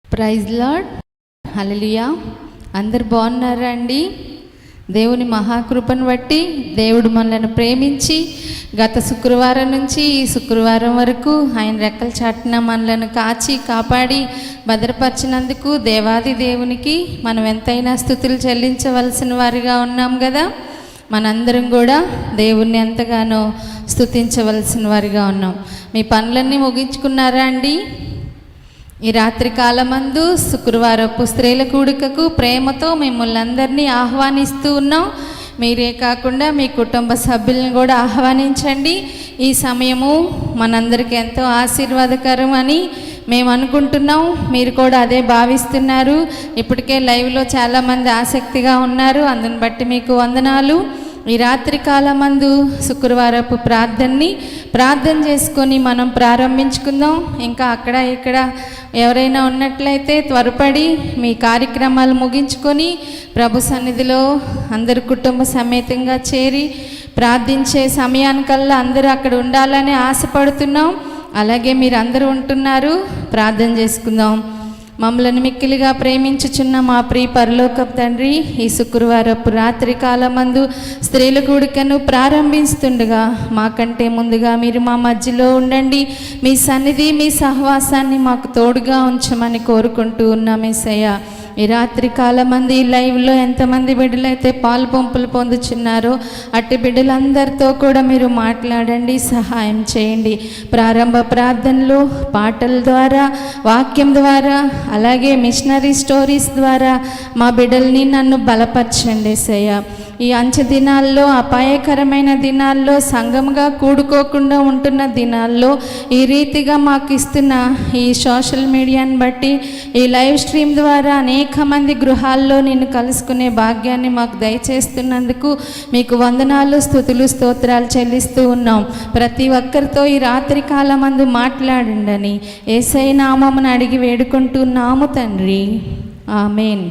Praise lord, హల్లెలూయా. అందరు బాగున్నారా అండి? దేవుని మహాకృపను బట్టి దేవుడు మనల్ని ప్రేమించి గత శుక్రవారం నుంచి ఈ శుక్రవారం వరకు ఆయన రెక్కల చాటున మనలను కాచి కాపాడి భద్రపరిచినందుకు దేవాది దేవునికి మనం ఎంతైనా స్తుతులు చెల్లించవలసిన వారిగా ఉన్నాం కదా. మనందరం కూడా దేవుణ్ణి ఎంతగానో స్తుతించవలసిన వారిగా ఉన్నాం. మీ పనులన్నీ ముగించుకున్నారా అండి? ఈ రాత్రి కాలమందు శుక్రవారపు స్త్రీల కూడికకు ప్రేమతో మిమ్మల్ని అందరినీ ఆహ్వానిస్తూ ఉన్నాం. మీరే కాకుండా మీ కుటుంబ సభ్యులను కూడా ఆహ్వానించండి. ఈ సమయము మనందరికీ ఎంతో ఆశీర్వాదకరం అని మేము అనుకుంటున్నాం. మీరు కూడా అదే భావిస్తున్నారు. ఇప్పటికే లైవ్లో చాలామంది ఆసక్తిగా ఉన్నారు. అందుని బట్టి మీకు వందనాలు. ఈ రాత్రి కాలమందు శుక్రవారపు ప్రార్థన చేసుకొని మనం ప్రారంభించుకుందాం. ఇంకా అక్కడ ఇక్కడ ఎవరైనా ఉన్నట్లయితే త్వరపడి మీ కార్యక్రమాలు ముగించుకొని ప్రభు సన్నిధిలో అందరు కుటుంబ సమేతంగా చేరి ప్రార్థించే సమయానికల్లా అందరూ అక్కడ ఉండాలని ఆశపడుతున్నాం. అలాగే మీరు అందరూ ఉంటున్నారు. ప్రార్థన చేసుకుందాం. మమ్మల్ని మిక్కిలిగా ప్రేమించుచున్న మా ప్రియ పరలోకపు తండ్రి, ఈ శుక్రవారపు రాత్రి కాలమందు స్త్రీల కూడికను ప్రారంభిస్తుండగా మాకంటే ముందుగా మీరు మా మధ్యలో ఉండండి. మీ సన్నిధి మీ సహవాసాన్ని మాకు తోడుగా ఉంచమని కోరుకుంటూ ఉన్నాం యేసయ్యా. ఈ రాత్రి కాలమంది లైవ్లో ఎంతమంది బిడ్డలైతే పాలు పంపులు పొందుచున్నారో అట్టి బిడ్డలందరితో కూడా మీరు మాట్లాడండి, సహాయం చేయండి. ప్రారంభ ప్రార్థనలు పాటల ద్వారా, వాక్యం ద్వారా, అలాగే మిషనరీ స్టోరీస్ ద్వారా మా బిడ్డల్ని నన్ను బలపరచండి యేసయ్యా. ఈ అంచె దినాల్లో, అపాయకరమైన దినాల్లో, సంఘముగా కూడుకోకుండా ఉంటున్న దినాల్లో ఈ రీతిగా మాకు ఇస్తున్న ఈ సోషల్ మీడియాని బట్టి ఈ లైవ్ స్ట్రీమ్ ద్వారా అనేక మంది గృహాల్లో నిన్ను కలుసుకునే భాగ్యాన్ని మాకు దయచేస్తున్నందుకు మీకు వందనాలు, స్తుతులు, స్తోత్రాలు చెల్లిస్తూ ఉన్నాం. ప్రతి ఒక్కరితో ఈ రాత్రి కాలమందు మాట్లాడండి యేసయ్య నామమును అడిగి వేడుకుంటున్నాము తండ్రి, ఆమేన్.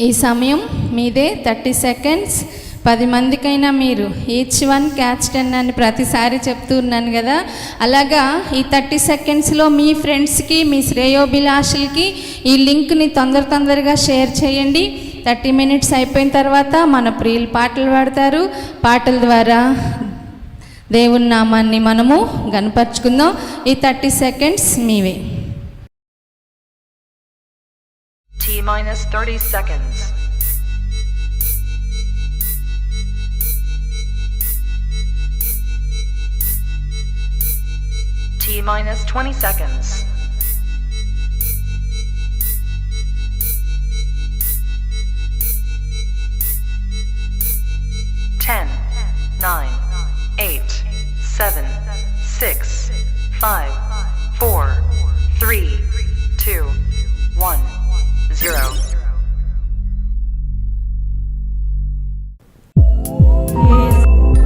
ఈ సమయం మీదే. 30 seconds. 10 మందికైనా మీరు ఈచ్ వన్ క్యాచ్ 10 అని ప్రతిసారి చెప్తూ ఉన్నాను కదా. అలాగా ఈ 30 secondsలో మీ ఫ్రెండ్స్కి, మీ శ్రేయోభిలాషులకి ఈ లింక్ని తొందరగా షేర్ చేయండి. 30 minutes అయిపోయిన తర్వాత మన ప్రియులు పాటలు పాడతారు. పాటల ద్వారా దేవుని నామాన్ని మనము గణపరుచుకుందాం. ఈ 30 seconds మీవే. T-30 seconds. T-20 seconds. 10, 9, 8, 7, 6, 5, 4, 3, 2, 1, 0.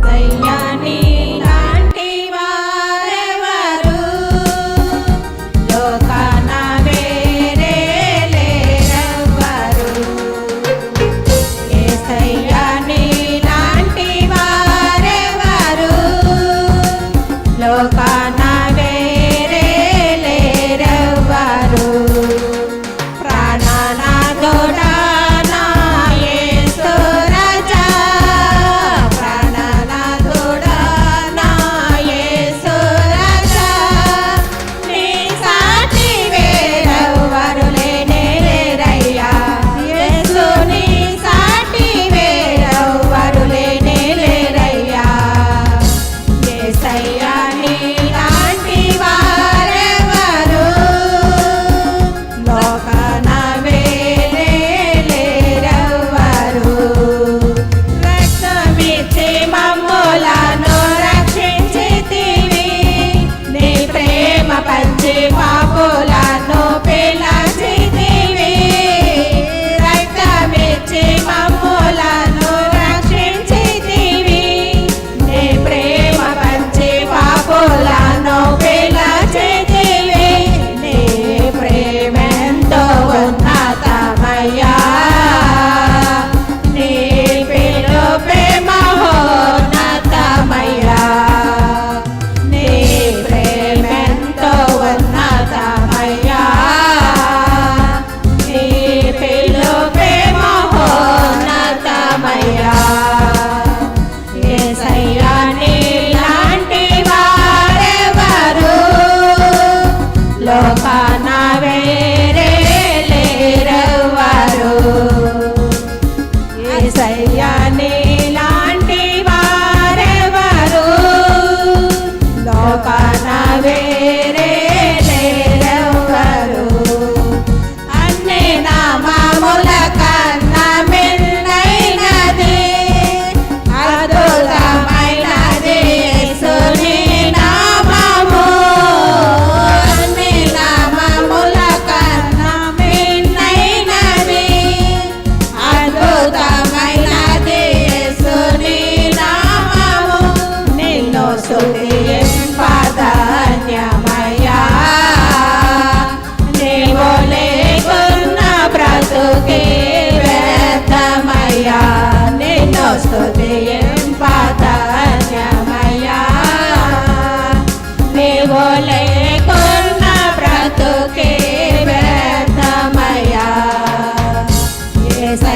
దయ్యాని లాంటి వారెవరు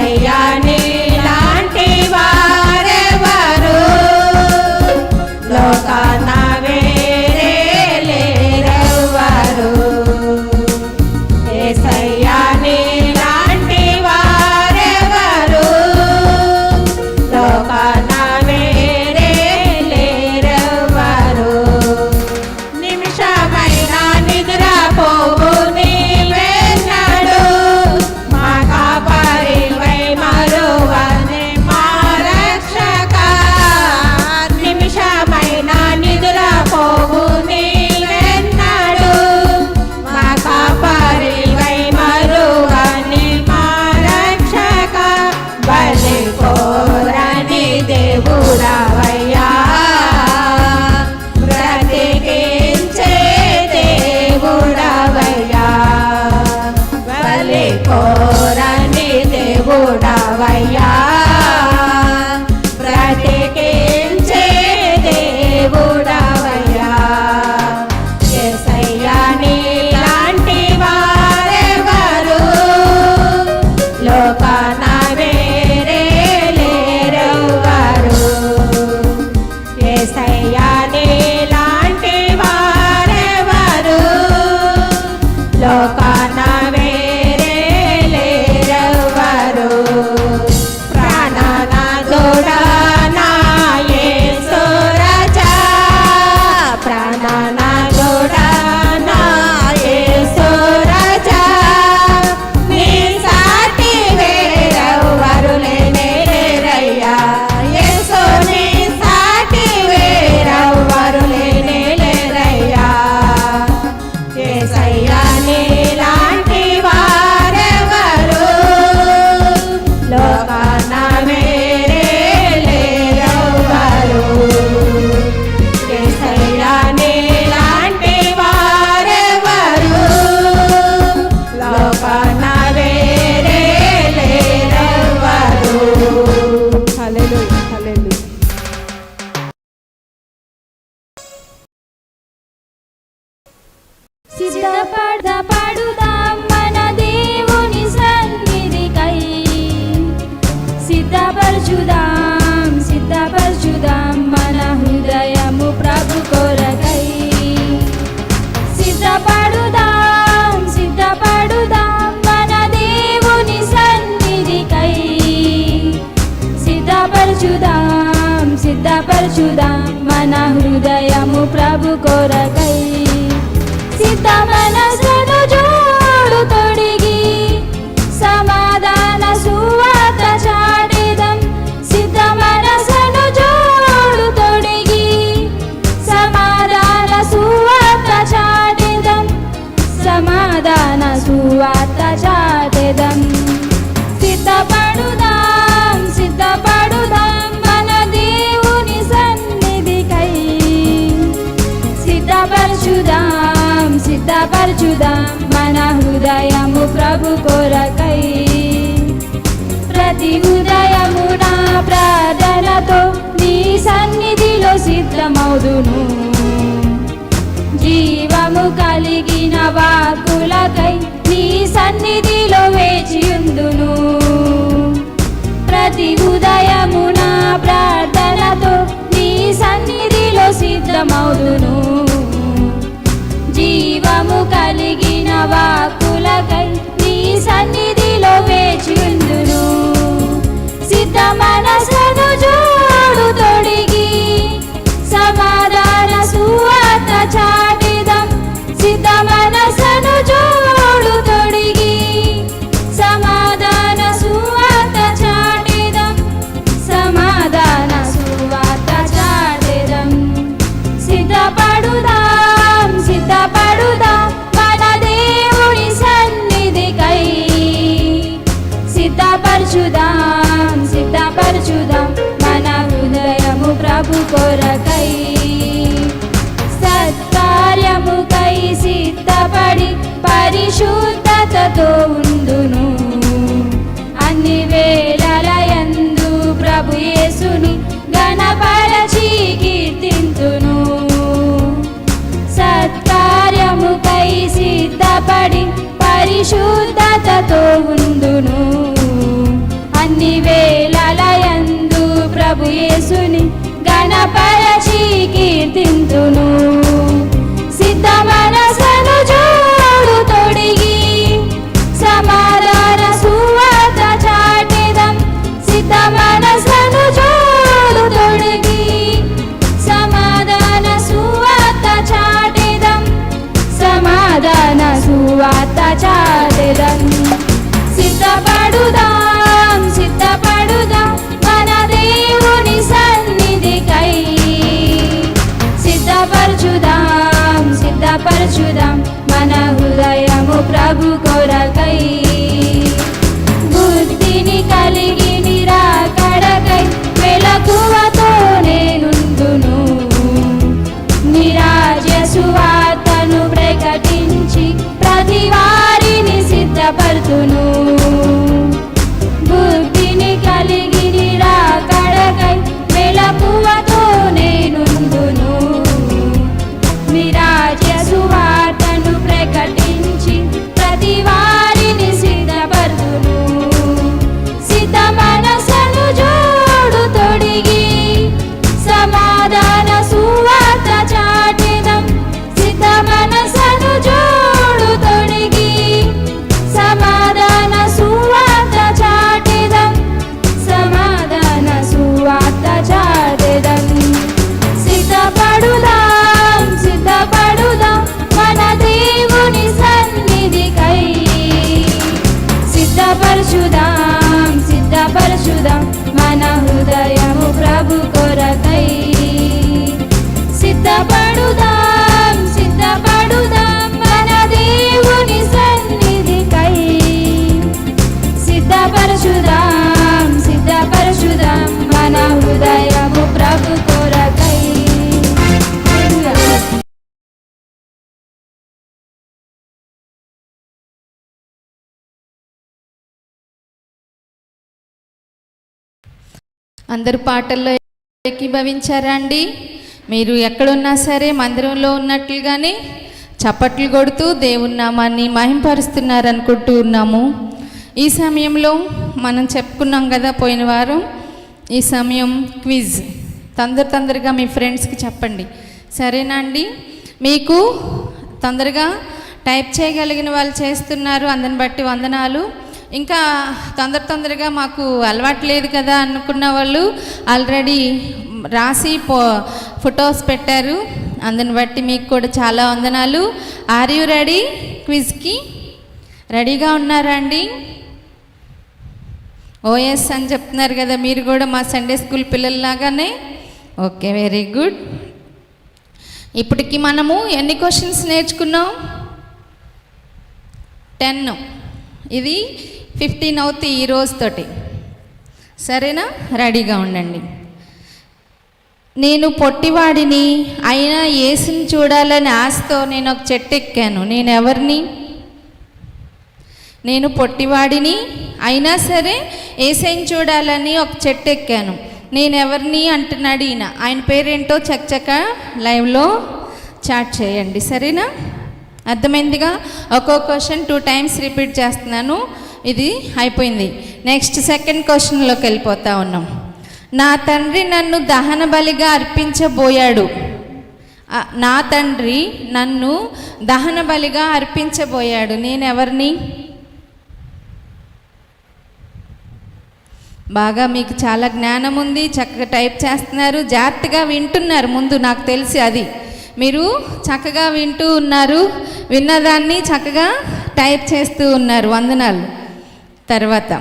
యేసయ్యా నీలాంటి వారెవరు లోకాన వేరే లేరెవ్వరు. యేసయ్యా నీలాంటి వారెవరు లోకాన వేరే లేరెవ్వరు. నిమిషమైన నిద్రపోవు నీవెన్నడు మా కాపరివై మరువని మా రక్షక. నిమిషమైన నిద్రపోవు నీవెన్నడు మా కాపరివై మరువని మా రక్షక. బలి కోరని దేవుడవయ్యా బ్రతికించే దేవుడవయ్యా. బలి కోరని దేవుడవయ్యా బ్రతికించే దేవుడవయ్యా. యేసయ్యా నీలాంటి వారెవరు లోకాన వేరే లేరెవ్వరు. యేసయ్యా నీలాంటి వారెవరు లోకాన వేరే లేరెవ్వరు. ప్రాణనాథుడా నా యేసు రాజా, ప్రాణనాథుడా నా యేసు రాజా. నీ సాటి వేరెవ్వరు లేనే లేరయ్యా. యేసు నీ సాటి వేరెవ్వరు లేనే లేరయ్యా. యేసయ్యా నీలాంటి వారెవరు లోకాన వేరే లేరెవ్వరు. యేసయ్యా నీలాంటి వారెవరు లోకాన వేరే లేరెవ్వరు. హల్లెలూయా, హల్లెలూయా. పాడుదాం మన దేవుని సన్నిధికై. సిద్ధపరచుదాం మన హృదయము ప్రభు కొరకై. సిద్ధపడుదాం మన దేవుని సన్నిధికై. సిద్ధపరచుదాం మన హృదయము ప్రభు కొరకై. సిద్ధ మనసును జోడు తొడిగి సమాధాన సువార్త చాటెదం. సిద్ధ మనసును జోడు తొడిగి సమాధాన సువార్త చాటెదం. సమాధాన సువార్త చాటెదం. సిద్ధపడుదాం మన దేవుని సన్నిధికై. సిద్ధపరచుదాం మన హృదయము ప్రభు కొరకై. ప్రతి ఉదయము నా ప్రార్థనతో నీ సన్నిధిలో సిద్ధమౌదును. జీవము కలిగిన వాక్కులకై నీ సన్నిధిలో వేచియుందును. ప్రతి ఉదయము నా ప్రార్థనతో నీ సన్నిధిలో సిద్ధమౌదును. జీవము కలిగిన వాక్కులకై నీ సన్నిధిలో వేచియుందును. సిద్ధ మనసును జోడు తొడిగి సమాధాన సువార్త చాటెదం. సిద్ధ మనసును జోడు తొడిగి సమాధాన సువార్త చాటెదం. సమాధాన సువార్త చాటెదం. సిద్ధపడుదాం మన దేవుని సన్నిధికై. సిద్ధపరచుదాం మన హృదయము ప్రభు కొరకై. సత్కార్యముకై సిద్ధపడి పరిశుద్ధతతో ఉందును. అన్ని వేళలయందు ప్రభు యేసుని ఘనపరచి కీర్తింతును. సత్కార్యముకై సిద్ధపడి పరిశుద్ధతతో ఉందును. అన్ని వేళలయందు ప్రభు యేసుని గణపరచి కీర్తింతును. సిద్ధ మనసను జోడు తొడిగి సమాధాన సువార్త చాటెదం. సిద్ధ మనసను జోడు తొడిగి సమాధాన సువార్త చాటెదం. సమాధాన సువార్త చాటెదం. సిద్ధపడుదాం సిద్ధపడుదాం మన దేవుని సన్నిధికై. సిద్ధపరచుదాం సిద్ధపరచుదాం మన హృదయము ప్రభు కొరకై. బుద్ధిని కలిగి నిరాకడకై మెలకువతో నేనుందును. నిరాజ్య సువార్తను ప్రకటించి ప్రతి వారిని సిద్ధపరుతును. బుద్ధిని కలిగి నిరాకడకై మెలకువతో నేనుందును. నిరాజ్య సువార్తను ప్రకటించి ప్రతి వారిని సిద్ధపరుతును. సిద్ధ మనసను జోడు తొడిగి సమాధాన సువార్త చాటెదం. సిద్ధ మనసను జోడు తొడిగి సమాధాన సువార్త చాటెదం. సమాధాన సువార్త చాటెదం. సిద్ధపడుదాం సిద్ధపడుదాం మన దేవుని సన్నిధికై. సిద్ధపరచుదాం సిద్ధపరచుదాం మన హృదయము ప్రభు కొరకై. సిద్ధపడుదాం సిద్ధపడుదాం మన దేవుని సన్నిధికై. సిద్ధపరచుదాం సిద్ధపరచుదాం మన హృదయము ప్రభు కొరకై. అందరు పాటల్లో ఏకీభవించారా అండి? మీరు ఎక్కడున్నా సరే మందిరంలో ఉన్నట్లుగానే చప్పట్లు కొడుతూ దేవుని నామాన్ని మహింపరుస్తున్నారు అనుకుంటూ ఉన్నాము. ఈ సమయంలో మనం చెప్పుకున్నాం కదా పోయిన వారం, ఈ సమయం క్విజ్. తొందరగా మీ ఫ్రెండ్స్కి చెప్పండి, సరేనా అండి? మీకు తొందరగా టైప్ చేయగలిగిన వాళ్ళు చేస్తున్నారు, అందుని బట్టి వందనాలు. ఇంకా తొందరగా మాకు అలవాటు లేదు కదా అనుకున్న వాళ్ళు ఆల్రెడీ రాసి ఫొటోస్ పెట్టారు, అందుని బట్టి మీకు కూడా చాలా వందనాలు. Are you ready? క్విజ్కి రెడీగా ఉన్నారా అండి? ఓఎస్ అని చెప్తున్నారు కదా, మీరు కూడా మా సండే స్కూల్ పిల్లల్లాగానే. Okay, very good. ఇప్పటికి మనము ఎన్ని క్వశ్చన్స్ నేర్చుకున్నాం? 10. ఇది 15 అవుతాయి ఈ రోజుతోటి, సరేనా? రెడీగా ఉండండి. నేను పొట్టివాడిని అయినా యేసుని చూడాలని ఆశతో నేను ఒక చెట్టు ఎక్కాను. నేను ఎవరిని? నేను పొట్టివాడిని అయినా సరే యేసుని చూడాలని ఒక చెట్టు ఎక్కాను. నేను ఎవరిని అంటున్నాడు ఈయన. ఆయన పేరేంటో చక్కచక్క లైవ్లో చాట్ చేయండి, సరేనా? అర్థమైందిగా? ఒక్కో క్వశ్చన్ 2 times రిపీట్ చేస్తున్నాను. ఇది అయిపోయింది. నెక్స్ట్ సెకండ్ క్వశ్చన్లోకి వెళ్ళిపోతా ఉన్నాం. నా తండ్రి నన్ను దహన బలిగా అర్పించబోయాడు. నా తండ్రి నన్ను దహన బలిగా అర్పించబోయాడు. నేను ఎవరిని? బాగా మీకు చాలా జ్ఞానం ఉంది, చక్కగా టైప్ చేస్తున్నారు, జాగ్రత్తగా వింటున్నారు. ముందు నాకు తెలిసి అది మీరు చక్కగా వింటూ ఉన్నారు, విన్నదాన్ని చక్కగా టైప్ చేస్తూ ఉన్నారు. వందనాలు. తర్వాత,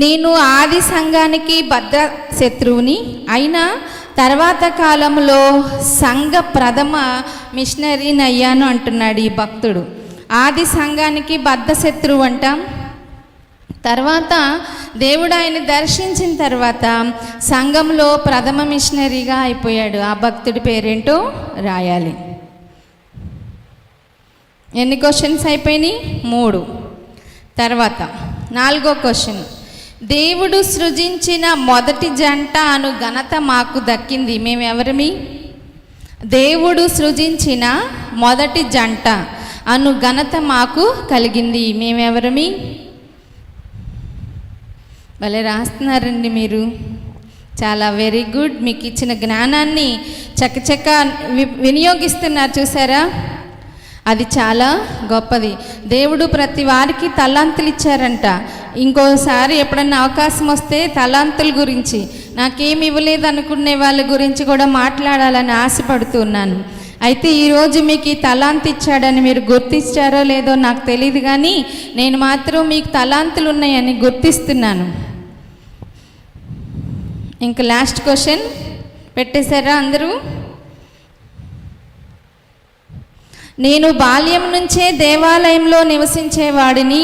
నేను ఆది సంఘానికి బద్ధ శత్రువుని అయినా తర్వాత కాలంలో సంఘ ప్రథమ మిషనరీని అయ్యాను అంటున్నాడు ఈ భక్తుడు. ఆది సంఘానికి బద్ధ శత్రువు అంటాం. తర్వాత దేవుడు ఆయన దర్శించిన తర్వాత సంఘంలో ప్రథమ మిషనరీగా అయిపోయాడు. ఆ భక్తుడి పేరేంటో రాయాలి. ఎన్ని క్వశ్చన్స్ అయిపోయినాయి? 3. తర్వాత 4వ క్వశ్చన్. దేవుడు సృజించిన మొదటి జంట అను ఘనత మాకు దక్కింది. మేము ఎవరిమి? దేవుడు సృజించిన మొదటి జంట అను ఘనత మాకు కలిగింది. మేమెవరమి? భలే రాస్తున్నారండి మీరు, చాలా వెరీ గుడ్. మీకు ఇచ్చిన జ్ఞానాన్ని చకచక వినియోగిస్తున్నారు చూసారా, అది చాలా గొప్పది. దేవుడు ప్రతి వారికి తలాంతులు ఇచ్చారంట. ఇంకోసారి ఎప్పుడన్నా అవకాశం వస్తే తలాంతుల గురించి, నాకేమి ఇవ్వలేదు అనుకునే వాళ్ళ గురించి కూడా మాట్లాడాలని ఆశపడుతున్నాను. అయితే ఈరోజు మీకు ఈ తలాంతు ఇచ్చాడని మీరు గుర్తించారో లేదో నాకు తెలియదు, కానీ నేను మాత్రం మీకు తలాంతులు ఉన్నాయని గుర్తిస్తున్నాను. ఇంకా లాస్ట్ క్వశ్చన్ పెట్టేశారా అందరూ? నేను బాల్యం నుంచే దేవాలయంలో నివసించేవాడిని,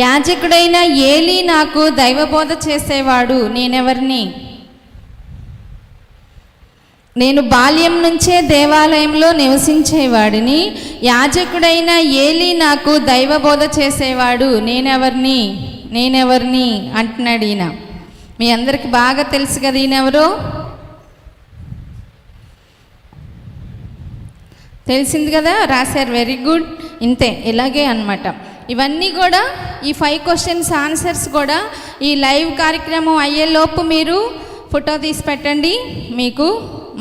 యాజకుడైన ఏలీ నాకు దైవబోధ చేసేవాడు. నేనెవరిని? నేను బాల్యం నుంచే దేవాలయంలో నివసించేవాడిని, యాజకుడైన ఏలీ నాకు దైవబోధ చేసేవాడు. నేనెవరిని అంటున్నాడు ఈయన. మీ అందరికి బాగా తెలుసు కదా ఈయనెవరో. తెలిసింది కదా, రాశారు, వెరీ గుడ్. ఇంతే, ఇలాగే అన్నమాట. ఇవన్నీ కూడా ఈ 5 క్వశ్చన్స్ ఆన్సర్స్ కూడా ఈ లైవ్ కార్యక్రమం అయ్యేలోపు మీరు ఫోటో తీసి పెట్టండి. మీకు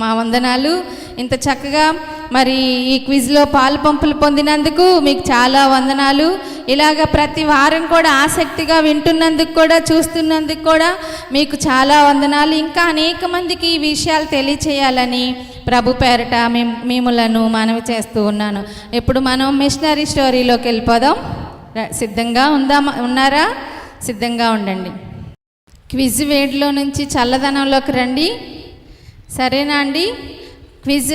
మా వందనాలు. ఇంత చక్కగా మరి ఈ క్విజ్లో పాలు పంపులు పొందినందుకు మీకు చాలా వందనాలు. ఇలాగ ప్రతి వారం కూడా ఆసక్తిగా వింటున్నందుకు కూడా, చూస్తున్నందుకు కూడా మీకు చాలా వందనాలు. ఇంకా అనేక మందికి ఈ విషయాలు తెలియచేయాలని ప్రభు పేరట మిమ్మలను మనవి చేస్తూ ఉన్నాను. ఇప్పుడు మనం మిషనరీ స్టోరీలోకి వెళ్ళిపోదాం. సిద్ధంగా ఉన్నారా? సిద్ధంగా ఉండండి. క్విజ్ వేడిలో నుంచి చల్లదనంలోకి రండి, సరేనా అండి? క్విజ్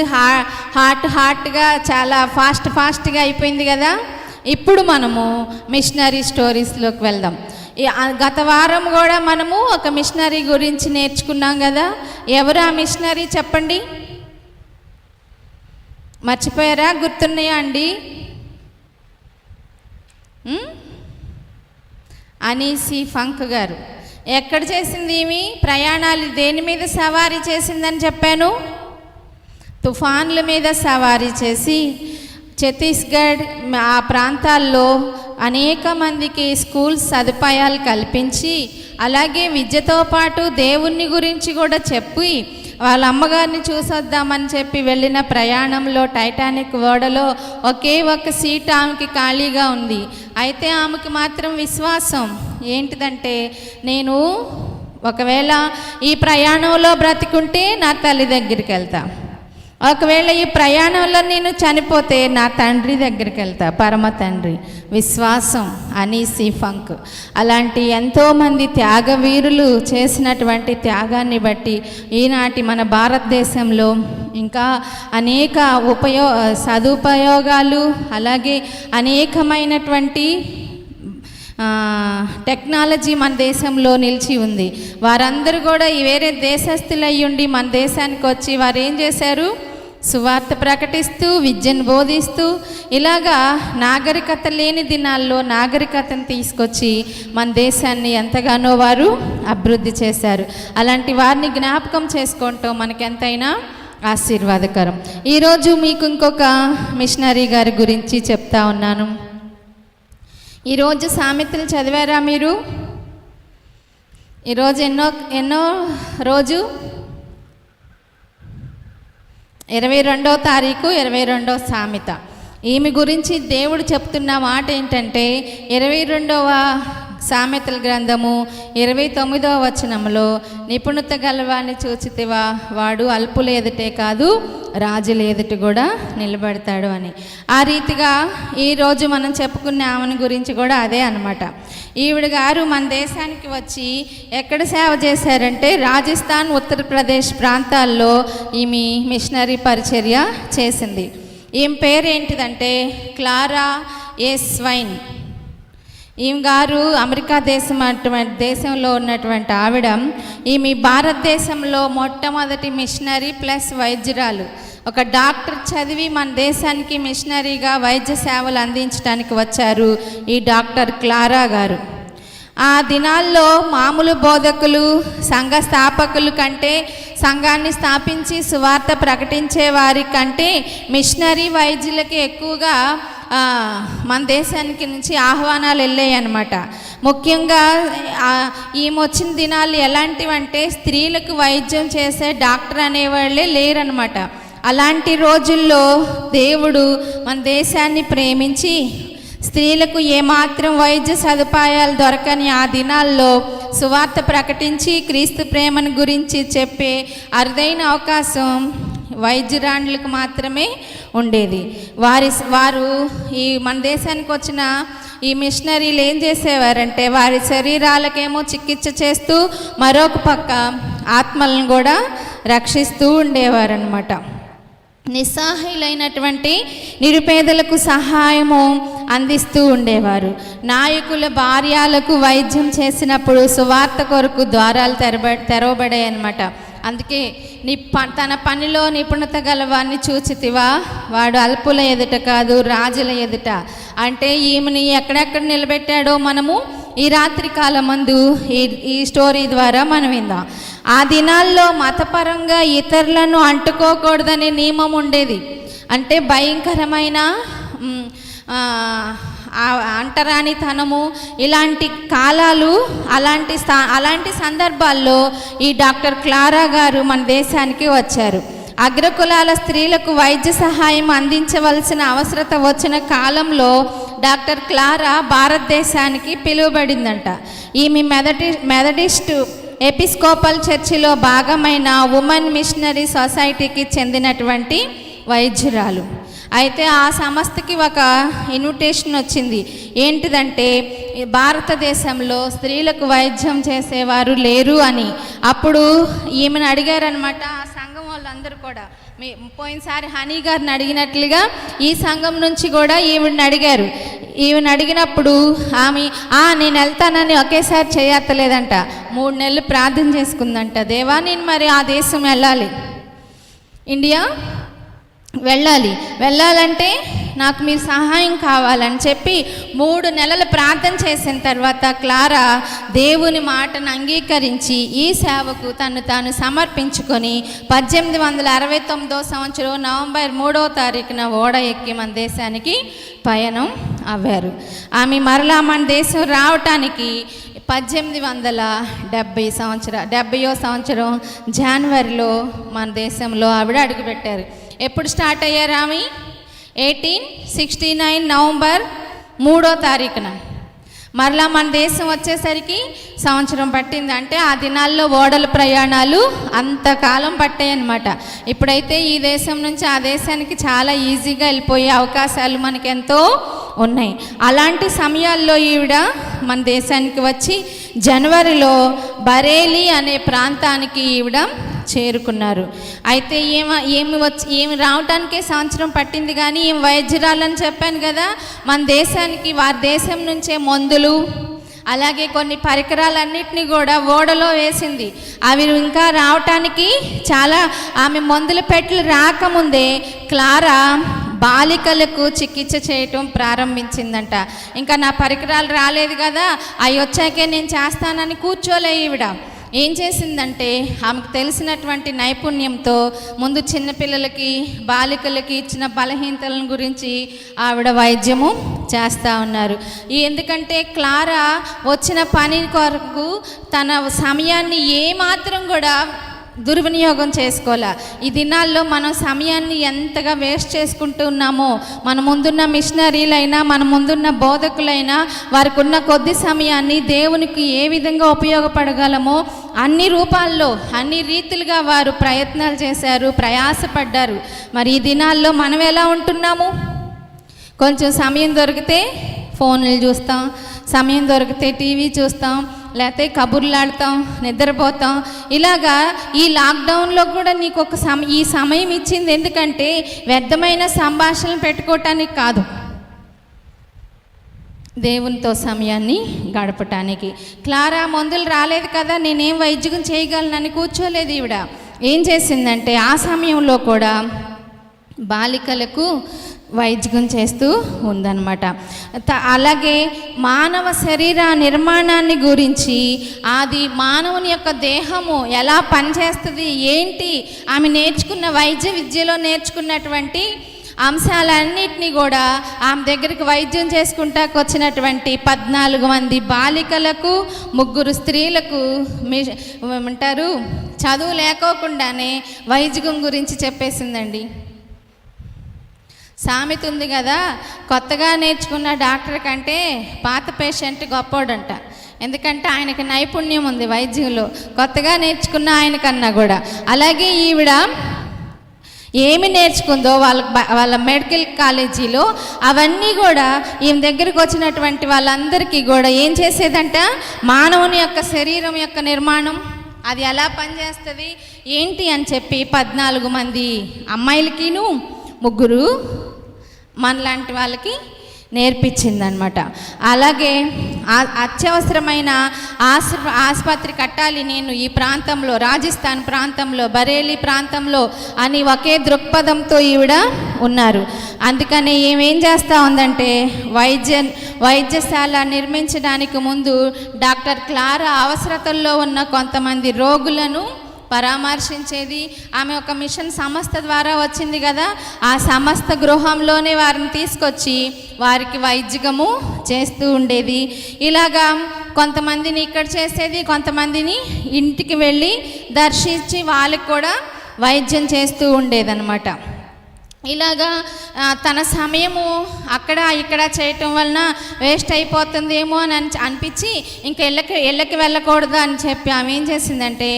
హార్ట్గా చాలా ఫాస్ట్గా అయిపోయింది కదా. ఇప్పుడు మనము మిషనరీ స్టోరీస్లోకి వెళ్దాం. గత వారం కూడా మనము ఒక మిషనరీ గురించి నేర్చుకున్నాం కదా. ఎవరు ఆ మిషనరీ చెప్పండి? మర్చిపోయారా? గుర్తున్నాయా అండి? అనీసీ ఫంక్ గారు. ఎక్కడ చేసింది ఈమె ప్రయాణాలు? దేని మీద సవారీ చేసిందని చెప్పాను? తుఫాన్ల మీద సవారీ చేసి ఛత్తీస్గఢ్ ఆ ప్రాంతాల్లో అనేక మందికి స్కూల్ సదుపాయాలు కల్పించి, అలాగే విద్యతో పాటు దేవుని గురించి కూడా చెప్పి, వాళ్ళ అమ్మగారిని చూసొద్దామని చెప్పి వెళ్ళిన ప్రయాణంలో టైటానిక్ ఓడలో ఒకే ఒక సీట్ ఆమెకి ఖాళీగా ఉంది. అయితే ఆమెకి మాత్రం విశ్వాసం ఏంటిదంటే, నేను ఒకవేళ ఈ ప్రయాణంలో బ్రతికుంటే నా తల్లి దగ్గరికి వెళ్తా, ఒకవేళ ఈ ప్రయాణంలో నేను చనిపోతే నా తండ్రి దగ్గరికి వెళ్తా, పరమ తండ్రి. విశ్వాసం. అనీసీ ఫంక్. అలాంటి ఎంతోమంది త్యాగవీరులు చేసినటువంటి త్యాగాన్ని బట్టి ఈనాటి మన భారతదేశంలో ఇంకా అనేక సదుపయోగాలు, అలాగే అనేకమైనటువంటి టెక్నాలజీ మన దేశంలో నిలిచి ఉంది. వారందరూ కూడా వేరే దేశస్తులు అయ్యుండి మన దేశానికి వచ్చి వారు ఏం చేశారు? సువార్త ప్రకటిస్తూ, విద్యను బోధిస్తూ, ఇలాగా నాగరికత లేని దినాల్లో నాగరికతను తీసుకొచ్చి మన దేశాన్ని ఎంతగానో వారు అభివృద్ధి చేశారు. అలాంటి వారిని జ్ఞాపకం చేసుకోవటం మనకెంతైనా ఆశీర్వాదకరం. ఈరోజు మీకు ఇంకొక మిషనరీ గారి గురించి చెప్తా ఉన్నాను. ఈరోజు సామెతలు చదివారా మీరు? ఈరోజు ఎన్నో రోజు 22వ తారీఖు, 22వ సామెత. ఈమె గురించి దేవుడు చెప్తున్న మాట ఏంటంటే, 22వ సామెతల గ్రంథము 29వ వచనంలో, నిపుణత గలవాన్ని చూచితివా, వాడు అల్పుల ఎదుటే కాదు రాజుల ఎదుట కూడా నిలబడతాడు అని. ఆ రీతిగా ఈరోజు మనం చెప్పుకునే ఆమెను గురించి కూడా అదే అన్నమాట. ఈవిడ గారు మన దేశానికి వచ్చి ఎక్కడ సేవ చేశారంటే, రాజస్థాన్, ఉత్తరప్రదేశ్ ప్రాంతాల్లో ఈమె మిషనరీ పరిచర్య చేసింది. ఈమె పేరు ఏంటిదంటే క్లారా ఏ స్వైన్. ఈమె గారు అమెరికా దేశంలో ఉన్నటువంటి ఆవిడ. ఈమె భారతదేశంలో మొట్టమొదటి మిషనరీ ప్లస్ వైద్యురాలు. ఒక డాక్టర్ చదివి మన దేశానికి మిషనరీగా వైద్య సేవలు అందించడానికి వచ్చారు ఈ డాక్టర్ క్లారా గారు. ఆ దినాల్లో మామూలు బోధకులు, సంఘ స్థాపకులు కంటే, సంఘాన్ని స్థాపించి సువార్త ప్రకటించే వారి కంటే మిషనరీ వైద్యులకి ఎక్కువగా మన దేశానికి నుంచి ఆహ్వానాలు వెళ్ళాయి అన్నమాట. ముఖ్యంగా ఈమె వచ్చిన దినాలు ఎలాంటివంటే స్త్రీలకు వైద్యం చేసే డాక్టర్ అనేవాళ్ళే లేరనమాట. అలాంటి రోజుల్లో దేవుడు మన దేశాన్ని ప్రేమించి స్త్రీలకు ఏమాత్రం వైద్య సదుపాయాలు దొరకని ఆ దినాల్లో సువార్త ప్రకటించి క్రీస్తు ప్రేమను గురించి చెప్పే అరుదైన అవకాశం వైద్యురాండ్లకు మాత్రమే ఉండేది. వారు ఈ మన దేశానికి వచ్చిన ఈ మిషనరీలు ఏం చేసేవారంటే వారి శరీరాలకేమో చికిత్స చేస్తూ మరొక పక్క ఆత్మలను కూడా రక్షిస్తూ ఉండేవారనమాట. నిస్సహాయులైనటువంటి నిరుపేదలకు సహాయము అందిస్తూ ఉండేవారు. నాయకుల భార్యలకు వైద్యం చేసినప్పుడు సువార్త కొరకు ద్వారాలు తెరవబడాయి అన్నమాట. అందుకే తన పనిలో నిపుణత గలవాన్ని చూచితివా, వాడు అల్పుల ఎదుట కాదు రాజుల ఎదుట. అంటే ఈమెని ఎక్కడెక్కడ నిలబెట్టాడో మనము ఈ రాత్రి కాలమందు ఈ స్టోరీ ద్వారా మనం విందాం. ఆ దినాల్లో మతపరంగా ఇతరులను అంటుకోకూడదనే నియమం ఉండేది. అంటే భయంకరమైన అంటరానితనము ఇలాంటి కాలాలు, అలాంటి సందర్భాల్లో ఈ డాక్టర్ క్లారా గారు మన దేశానికి వచ్చారు. అగ్రకులాల స్త్రీలకు వైద్య సహాయం అందించవలసిన అవసరత వచ్చిన కాలంలో డాక్టర్ క్లారా భారతదేశానికి పిలువబడిందంట. ఈమె మెథడిస్ట్ ఎపిస్కోపల్ చర్చిలో భాగమైన ఉమెన్ మిషనరీ సొసైటీకి చెందినటువంటి వైద్యురాలు. అయితే ఆ సంస్థకి ఒక ఇన్విటేషన్ వచ్చింది. ఏంటిదంటే భారతదేశంలో స్త్రీలకు వైద్యం చేసేవారు లేరు అని. అప్పుడు ఈమెను అడిగారనమాట ఆ సంఘం వాళ్ళందరూ కూడా. పోయినసారి హనీ గారిని అడిగినట్లుగా ఈ సంఘం నుంచి కూడా ఈవిడిని అడిగారు. ఈవిని అడిగినప్పుడు ఆమె నేను వెళ్తానని ఒకేసారి చేయత్తలేదంట. 3 నెలలు ప్రార్థన చేసుకుందంట. దేవా నేను మరి ఆ దేశం వెళ్ళాలి, ఇండియా వెళ్ళాలంటే నాకు మీరు సహాయం కావాలని చెప్పి 3 నెలలు ప్రార్థన చేసిన తర్వాత క్లారా దేవుని మాటను అంగీకరించి ఈ సేవకు తాను సమర్పించుకొని 1869 సంవత్సరం నవంబర్ 3వ తారీఖున ఓడ ఎక్కి మన దేశానికి పయనం అవ్వారు. ఆమె మరలా మన దేశం రావటానికి 1870 సంవత్సరం జనవరిలో మన దేశంలో ఆవిడ అడుగుపెట్టారు. ఎప్పుడు స్టార్ట్ అయ్యారు ఆమె? 1869 నవంబర్ 3వ తారీఖున. మరలా మన దేశం వచ్చేసరికి సంవత్సరం పట్టింది. అంటే ఆ దినాల్లో ఓడల ప్రయాణాలు అంతకాలం పట్టాయి అన్నమాట. ఇప్పుడైతే ఈ దేశం నుంచి ఆ దేశానికి చాలా ఈజీగా వెళ్ళిపోయే అవకాశాలు మనకెంతో ఉన్నాయి. అలాంటి సమయాల్లో ఈవిడ మన దేశానికి వచ్చి జనవరిలో బరేలీ అనే ప్రాంతానికి ఈవిడ చేరుకున్నారు. అయితే ఏమి రావడానికే సంవత్సరం పట్టింది. కానీ ఈమె వైద్యురాలని చెప్పాను కదా. మన దేశానికి వారి దేశం నుంచే మందులు అలాగే కొన్ని పరికరాలన్నింటినీ కూడా ఓడలో వేసింది. అవి ఇంకా రావటానికి చాలా ఆమె మందుల పెట్టెలు రాకముందే క్లారా బాలికలకు చికిత్స చేయటం ప్రారంభించిందంట. ఇంకా నా పరికరాలు రాలేదు కదా, అవి వచ్చాకే నేను చేస్తానని కూర్చోలే ఈవిడ. ఏం చేసిందంటే ఆమెకు తెలిసినటువంటి నైపుణ్యంతో ముందు చిన్నపిల్లలకి బాలికలకి ఇచ్చిన బలహీనతలను గురించి ఆవిడ వైద్యము చేస్తూ ఉన్నారు. ఎందుకంటే క్లారా వచ్చిన పని కొరకు తన సమయాన్ని ఏమాత్రం కూడా దుర్వినియోగం చేసుకోలే. ఈ దినాల్లో మనం సమయాన్ని ఎంతగా వేస్ట్ చేసుకుంటూ ఉన్నామో, మన ముందున్న మిషనరీలైనా మన ముందున్న బోధకులైనా వారికి ఉన్న కొద్ది సమయాన్ని దేవునికి ఏ విధంగా ఉపయోగపడగలమో అన్ని రూపాల్లో అన్ని రీతులుగా వారు ప్రయత్నాలు చేశారు, ప్రయాసపడ్డారు. మరి ఈ దినాల్లో మనం ఎలా ఉంటున్నాము? కొంచెం సమయం దొరికితే ఫోన్లు చూస్తాం, సమయం దొరికితే టీవీ చూస్తాం, లేకపోతే కబుర్లు ఆడతాం, నిద్రపోతాం. ఇలాగా ఈ లాక్డౌన్లో కూడా నీకు ఈ సమయం ఇచ్చింది ఎందుకంటే వ్యర్థమైన సంభాషణలు పెట్టుకోవటానికి కాదు, దేవునితో సమయాన్ని గడపటానికి. క్లారా మందులు రాలేదు కదా, నేనేం వైద్యం చేయగలనని కూర్చోలేదు ఈవిడ. ఏం చేసిందంటే ఆ సమయంలో కూడా బాలికలకు వైద్యం చేస్తూ ఉందన్నమాట. అలాగే మానవ శరీర నిర్మాణాన్ని గురించి, అది మానవుని యొక్క దేహము ఎలా పనిచేస్తుంది ఏంటి, ఆమె నేర్చుకున్న వైద్య విద్యలో నేర్చుకున్నటువంటి అంశాలన్నిటినీ కూడా ఆమె దగ్గరికి వైద్యం చేసుకుంటాకు వచ్చినటువంటి 14 మంది బాలికలకు 3 స్త్రీలకు ఏమంటారు చదువు లేకోకుండానే వైద్యం గురించి చెప్పేసిందండి. సామెత ఉంది కదా, కొత్తగా నేర్చుకున్న డాక్టర్ కంటే పాత పేషెంట్ గొప్పోడంట. ఎందుకంటే ఆయనకి నైపుణ్యం ఉంది వైద్యంలో, కొత్తగా నేర్చుకున్న ఆయనకన్నా కూడా. అలాగే ఈవిడ ఏమి నేర్చుకుందో వాళ్ళ మెడికల్ కాలేజీలో అవన్నీ కూడా ఈమె దగ్గరికి వచ్చినటువంటి వాళ్ళందరికీ కూడా ఏం చేసేదంట, మానవుని యొక్క శరీరం యొక్క నిర్మాణం అది ఎలా పనిచేస్తుంది ఏంటి అని చెప్పి 14 మంది అమ్మాయిలకిను 3 మనలాంటి వాళ్ళకి నేర్పించిందనమాట. అలాగే అత్యవసరమైన ఆసుపత్రి కట్టాలి నేను ఈ ప్రాంతంలో, రాజస్థాన్ ప్రాంతంలో, బరేలీ ప్రాంతంలో అని ఒకే దృక్పథంతో ఈవిడ ఉన్నారు. అందుకని ఏం చేస్తూ ఉందంటే వైద్యశాల నిర్మించడానికి ముందు డాక్టర్ క్లారా అవసరతల్లో ఉన్న కొంతమంది రోగులను పరామర్శించేది. ఆమె ఒక మిషన్ సంస్థ ద్వారా వచ్చింది కదా, ఆ సంస్థ గృహంలోనే వారిని తీసుకొచ్చి వారికి వైద్యము చేస్తూ ఉండేది. ఇలాగా కొంతమందిని ఇక్కడ చేసేది, కొంతమందిని ఇంటికి వెళ్ళి దర్శించి వాళ్ళకి కూడా వైద్యం చేస్తూ ఉండేదన్నమాట. ఇలాగా తన సమయము అక్కడ ఇక్కడ చేయటం వలన వేస్ట్ అయిపోతుందేమో అని అనిపించి ఇంక ఇళ్ళకి వెళ్ళకూడదు అని చెప్పి ఆమె ఏం చేసిందంటే,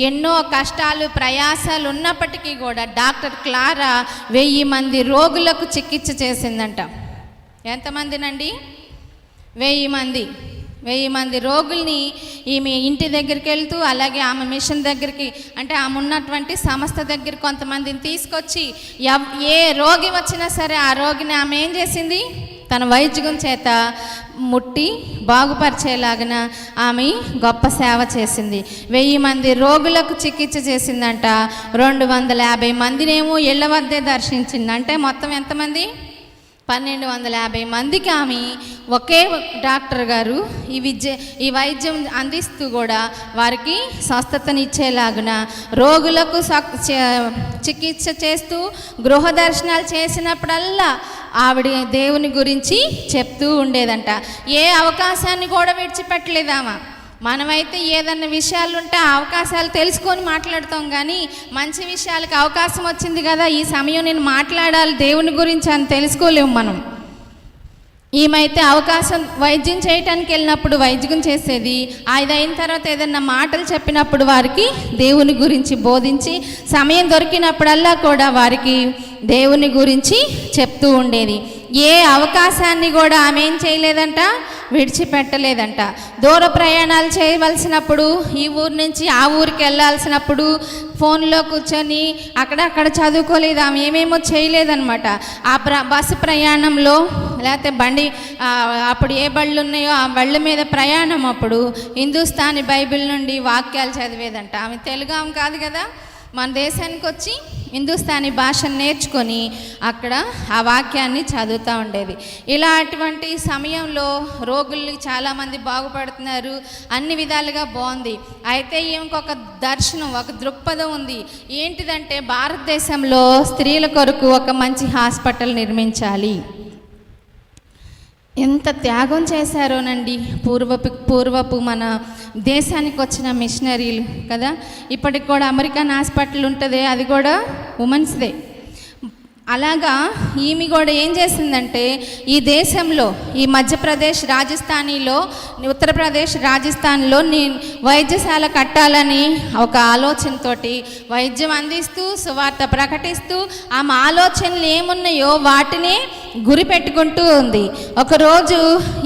ఎన్నో కష్టాలు ప్రయాసాలు ఉన్నప్పటికీ కూడా డాక్టర్ క్లారా 1000 మంది రోగులకు చికిత్స చేసిందంట. ఎంతమందినండి? 1000 మంది రోగుల్ని ఈమె ఇంటి దగ్గరికి వెళ్తూ, అలాగే ఆమె మిషన్ దగ్గరికి అంటే ఆమె ఉన్నటువంటి సంస్థ దగ్గర కొంతమందిని తీసుకొచ్చి ఏ రోగి వచ్చినా సరే ఆ రోగిని ఆమె ఏం చేసింది, తన వైద్యం చేత ముట్టి బాగుపరిచేలాగిన ఆమె గొప్ప సేవ చేసింది. 1000 మంది రోగులకు చికిత్స చేసిందంట. 250 మందినేమో ఇళ్ల వద్దే దర్శించింది. అంటే మొత్తం ఎంతమంది? 1250 మందికి ఆమె ఒకే డాక్టర్ గారు ఈ వైద్యం అందిస్తూ కూడా వారికి స్వస్థతనిచ్చేలాగున రోగులకు చికిత్స చేస్తూ గృహ దర్శనాలు చేసినప్పుడల్లా ఆవిడ దేవుని గురించి చెప్తూ ఉండేదంట. ఏ అవకాశాన్ని కూడా విడిచిపెట్టలేదామా. మనమైతే ఏదన్నా విషయాలు ఉంటే ఆ అవకాశాలు తెలుసుకొని మాట్లాడతాం, కానీ మంచి విషయాలకు అవకాశం వచ్చింది కదా, ఈ సమయం నేను మాట్లాడాలి దేవుని గురించి అని తెలుసుకోలేము మనం. ఈమైతే అవకాశం వైద్యం చేయటానికి వెళ్ళినప్పుడు వైద్యం చేసేది, అది అయిన తర్వాత ఏదన్నా మాటలు చెప్పినప్పుడు వారికి దేవుని గురించి బోధించి సమయం దొరికినప్పుడల్లా కూడా వారికి దేవుని గురించి చెప్తూ ఉండేది. ఏ అవకాశాన్ని కూడా ఆమె ఏం చేయలేదంట, విడిచిపెట్టలేదంట. దూర ప్రయాణాలు చేయవలసినప్పుడు, ఈ ఊరు నుంచి ఆ ఊరికి వెళ్ళాల్సినప్పుడు ఫోన్లో కూర్చొని అక్కడ చదువుకోలేదు, ఆమె ఏమేమో చేయలేదన్నమాట. ఆ బస్సు ప్రయాణంలో లేకపోతే బండి అప్పుడు ఏ బళ్ళు ఉన్నాయో ఆ బళ్ళ మీద ప్రయాణం అప్పుడు హిందుస్థానీ బైబిల్ నుండి వాక్యాలు చదివేదంట. ఆమె తెలుగు ఆమె కాదు కదా, మన దేశానికి వచ్చి హిందుస్థానీ భాషను నేర్చుకొని అక్కడ ఆ వాక్యాన్ని చదువుతూ ఉండేది. ఇలాంటి సమయంలో రోగుల్ని చాలామంది బాగుపడుతున్నారు, అన్ని విధాలుగా బాగుంది. అయితే ఇంకొక దర్శనం, ఒక దృక్పథం ఉంది. ఏంటిదంటే భారతదేశంలో స్త్రీల కొరకు ఒక మంచి హాస్పిటల్ నిర్మించాలి. ఎంత త్యాగం చేశారోనండి పూర్వపు మన దేశానికి వచ్చిన మిషనరీలు కదా. ఇప్పటికి కూడా అమెరికన్ హాస్పిటల్ ఉంటుంది, అది కూడా ఉమెన్స్దే. అలాగా ఈమె కూడా ఏం చేసిందంటే ఈ దేశంలో ఈ మధ్యప్రదేశ్ రాజస్థానీలో ఉత్తరప్రదేశ్ రాజస్థాన్లో వైద్యశాల కట్టాలని ఒక ఆలోచనతోటి వైద్యం అందిస్తూ సువార్త ప్రకటిస్తూ ఆమె ఆలోచనలు ఏమున్నాయో వాటిని గురి పెట్టుకుంటూ ఉంది. ఒకరోజు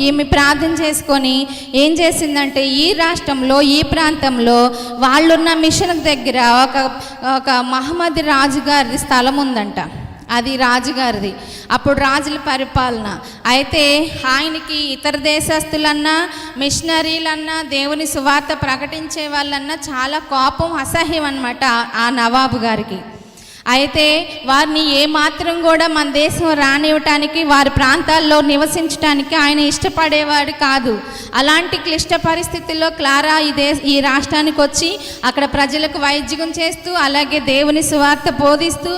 ఈమె ప్రార్థన చేసుకొని ఏం చేసిందంటే ఈ రాష్ట్రంలో ఈ ప్రాంతంలో వాళ్ళున్న మిషన్ దగ్గర ఒక మహమ్మద్ రాజు గారి స్థలం ఉందంట. అది రాజుగారిది, అప్పుడు రాజుల పరిపాలన. అయితే ఆయనకి ఇతర దేశస్తులన్నా మిషనరీలన్నా దేవుని సువార్త ప్రకటించే వాళ్ళన్నా చాలా కోపం, అసహ్యం అన్నమాట ఆ నవాబు గారికి. అయితే వారిని ఏమాత్రం కూడా మన దేశం రానివ్వటానికి, వారి ప్రాంతాల్లో నివసించడానికి ఆయన ఇష్టపడేవాడు కాదు. అలాంటి క్లిష్ట పరిస్థితుల్లో క్లారా ఈ రాష్ట్రానికి వచ్చి అక్కడ ప్రజలకు వైద్యం చేస్తూ అలాగే దేవుని సువార్త బోధిస్తూ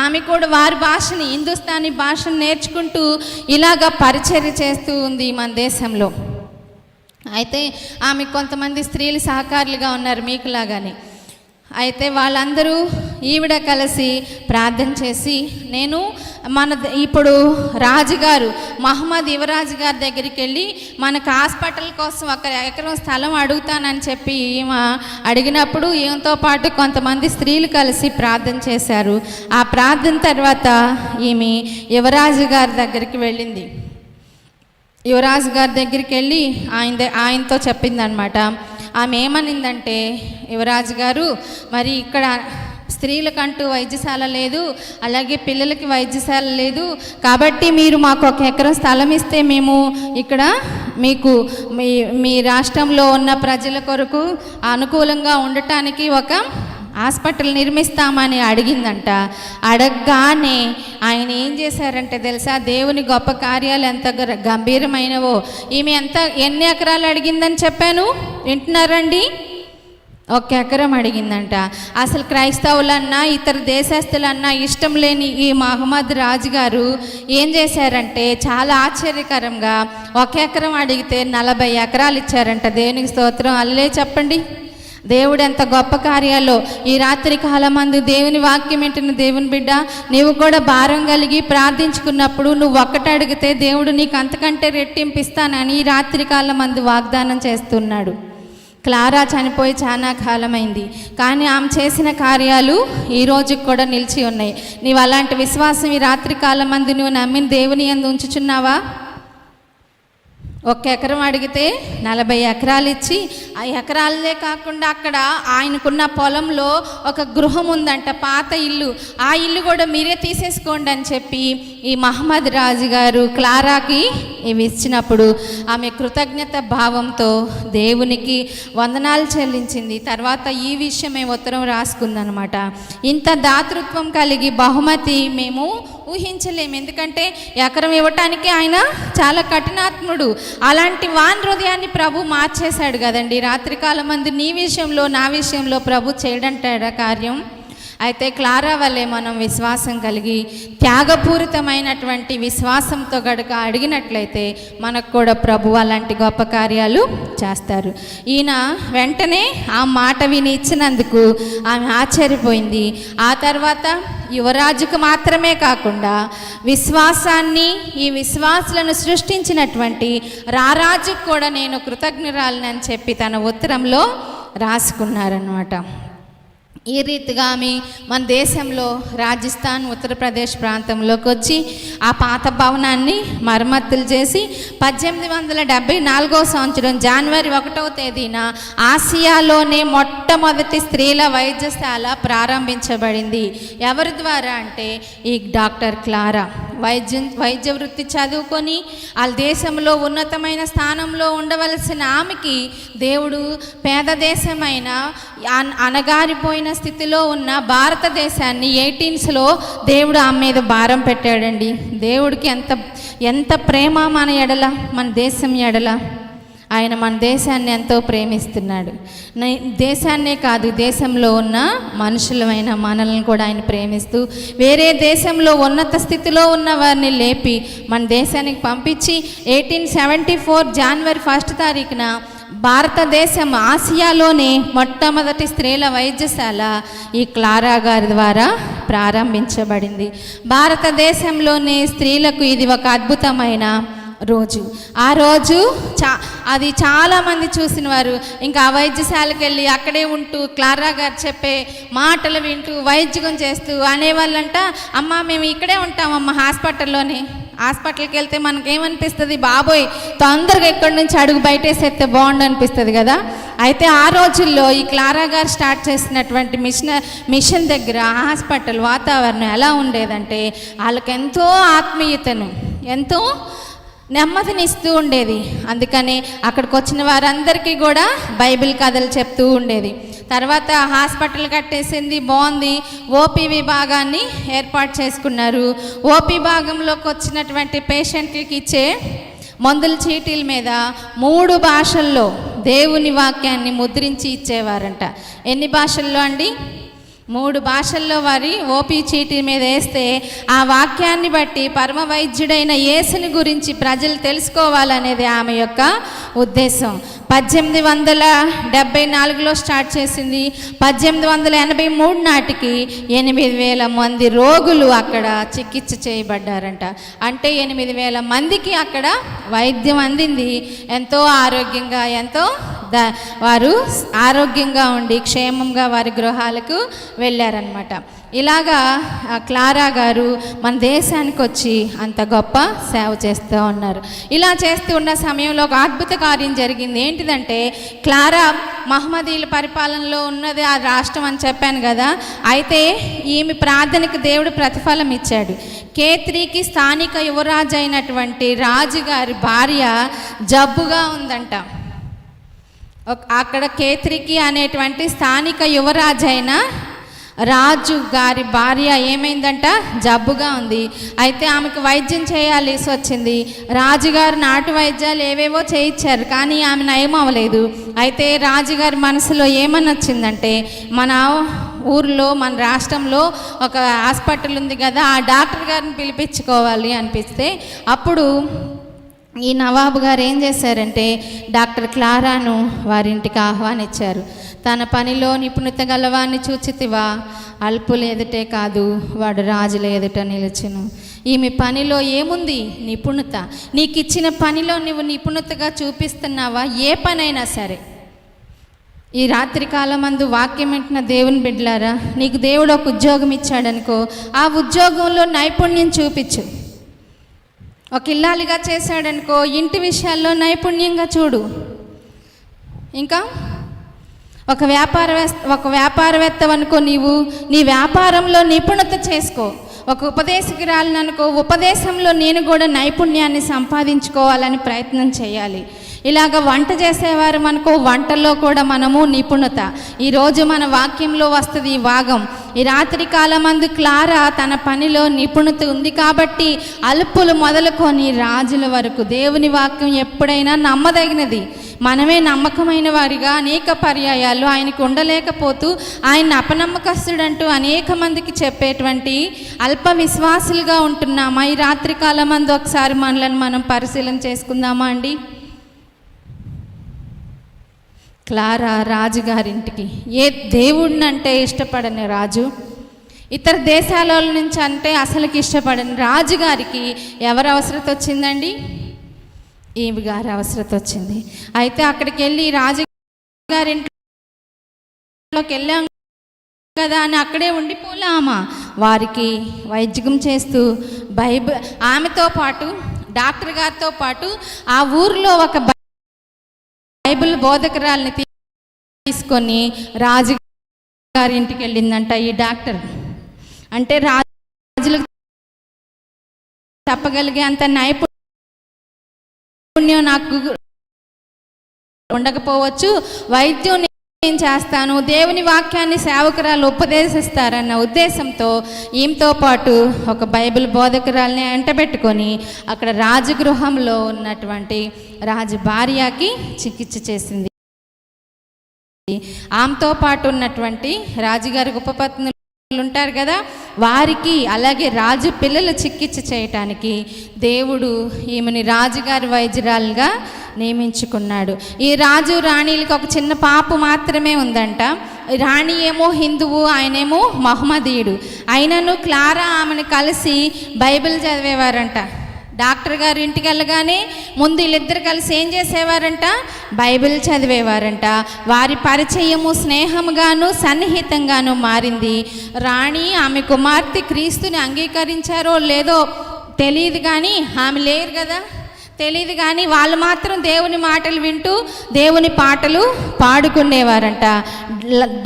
ఆమె కూడా వారి భాషని, హిందుస్థానీ భాషను నేర్చుకుంటూ ఇలాగ పరిచర్య చేస్తూ ఉంది మన దేశంలో. అయితే ఆమె కొంతమంది స్త్రీలు సహకారులుగా ఉన్నారు మీకులాగానే. అయితే వాళ్ళందరూ ఈవిడ కలిసి ప్రార్థన చేసి, నేను ఇప్పుడు రాజుగారు మహమ్మద్ యువరాజు గారి దగ్గరికి వెళ్ళి మనకు హాస్పిటల్ కోసం 1 ఎకరం స్థలం అడుగుతానని చెప్పి ఈమె అడిగినప్పుడు ఈమెతో పాటు కొంతమంది స్త్రీలు కలిసి ప్రార్థన చేశారు. ఆ ప్రార్థన తర్వాత ఈమె యువరాజు గారి దగ్గరికి వెళ్ళింది. యువరాజు గారి దగ్గరికి వెళ్ళి ఆయనతో చెప్పిందనమాట. ఆమె ఏమనిందంటే, యువరాజు గారు, మరి ఇక్కడ స్త్రీలకంటూ వైద్యశాల లేదు, అలాగే పిల్లలకి వైద్యశాల లేదు, కాబట్టి మీరు మాకు 1 ఎకరం స్థలం ఇస్తే మేము ఇక్కడ మీకు మీ రాష్ట్రంలో ఉన్న ప్రజల కొరకు అనుకూలంగా ఉండటానికి ఒక హాస్పిటల్ నిర్మిస్తామని అడిగిందంట. అడగగానే ఆయన ఏం చేశారంటే తెలుసా, దేవుని గొప్ప కార్యాలు ఎంత గంభీరమైనవో. ఈమె ఎన్ని ఎకరాలు అడిగిందని చెప్పాను, వింటున్నారండి? 1 ఎకరం అడిగిందంట. అసలు క్రైస్తవులన్నా ఇతర దేశస్తులన్నా ఇష్టం లేని ఈ మహమ్మద్ రాజు గారు ఏం చేశారంటే, చాలా ఆశ్చర్యకరంగా 1 ఎకరం అడిగితే 40 ఎకరాలు ఇచ్చారంట. దేవునికి స్తోత్రం, అల్లే చెప్పండి. దేవుడు ఎంత గొప్ప కార్యాలో. ఈ రాత్రి కాలమందు దేవుని వాక్యం వింటున్న దేవుని బిడ్డ, నీవు కూడా భారం కలిగి ప్రార్థించుకున్నప్పుడు నువ్వు 1 అడిగితే దేవుడు నీకు అంతకంటే రెట్టింపిస్తానని ఈ రాత్రి కాలమందు వాగ్దానం చేస్తున్నాడు. క్లారా చనిపోయి చాలా కాలమైంది, కానీ ఆమె చేసిన కార్యాలు ఈ రోజుకి కూడా నిలిచి ఉన్నాయి. నీవు అలాంటి విశ్వాసం ఈ రాత్రి కాలమందు నువ్వు నమ్మిన దేవుని యందు ఉంచుచున్నావా? 1 ఎకరం అడిగితే 40 ఎకరాలు ఇచ్చి, ఆ ఎకరాలే కాకుండా అక్కడ ఆయనకున్న పొలంలో ఒక గృహం ఉందంట, పాత ఇల్లు. ఆ ఇల్లు కూడా మీరే తీసేసుకోండి అని చెప్పి ఈ మహమ్మద్ రాజు గారు క్లారాకి ఇవి ఇచ్చినప్పుడు ఆమె కృతజ్ఞత భావంతో దేవునికి వందనాలు చెల్లించింది. తర్వాత ఈ విషయమే ఉత్తరం రాసుకుందనమాట. ఇంత దాతృత్వం కలిగి బహుమతి మేము ఊహించలేము, ఎందుకంటే ఎకరం ఇవ్వటానికి ఆయన చాలా కఠినాత్ముడు. అలాంటి వాన్ హృదయాన్ని ప్రభు మార్చేశాడు కదండి. రాత్రికాలం మంది నీ విషయంలో నా విషయంలో ప్రభు చేయడంటాడా కార్యం. అయితే క్లారా వల్లే మనం విశ్వాసం కలిగి త్యాగపూరితమైనటువంటి విశ్వాసంతో గడుక అడిగినట్లయితే మనకు కూడా ప్రభు అలాంటి గొప్ప కార్యాలు చేస్తారు. ఈయన వెంటనే ఆ మాట విని ఇచ్చినందుకు ఆమె ఆశ్చర్యపోయింది. ఆ తర్వాత యువరాజుకు మాత్రమే కాకుండా విశ్వాసాన్ని, ఈ విశ్వాసులను సృష్టించినటువంటి రారాజుకు కూడా నేను కృతజ్ఞురాలని అని చెప్పి తన ఉత్తరంలో రాసుకున్నారన్నమాట. ఈ రీతిగా ఆమె మన దేశంలో రాజస్థాన్, ఉత్తరప్రదేశ్ ప్రాంతంలోకి వచ్చి ఆ పాత భవనాన్ని మరమ్మతులు చేసి 1874వ సంవత్సరం జనవరి 1వ తేదీన ఆసియాలోనే మొట్టమొదటి స్త్రీల వైద్యశాల ప్రారంభించబడింది. ఎవరి ద్వారా అంటే ఈ డాక్టర్ క్లారా వైద్య వృత్తి చదువుకొని వాళ్ళ దేశంలో ఉన్నతమైన స్థానంలో ఉండవలసిన ఆమెకి దేవుడు పేద దేశమైన అనగారిపోయిన స్థితిలో ఉన్న భారతదేశాన్ని 1800లో దేవుడు ఆమె మీద భారం పెట్టాడండి. దేవుడికి ఎంత ప్రేమ మన ఎడల, మన దేశం ఎడల. ఆయన మన దేశాన్ని ఎంతో ప్రేమిస్తున్నాడు. దేశాన్నే కాదు, దేశంలో ఉన్న మనుషులమైన మనల్ని కూడా ఆయన ప్రేమిస్తూ వేరే దేశంలో ఉన్నత స్థితిలో ఉన్న వారిని లేపి మన దేశానికి పంపించి 1874 జనవరి 1వ తారీఖున భారతదేశం ఆసియాలోనే మొట్టమొదటి స్త్రీల వైద్యశాల ఈ క్లారా గారి ద్వారా ప్రారంభించబడింది. భారతదేశంలోనే స్త్రీలకు ఇది ఒక అద్భుతమైన రోజు. ఆ రోజు అది చాలామంది చూసిన వారు ఇంకా ఆ వైద్యశాలకు వెళ్ళి అక్కడే ఉంటూ క్లారా గారు చెప్పే మాటలు వింటూ వైద్యం చేస్తూ అనేవాళ్ళంట, అమ్మ మేము ఇక్కడే ఉంటామమ్మ హాస్పిటల్లోనే. హాస్పిటల్కి వెళ్తే మనకేమనిపిస్తుంది, బాబోయ్ తొందరగా ఇక్కడి నుంచి అడుగు బయటేసేస్తే బాగుండు అనిపిస్తుంది కదా. అయితే ఆ రోజుల్లో ఈ క్లారా గారు స్టార్ట్ చేసినటువంటి మిషన్ దగ్గర హాస్పిటల్ వాతావరణం ఎలా ఉండేదంటే వాళ్ళకి ఎంతో ఆత్మీయతను, ఎంతో నెమ్మదినిస్తూ ఉండేది. అందుకని అక్కడికి వచ్చిన వారందరికీ కూడా బైబిల్ కథలు చెప్తూ ఉండేది. తర్వాత హాస్పిటల్ కట్టేసింది, బాగుంది. ఓపీ విభాగాన్ని ఏర్పాటు చేసుకున్నారు. ఓపీ భాగంలోకి వచ్చినటువంటి పేషెంట్లకి ఇచ్చే మందుల చీటీల మీద 3 భాషల్లో దేవుని వాక్యాన్ని ముద్రించి ఇచ్చేవారంట. ఎన్ని భాషల్లో అండి? 3 భాషల్లో వారి ఓపీ చీటీ మీద వేస్తే ఆ వాక్యాన్ని బట్టి పరమ వైద్యుడైన యేసుని గురించి ప్రజలు తెలుసుకోవాలనేది ఆమె యొక్క ఉద్దేశం. 1874లో స్టార్ట్ చేసింది. 1883 నాటికి 8,000 మంది రోగులు అక్కడ చికిత్స చేయబడ్డారంట. అంటే 8,000 మందికి అక్కడ వైద్యం అందింది. ఎంతో ఆరోగ్యంగా, వారు ఆరోగ్యంగా ఉండి క్షేమంగా వారి గృహాలకు వెళ్ళారనమాట. ఇలాగా క్లారా గారు మన దేశానికి వచ్చి అంత గొప్ప సేవ చేస్తూ ఉన్నారు. ఇలా చేస్తూ ఉన్న సమయంలో ఒక అద్భుత కార్యం జరిగింది. ఏంటిదంటే, క్లారా మహమ్మదీల పరిపాలనలో ఉన్నది ఆ రాష్ట్రం అని చెప్పాను కదా. అయితే ఈమె ప్రార్థనకు దేవుడు ప్రతిఫలం ఇచ్చాడు. కేత్రికి స్థానిక యువరాజు అయినటువంటి రాజుగారి భార్య జబ్బుగా ఉందంట. అక్కడ కేత్రికి అనేటువంటి స్థానిక యువరాజు అయిన రాజు గారి భార్య ఏమైందంట, జబ్బుగా ఉంది. అయితే ఆమెకు వైద్యం చేయాల్సి వచ్చింది. రాజుగారు నాటు వైద్యాలు ఏవేవో చేయించారు, కానీ ఆమె నయం అవ్వలేదు. అయితే రాజుగారి మనసులో ఏమని వచ్చిందంటే, మన ఊర్లో మన రాష్ట్రంలో ఒక హాస్పిటల్ ఉంది కదా, ఆ డాక్టర్ గారిని పిలిపించుకోవాలి అనిపిస్తే అప్పుడు ఈ నవాబు గారు ఏం చేశారంటే డాక్టర్ క్లారాను వారింటికి ఆహ్వానించారు. తన పనిలో నిపుణత గలవాన్ని చూచితివా, అల్పుల ఎదుటే కాదు వాడు రాజుల ఎదుట నిలిచెను. ఈమె పనిలో ఏముంది? నిపుణత. నీకు ఇచ్చిన పనిలో నువ్వు నిపుణతగా చూపిస్తున్నావా? ఏ పనైనా సరే. ఈ రాత్రి కాలమందు వాక్యం వింటున్న దేవుని బిడ్డలారా, నీకు దేవుడు ఒక ఉద్యోగం ఇచ్చాడనుకో, ఆ ఉద్యోగంలో నైపుణ్యం చూపించు. ఒక ఇల్లాలిగా చేశాడనుకో, ఇంటి విషయాల్లో నైపుణ్యంగా చూడు. ఇంకా ఒక వ్యాపారవేత్తవనుకో, నీ వ్యాపారంలో నిపుణత చేసుకో. ఒక ఉపదేశకురాలనుకో, ఉపదేశంలో నేను కూడా నైపుణ్యాన్ని సంపాదించుకోవాలని ప్రయత్నం చేయాలి. ఇలాగ వంట చేసేవారు మనకు వంటల్లో కూడా మనము నిపుణత. ఈరోజు మన వాక్యంలో వస్తుంది ఈ భాగం. ఈ రాత్రి కాలమందు క్లారా తన పనిలో నిపుణత ఉంది కాబట్టి అల్పులు మొదలుకొని రాజుల వరకు దేవుని వాక్యం ఎప్పుడైనా నమ్మదగినది. మనమే నమ్మకమైన వారిగా అనేక పర్యాయాలు ఆయనకు ఉండలేకపోతూ ఆయన అపనమ్మకస్తుడంటూ అనేక మందికి చెప్పేటువంటి అల్ప విశ్వాసులుగా ఉంటున్నామా? ఈ రాత్రి కాలమందు ఒకసారి మనలను మనం పరిశీలన చేసుకుందామా అండి? క్లారా రాజుగారింటికి, ఏ దేవుడినంటే ఇష్టపడని రాజు, ఇతర దేశాల నుంచి అంటే అసలుకి ఇష్టపడని రాజుగారికి ఎవరు అవసరత వచ్చిందండి? ఈమె గారి అవసరత వచ్చింది. అయితే అక్కడికి వెళ్ళి రాజుగారింట్లోకి వెళ్ళాం కదా అని అక్కడే ఉండిపోలామా, వారికి వైద్యం చేస్తూ బైబిల్, ఆమెతో పాటు డాక్టర్ గారితో పాటు ఆ ఊరిలో ఒక బైబిల్ బోధకురాల్ని తీసుకొని రాజుగారి ఇంటికి వెళ్ళిందంట ఈ డాక్టర్. అంటే రాజులకు చెప్పగలిగే అంత నైపుణ్యం నాకు ఉండకపోవచ్చు, వైద్యం నేను చేస్తాను, దేవుని వాక్యాన్ని సేవకురాలు ఉపదేశిస్తారన్న ఉద్దేశంతో ఈమెతో పాటు ఒక బైబిల్ బోధకురాల్ని వెంటబెట్టుకొని అక్కడ రాజగృహంలో ఉన్నటువంటి రాజు భార్యకి చికిత్స చేసింది. ఆమెతో పాటు ఉన్నటువంటి రాజుగారి ఉపపత్నులు ఉంటారు కదా, వారికి అలాగే రాజు పిల్లలు చికిత్స చేయటానికి దేవుడు ఈమెని రాజుగారి వైద్యురాలుగా నియమించుకున్నాడు. ఈ రాజు రాణిలకు ఒక చిన్న పాప మాత్రమే ఉందంట. రాణి ఏమో హిందువు, ఆయనేమో మహమ్మదీయుడు. అయినను క్లారా ఆమెను కలిసి బైబిల్ చదివేవారంట. డాక్టర్ గారు ఇంటికి వెళ్ళగానే ముందు వీళ్ళిద్దరు కలిసి ఏం చేసేవారంట? బైబిల్ చదివేవారంట. వారి పరిచయము స్నేహంగాను సన్నిహితంగాను మారింది. రాణి ఆమె కుమార్తె క్రీస్తుని అంగీకరించారో లేదో తెలియదు, కానీ ఆమె లేరు కదా, తెలియదు, కానీ వాళ్ళు మాత్రం దేవుని మాటలు వింటూ దేవుని పాటలు పాడుకునేవారంట.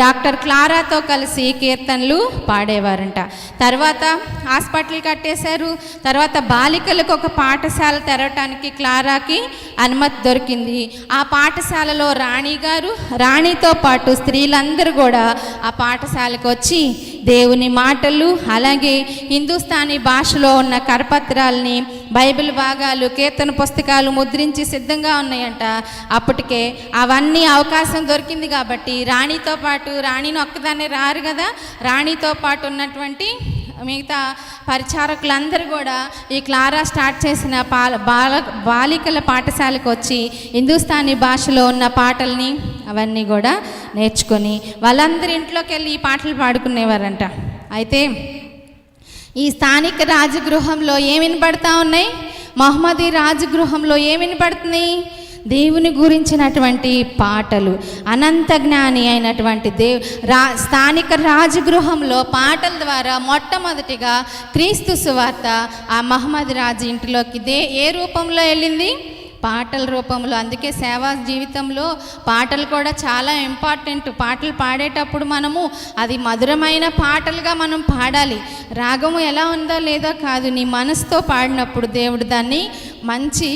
డాక్టర్ క్లారాతో కలిసి కీర్తనలు పాడేవారంట. తర్వాత హాస్పిటల్ కట్టేశారు. తర్వాత బాలికలకు ఒక పాఠశాల తెరవటానికి క్లారాకి అనుమతి దొరికింది. ఆ పాఠశాలలో రాణి గారు, రాణితో పాటు స్త్రీలందరూ కూడా ఆ పాఠశాలకు వచ్చి దేవుని మాటలు, అలాగే హిందుస్థానీ భాషలో ఉన్న కరపత్రాలని, బైబిల్ భాగాలు, కీర్తన పుస్తకాలు ముద్రించి సిద్ధంగా ఉన్నాయంట. అప్పటికే అవన్నీ అవకాశం దొరికింది కాబట్టి రాణితో పాటు, రాణిని ఒక్కదాన్ని రారు కదా, రాణితో పాటు ఉన్నటువంటి మిగతా పరిచారకులందరూ కూడా ఈ క్లారా స్టార్ట్ చేసిన బాలికల పాఠశాలకు వచ్చి హిందుస్థానీ భాషలో ఉన్న పాటల్ని అవన్నీ కూడా నేర్చుకొని వాళ్ళందరి ఇంట్లోకి వెళ్ళి ఈ పాటలు పాడుకునేవారంట. అయితే ఈ స్థానిక రాజగృహంలో ఏమి వినపడతా ఉన్నాయి? మహమ్మదీ రాజగృహంలో ఏమి వినపడుతున్నాయి? దేవుని గురించినటువంటి పాటలు. అనంత జ్ఞాని అయినటువంటి స్థానిక రాజగృహంలో పాటల ద్వారా మొట్టమొదటిగా క్రీస్తు సువార్త ఆ మహమ్మద్ రాజు ఇంటిలోకి ఏ రూపంలో వెళ్ళింది? పాటల రూపంలో. అందుకే సేవా జీవితంలో పాటలు కూడా చాలా ఇంపార్టెంట్. పాటలు పాడేటప్పుడు మనము అది మధురమైన పాటలుగా మనం పాడాలి. రాగము ఎలా ఉందో లేదో కాదు, నీ మనసుతో పాడినప్పుడు దేవుడు దాన్ని మంచి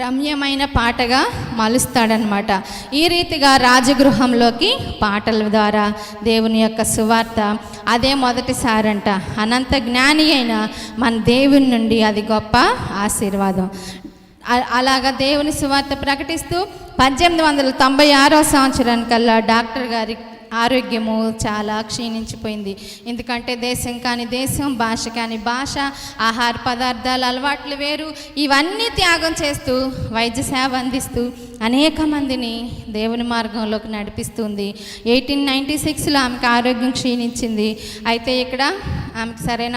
రమ్యమైన పాటగా మలుస్తాడనమాట. ఈ రీతిగా రాజగృహంలోకి పాటల ద్వారా దేవుని యొక్క సువార్త అదే మొదటిసారంట. అనంత జ్ఞాని అయిన మన దేవుని నుండి అది గొప్ప ఆశీర్వాదం. అలాగా దేవుని సువార్త ప్రకటిస్తూ 1896 సంవత్సరానికల్లా డాక్టర్ గారి ఆరోగ్యము చాలా క్షీణించిపోయింది. ఎందుకంటే దేశం కాని దేశం, భాష కాని భాష, ఆహార పదార్థాలు అలవాట్లు వేరు, ఇవన్నీ త్యాగం చేస్తూ వైద్య సేవ అందిస్తూ అనేక మందిని దేవుని మార్గంలోకి నడిపిస్తుంది. 1896లో ఆమెకు ఆరోగ్యం క్షీణించింది. అయితే ఇక్కడ ఆమెకు సరైన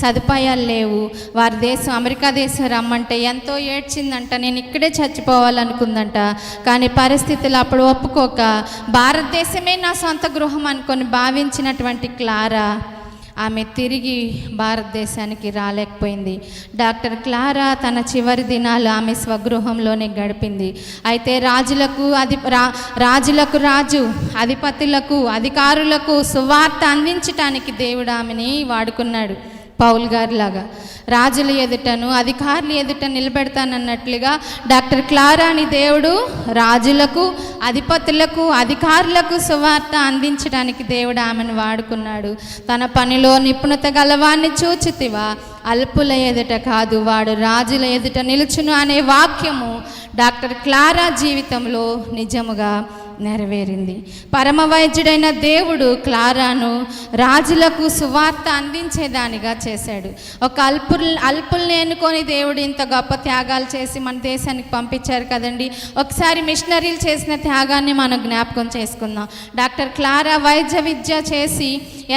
సదుపాయాలు లేవు. వారి దేశం అమెరికా దేశం రమ్మంటే ఎంతో ఏడ్చిందంట, నేను ఇక్కడే చచ్చిపోవాలనుకుందంట. కానీ పరిస్థితులు అప్పుడు ఒప్పుకోక భారతదేశమే నా సొంత గృహం అనుకొని భావించినటువంటి క్లారా ఆమె తిరిగి భారతదేశానికి రాలేకపోయింది. డాక్టర్ క్లారా తన చివరి దినాలు ఆమె స్వగృహంలోనే గడిపింది. అయితే రాజులకు రాజు, అధిపతులకు, అధికారులకు సువార్త అందించటానికి దేవుడు ఆమెని వాడుకున్నాడు. పౌల్ గారిలాగా రాజుల ఎదుటను అధికారుల ఎదుట నిలబెడతానన్నట్లుగా డాక్టర్ క్లారాని దేవుడు రాజులకు, అధిపతులకు, అధికారులకు సువార్త అందించడానికి దేవుడు ఆమెను వాడుకున్నాడు. తన పనిలో నిపుణత గలవాన్ని చూచితివా, అల్పుల ఎదుట కాదు వాడు రాజుల ఎదుట నిలుచును అనే వాక్యము డాక్టర్ క్లారా జీవితంలో నిజముగా నెరవేరింది. పరమ వైద్యుడైన దేవుడు క్లారాను రాజులకు సువార్త అందించేదానిగా చేశాడు. ఒక అల్పుల్ని ఎన్నుకొని దేవుడు ఇంత గొప్ప త్యాగాలు చేసి మన దేశానికి పంపించారు కదండి. ఒకసారి మిషనరీలు చేసిన త్యాగాన్ని మనం జ్ఞాపకం చేసుకుందాం. డాక్టర్ క్లారా వైద్య విద్య చేసి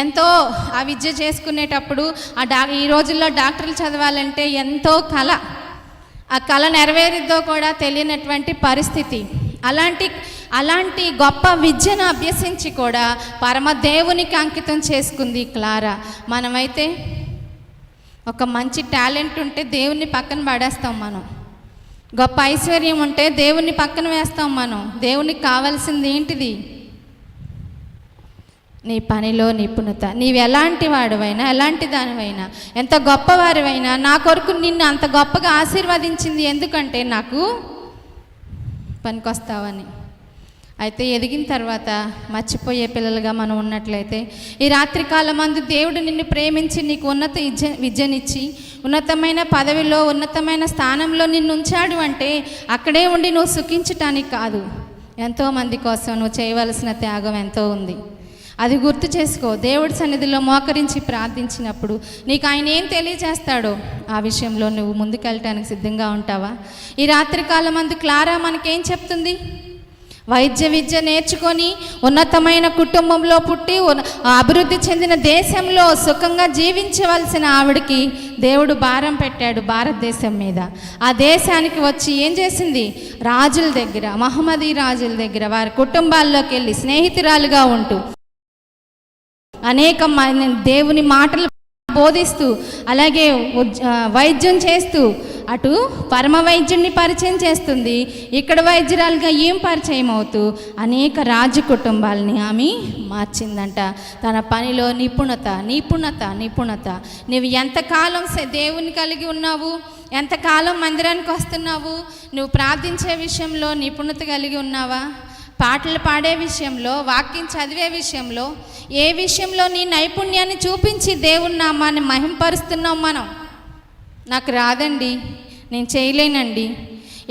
ఎంతో ఆ విద్య చేసుకునేటప్పుడు ఈ రోజుల్లో డాక్టర్లు చదవాలంటే ఎంతో కళ, ఆ కళ నెరవేరిద్దో కూడా తెలియనటువంటి పరిస్థితి. అలాంటి గొప్ప విద్యను అభ్యసించి కూడా పరమ దేవునికి అంకితం చేసుకుంది క్లారా. మనమైతే ఒక మంచి టాలెంట్ ఉంటే దేవుని పక్కన పడేస్తాం. మనం గొప్ప ఐశ్వర్యం ఉంటే దేవుని పక్కన వేస్తాం. మనం దేవునికి కావాల్సింది ఏంటిది? నీ పనిలో నిపుణత. నీవు ఎలాంటి వాడివైనా, ఎలాంటి దానివైనా, ఎంత గొప్పవారివైనా, నా కొరకు నిన్ను అంత గొప్పగా ఆశీర్వదించింది ఎందుకంటే నాకు పనికొస్తావని. అయితే ఎదిగిన తర్వాత మర్చిపోయే పిల్లలుగా మనం ఉన్నట్లయితే ఈ రాత్రికాలం మందు దేవుడు నిన్ను ప్రేమించి నీకు ఉన్నత విద్యనిచ్చి ఉన్నతమైన పదవిలో, ఉన్నతమైన స్థానంలో నిన్ను ఉంచాడు అంటే అక్కడే ఉండి నువ్వు సుఖించటానికి కాదు. ఎంతోమంది కోసం నువ్వు చేయవలసిన త్యాగం ఎంతో ఉంది. అది గుర్తు చేసుకో. దేవుడి సన్నిధిలో మోకరించి ప్రార్థించినప్పుడు నీకు ఆయన ఏం తెలియజేస్తాడో ఆ విషయంలో నువ్వు ముందుకెళ్ళటానికి సిద్ధంగా ఉంటావా? ఈ రాత్రికాలం మందు క్లారా మనకేం చెప్తుంది? వైద్య విద్య నేర్చుకొని ఉన్నతమైన కుటుంబంలో పుట్టి అభివృద్ధి చెందిన దేశంలో సుఖంగా జీవించవలసిన ఆవిడకి దేవుడు భారం పెట్టాడు భారతదేశం మీద. ఆ దేశానికి వచ్చి ఏం చేసింది? రాజుల దగ్గర, మహమ్మదీ రాజుల దగ్గర వారి కుటుంబాల్లోకి వెళ్ళి స్నేహితురాలుగా ఉంటూ అనేక దేవుని మాటలు బోధిస్తూ, అలాగే వైద్యం చేస్తూ అటు పరమ వైద్యుడిని పరిచయం చేస్తుంది, ఇక్కడ వైద్యురాలుగా ఏం పరిచయం అవుతూ అనేక రాజు కుటుంబాలని ఆమె మార్చిందంట. తన పనిలో నిపుణత. నువ్వు ఎంతకాలం దేవుని కలిగి ఉన్నావు? ఎంతకాలం మందిరానికి వస్తున్నావు? నువ్వు ప్రార్థించే విషయంలో నిపుణత కలిగి ఉన్నావా? పాటలు పాడే విషయంలో, వాక్యం చదివే విషయంలో, ఏ విషయంలో నీ నైపుణ్యాన్ని చూపించి దేవుని నామాన్ని మహింపరుస్తున్నాం మనం? నాకు రాదండి, నేను చేయలేనండి,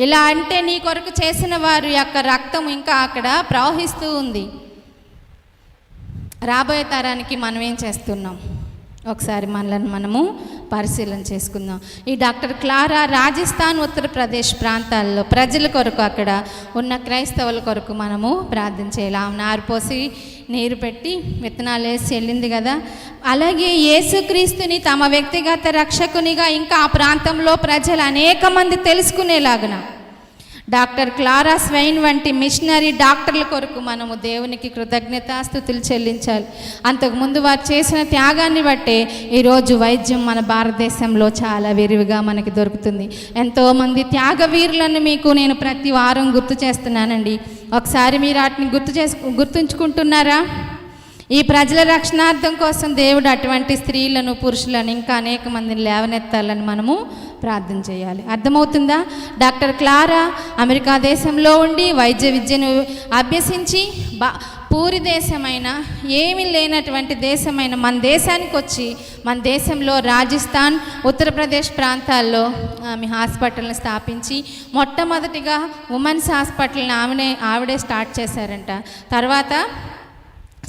ఇలా అంటే నీ కొరకు చేసిన వారి యొక్క రక్తం ఇంకా అక్కడ ప్రవహిస్తూ ఉంది. రాబోయే తరానికి మనం ఏం చేస్తున్నాం? ఒకసారి మనల్ని మనము పరిశీలన చేసుకుందాం. ఈ డాక్టర్ క్లారా రాజస్థాన్, ఉత్తరప్రదేశ్ ప్రాంతాల్లో ప్రజల కొరకు, అక్కడ ఉన్న క్రైస్తవుల కొరకు మనము ప్రార్థన చేయాలి. ఆమె నారు పోసి నీరు పెట్టి విత్తనాలు వేసి వెళ్ళింది కదా. అలాగే యేసుక్రీస్తుని తమ వ్యక్తిగత రక్షకునిగా ఇంకా ఆ ప్రాంతంలో ప్రజలు అనేక మంది తెలుసుకునేలాగున డాక్టర్ క్లారా స్వైన్ వంటి మిషనరీ డాక్టర్ల కొరకు మనము దేవునికి కృతజ్ఞతాస్తుతులు చెల్లించాలి. అంతకుముందు వారు చేసిన త్యాగాన్ని బట్టే ఈరోజు వైద్యం మన భారతదేశంలో చాలా విరివిగా మనకి దొరుకుతుంది. ఎంతోమంది త్యాగవీరులను మీకు నేను ప్రతి వారం గుర్తు చేస్తున్నానండి. ఒకసారి మీరు వాటిని గుర్తుంచుకుంటున్నారా? ఈ ప్రజల రక్షణార్థం కోసం దేవుడు అటువంటి స్త్రీలను, పురుషులను, ఇంకా అనేక మందిని లేవనెత్తాలని మనము ప్రార్థన చేయాలి. అర్థమవుతుందా? డాక్టర్ క్లారా అమెరికా దేశంలో ఉండి వైద్య విద్యను అభ్యసించి పూరి దేశమైన, ఏమీ లేనటువంటి దేశమైన మన దేశానికి వచ్చి మన దేశంలో రాజస్థాన్, ఉత్తరప్రదేశ్ ప్రాంతాల్లో ఆమె హాస్పిటల్ని స్థాపించి మొట్టమొదటిగా ఉమెన్స్ హాస్పిటల్ని ఆవిడే స్టార్ట్ చేశారంట. తర్వాత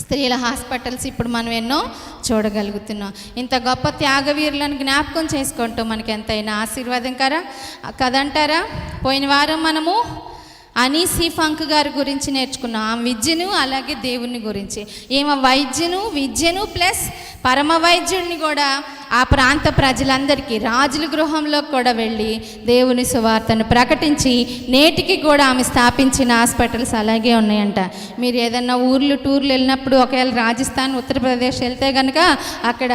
స్త్రీల హాస్పిటల్స్ ఇప్పుడు మనం ఎన్నో చూడగలుగుతున్నాం. ఇంత గొప్ప త్యాగవీరులను జ్ఞాపకం చేసుకుంటూ మనకి ఎంతైనా ఆశీర్వాదం కదంటారా? పోయిన వారం మనము అనీసీ ఫంక్ గారి గురించి నేర్చుకున్నాం. ఆమె విద్యను, అలాగే దేవుని గురించి. ఈమె విద్యను ప్లస్ పరమ వైద్యుడిని కూడా ఆ ప్రాంత ప్రజలందరికీ, రాజుల గృహంలో కూడా వెళ్ళి దేవుని సువార్తను ప్రకటించి నేటికి కూడా ఆమె స్థాపించిన హాస్పిటల్స్ అలాగే ఉన్నాయంట. మీరు ఏదన్నా టూర్లు వెళ్ళినప్పుడు, ఒకవేళ రాజస్థాన్, ఉత్తరప్రదేశ్ వెళ్తే కనుక అక్కడ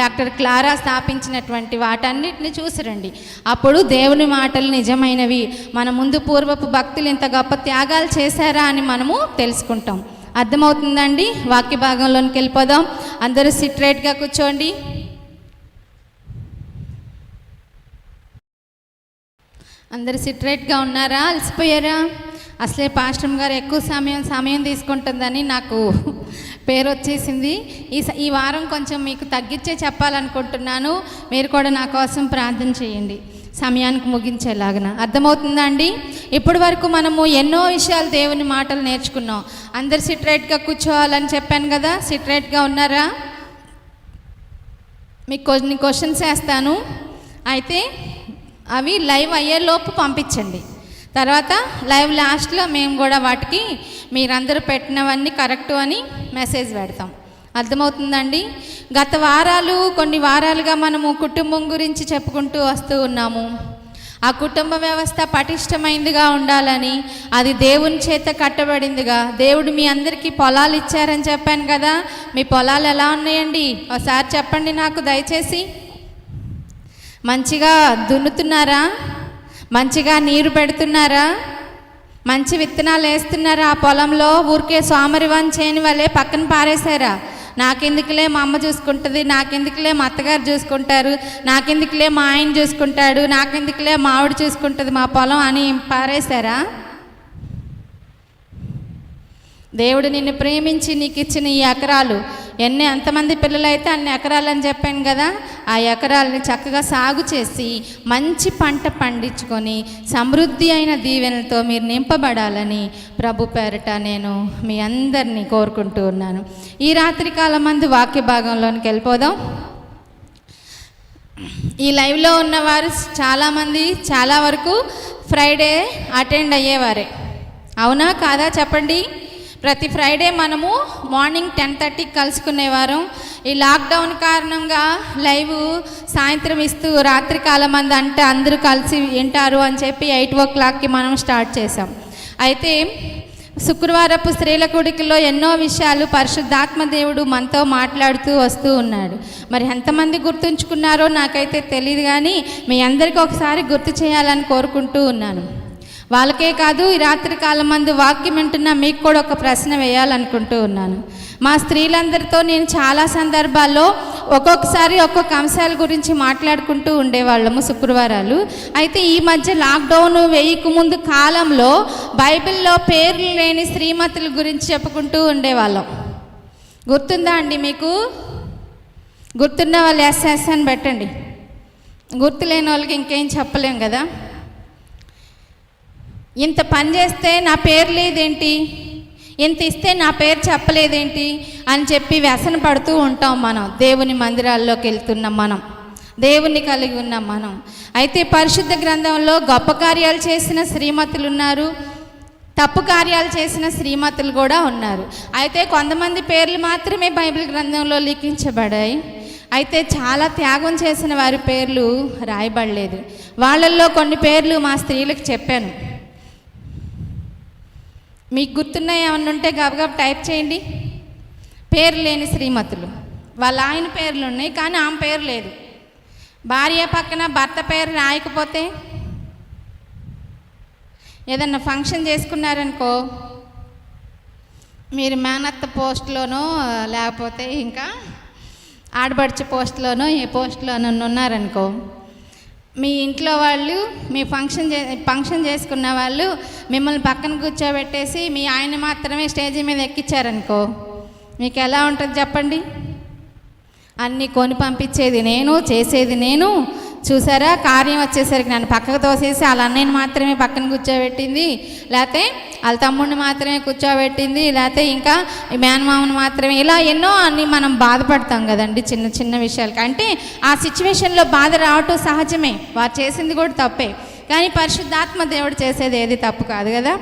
డాక్టర్ క్లారా స్థాపించినటువంటి వాటన్నిటిని చూసిరండి. అప్పుడు దేవుని మాటలు నిజమైనవి, మన ముందు పూర్వపు భక్తులు ఇంత గొప్ప త్యాగాలు చేశారా అని మనము తెలుసుకుంటాం. అర్థమవుతుందండి? వాక్య భాగంలోనికి వెళ్ళిపోదాం. అందరూ సిట్రేట్గా కూర్చోండి. అందరు సిట్రేట్గా ఉన్నారా? అలసిపోయారా? అసలే పాస్టర్ గారు ఎక్కువ సమయం తీసుకుంటుందని నాకు పేరు వచ్చేసింది. ఈ వారం కొంచెం మీకు తగ్గించే చెప్పాలనుకుంటున్నాను. మీరు కూడా నా కోసం ప్రార్థన చేయండి సమయానికి ముగించేలాగన. అర్థమవుతుందా అండి? ఇప్పటి వరకు మనము ఎన్నో విషయాలు, దేవుని మాటలు నేర్చుకున్నాం. అందరు సిట్రేట్గా కూర్చోవాలని చెప్పాను కదా. సిట్రేట్గా ఉన్నారా? మీకు కొన్ని క్వశ్చన్స్ వేస్తాను, అయితే అవి లైవ్ అయ్యేలోపు పంపించండి. తర్వాత లైవ్ లాస్ట్లో మేము కూడా వాటికి మీరందరూ పెట్టినవన్నీ కరెక్టు అని మెసేజ్ పెడతాం. అర్థమవుతుందండి? గత కొన్ని వారాలుగా మనము కుటుంబం గురించి చెప్పుకుంటూ వస్తూ ఉన్నాము. ఆ కుటుంబ వ్యవస్థ పటిష్టమైందిగా ఉండాలని, అది దేవుని చేత కట్టబడిందిగా. దేవుడు మీ అందరికీ పొలాలు ఇచ్చారని చెప్పాను కదా. మీ పొలాలు ఎలా ఉన్నాయండి? ఒకసారి చెప్పండి నాకు దయచేసి. మంచిగా దున్నుతున్నారా? మంచిగా నీరు పెడుతున్నారా? మంచి విత్తనాలు వేస్తున్నారా? ఆ పొలంలో ఊరికే సోమరివాన్ చేయని వాళ్ళే పక్కన పారేశారా? నాకెందుకులే మా అమ్మ చూసుకుంటుంది, నాకెందుకులే మా అత్తగారు చూసుకుంటారు, నాకెందుకులే మా ఆయన చూసుకుంటాడు, నాకెందుకులే మా ఆవిడ చూసుకుంటుంది మా పొలం అని పారేశారా? దేవుడు నిన్ను ప్రేమించి నీకు ఇచ్చిన ఈ ఎకరాలు, ఎంతమంది పిల్లలైతే అన్ని ఎకరాలని చెప్పాను కదా. ఆ ఎకరాలని చక్కగా సాగు చేసి మంచి పంట పండించుకొని సమృద్ధి అయిన దీవెనలతో మీరు నింపబడాలని ప్రభు పేరట నేను మీ అందరినీ కోరుకుంటూ ఉన్నాను. ఈ రాత్రికాలం మందు వాక్య భాగంలోనికి వెళ్ళిపోదాం. ఈ లైవ్లో ఉన్నవారు చాలామంది చాలా వరకు ఫ్రైడే అటెండ్ అయ్యేవారే, అవునా కాదా చెప్పండి? ప్రతి ఫ్రైడే మనము మార్నింగ్ 10:30కి కలుసుకునేవారం. ఈ లాక్డౌన్ కారణంగా లైవ్ సాయంత్రం ఇస్తూ రాత్రికాలం మంది అంటే అందరూ కలిసి వింటారు అని చెప్పి 8 o'clockకి మనం స్టార్ట్ చేసాం. అయితే శుక్రవారపు స్త్రీల కూడికలో ఎన్నో విషయాలు పరిశుద్ధాత్మ దేవుడు మనతో మాట్లాడుతూ వస్తూ ఉన్నాడు. మరి ఎంతమంది గుర్తుంచుకున్నారో నాకైతే తెలియదు, కానీ మీ అందరికీ ఒకసారి గుర్తు చేయాలని కోరుకుంటూ ఉన్నాను. వాళ్ళకే కాదు, ఈ రాత్రికాలం మందు వాక్యం వింటున్నా మీకు కూడా ఒక ప్రశ్న వేయాలనుకుంటూ ఉన్నాను. మా స్త్రీలందరితో నేను చాలా సందర్భాల్లో ఒక్కొక్కసారి ఒక్కొక్క అంశాల గురించి మాట్లాడుకుంటూ ఉండేవాళ్ళము శుక్రవారాలు. అయితే ఈ మధ్య లాక్డౌన్ వేయకముందు కాలంలో బైబిల్లో పేర్లు లేని శ్రీమతుల గురించి చెప్పుకుంటూ ఉండేవాళ్ళం. గుర్తుందా అండి మీకు? గుర్తున్న వాళ్ళు ఎస్ఎస్ అని పెట్టండి. గుర్తు లేని వాళ్ళకి ఇంకేం చెప్పలేం కదా. ఇంత పని చేస్తే నా పేరు లేదేంటి, ఇంత ఇస్తే నా పేరు చెప్పలేదేంటి అని చెప్పి వ్యసన పడుతూ ఉంటాం మనం. దేవుని మందిరాల్లోకి వెళ్తున్నాం మనం, దేవుని కలిగి ఉన్నాం మనం. అయితే పరిశుద్ధ గ్రంథంలో గొప్ప కార్యాలు చేసిన శ్రీమతులు ఉన్నారు, తప్పు కార్యాలు చేసిన శ్రీమతులు కూడా ఉన్నారు. అయితే కొంతమంది పేర్లు మాత్రమే బైబిల్ గ్రంథంలో లిఖించబడాయి. అయితే చాలా త్యాగం చేసిన వారి పేర్లు రాయబడలేదు. వాళ్ళల్లో కొన్ని పేర్లు మా స్త్రీలకు చెప్పాను. మీకు గుర్తున్నాయి ఏమన్నా ఉంటే గబగబ టైప్ చేయండి. పేరు లేని శ్రీమతులు. వాళ్ళ ఆయన పేర్లు ఉన్నాయి కానీ ఆమె పేరు లేదు. భార్య పక్కన భర్త పేరు రాయకపోతే, ఏదన్నా ఫంక్షన్ చేసుకున్నారనుకో, మీరు మేనత్త పోస్ట్లోనో లేకపోతే ఇంకా ఆడబడుచు పోస్ట్లోనో ఏ పోస్ట్లోనో ఉన్నారనుకో, మీ ఇంట్లో వాళ్ళు మీ ఫంక్షన్ చేసుకున్న వాళ్ళు మిమ్మల్ని పక్కన కూర్చోబెట్టేసి మీ ఆయన మాత్రమే స్టేజీ మీద ఎక్కించారనుకో, మీకు ఎలా ఉంటుంది చెప్పండి? అన్నీ కొని పంపించేది నేను, చేసేది నేను. చూసారా, కార్యం వచ్చేసరికి నన్ను పక్కకు తోసేసి వాళ్ళ అన్నయ్యని మాత్రమే పక్కన కూర్చోబెట్టింది, లేకపోతే వాళ్ళ తమ్ముడిని మాత్రమే కూర్చోబెట్టింది, లేకపోతే ఇంకా ఈ మేనమామని మాత్రమే, ఇలా ఎన్నో అన్నీ మనం బాధపడతాం కదండి చిన్న చిన్న విషయాలకి. అంటే ఆ సిచ్యువేషన్లో బాధ రావటం సహజమే, వారు చేసింది కూడా తప్పే. కానీ పరిశుద్ధాత్మ దేవుడు చేసేది ఏది తప్పు కాదు కదా.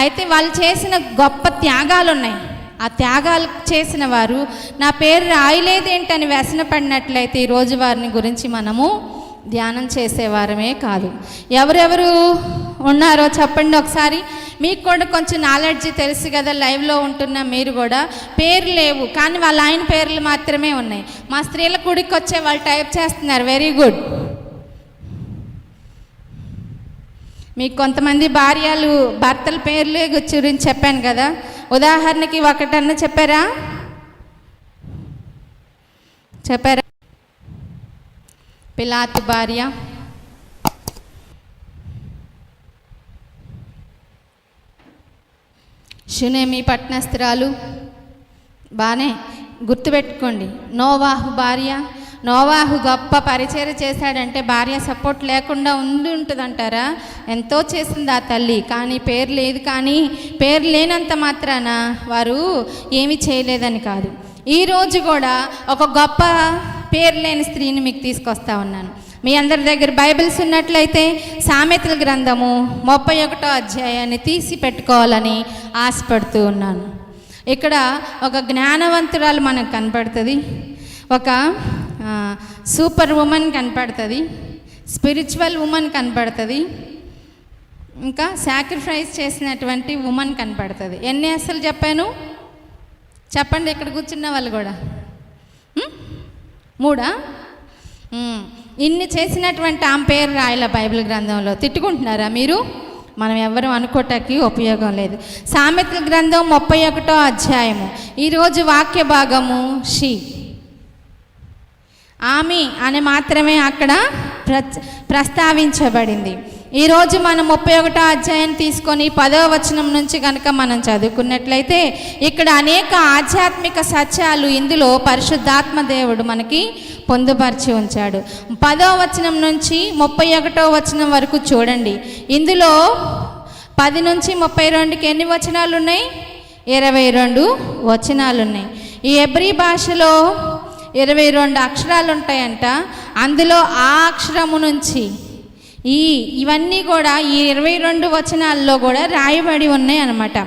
అయితే వాళ్ళు చేసిన గొప్ప త్యాగాలు ఉన్నాయి. ఆ త్యాగాలు చేసిన వారు నా పేరు రాయలేదేంటని వ్యసన పడినట్లయితే ఈరోజు వారిని గురించి మనము ధ్యానం చేసేవారమే కాదు. ఎవరెవరు ఉన్నారో చెప్పండి ఒకసారి. మీకు కూడా కొంచెం నాలెడ్జ్ తెలుసు కదా, లైవ్లో ఉంటున్న మీరు కూడా. పేర్లు లేవు కానీ వాళ్ళ ఆయన పేర్లు మాత్రమే ఉన్నాయి. మా స్త్రీల గుడికి వచ్చే వాళ్ళు టైప్ చేస్తున్నారు, వెరీ గుడ్. మీకు కొంతమంది భార్యలు భర్తల పేర్లు గురించి చెప్పాను కదా. ఉదాహరణకి ఒకటన్నా చెప్పారా? పిలాతు భార్య, షునేమి పట్టణస్థురాలు, బాగానే గుర్తుపెట్టుకోండి. నోవాహు భార్య. నోవాహు గొప్ప పరిచర్య చేశాడంటే భార్య సపోర్ట్ లేకుండా ఉంటుందంటారా? ఎంతో చేసింది ఆ తల్లి, కానీ పేరు లేదు. కానీ పేరు లేనంత మాత్రాన వారు ఏమీ చేయలేదని కాదు. ఈరోజు కూడా ఒక గొప్ప పేరు లేని స్త్రీని మీకు తీసుకొస్తా ఉన్నాను. మీ అందరి దగ్గర బైబిల్స్ ఉన్నట్లయితే సామెతల గ్రంథము 31వ అధ్యాయాన్ని తీసి పెట్టుకోవాలని ఆశపడుతూ ఉన్నాను. ఇక్కడ ఒక జ్ఞానవంతురాలు మనకు కనపడుతుంది, ఒక సూపర్ ఉమెన్ కనపడుతుంది, స్పిరిచువల్ ఉమెన్ కనపడుతుంది, ఇంకా సాక్రిఫైస్ చేసినటువంటి ఉమెన్ కనపడుతుంది. ఎన్ని అసలు చెప్పాను చెప్పండి, ఇక్కడ కూర్చున్న వాళ్ళు కూడా 3. ఇన్ని చేసినటువంటి ఆమె పేరు రాయల బైబిల్ గ్రంథంలో. తిట్టుకుంటున్నారా మీరు? మనం ఎవరు అనుకోవటానికి ఉపయోగం లేదు. సామెతల గ్రంథం 31వ అధ్యాయము ఈరోజు వాక్య భాగము షీ, ఆమె అని మాత్రమే అక్కడ ప్రస్తావించబడింది. ఈరోజు మనం 31వ అధ్యాయం తీసుకొని 10వ వచనం నుంచి కనుక మనం చదువుకున్నట్లయితే ఇక్కడ అనేక ఆధ్యాత్మిక సత్యాలు ఇందులో పరిశుద్ధాత్మ దేవుడు మనకి పొందుపరిచి ఉంచాడు. 10వ వచనం నుంచి 31వ వచనం వరకు చూడండి. ఇందులో 10 నుంచి 32కి ఎన్ని వచనాలు ఉన్నాయి? 22 వచనాలు ఉన్నాయి. ఈ హెబ్రీ భాషలో 22 అక్షరాలు ఉంటాయంట. అందులో ఆ అక్షరము నుంచి ఇవన్నీ కూడా ఈ 22 వచనాల్లో కూడా రాయబడి ఉన్నాయి అన్నమాట.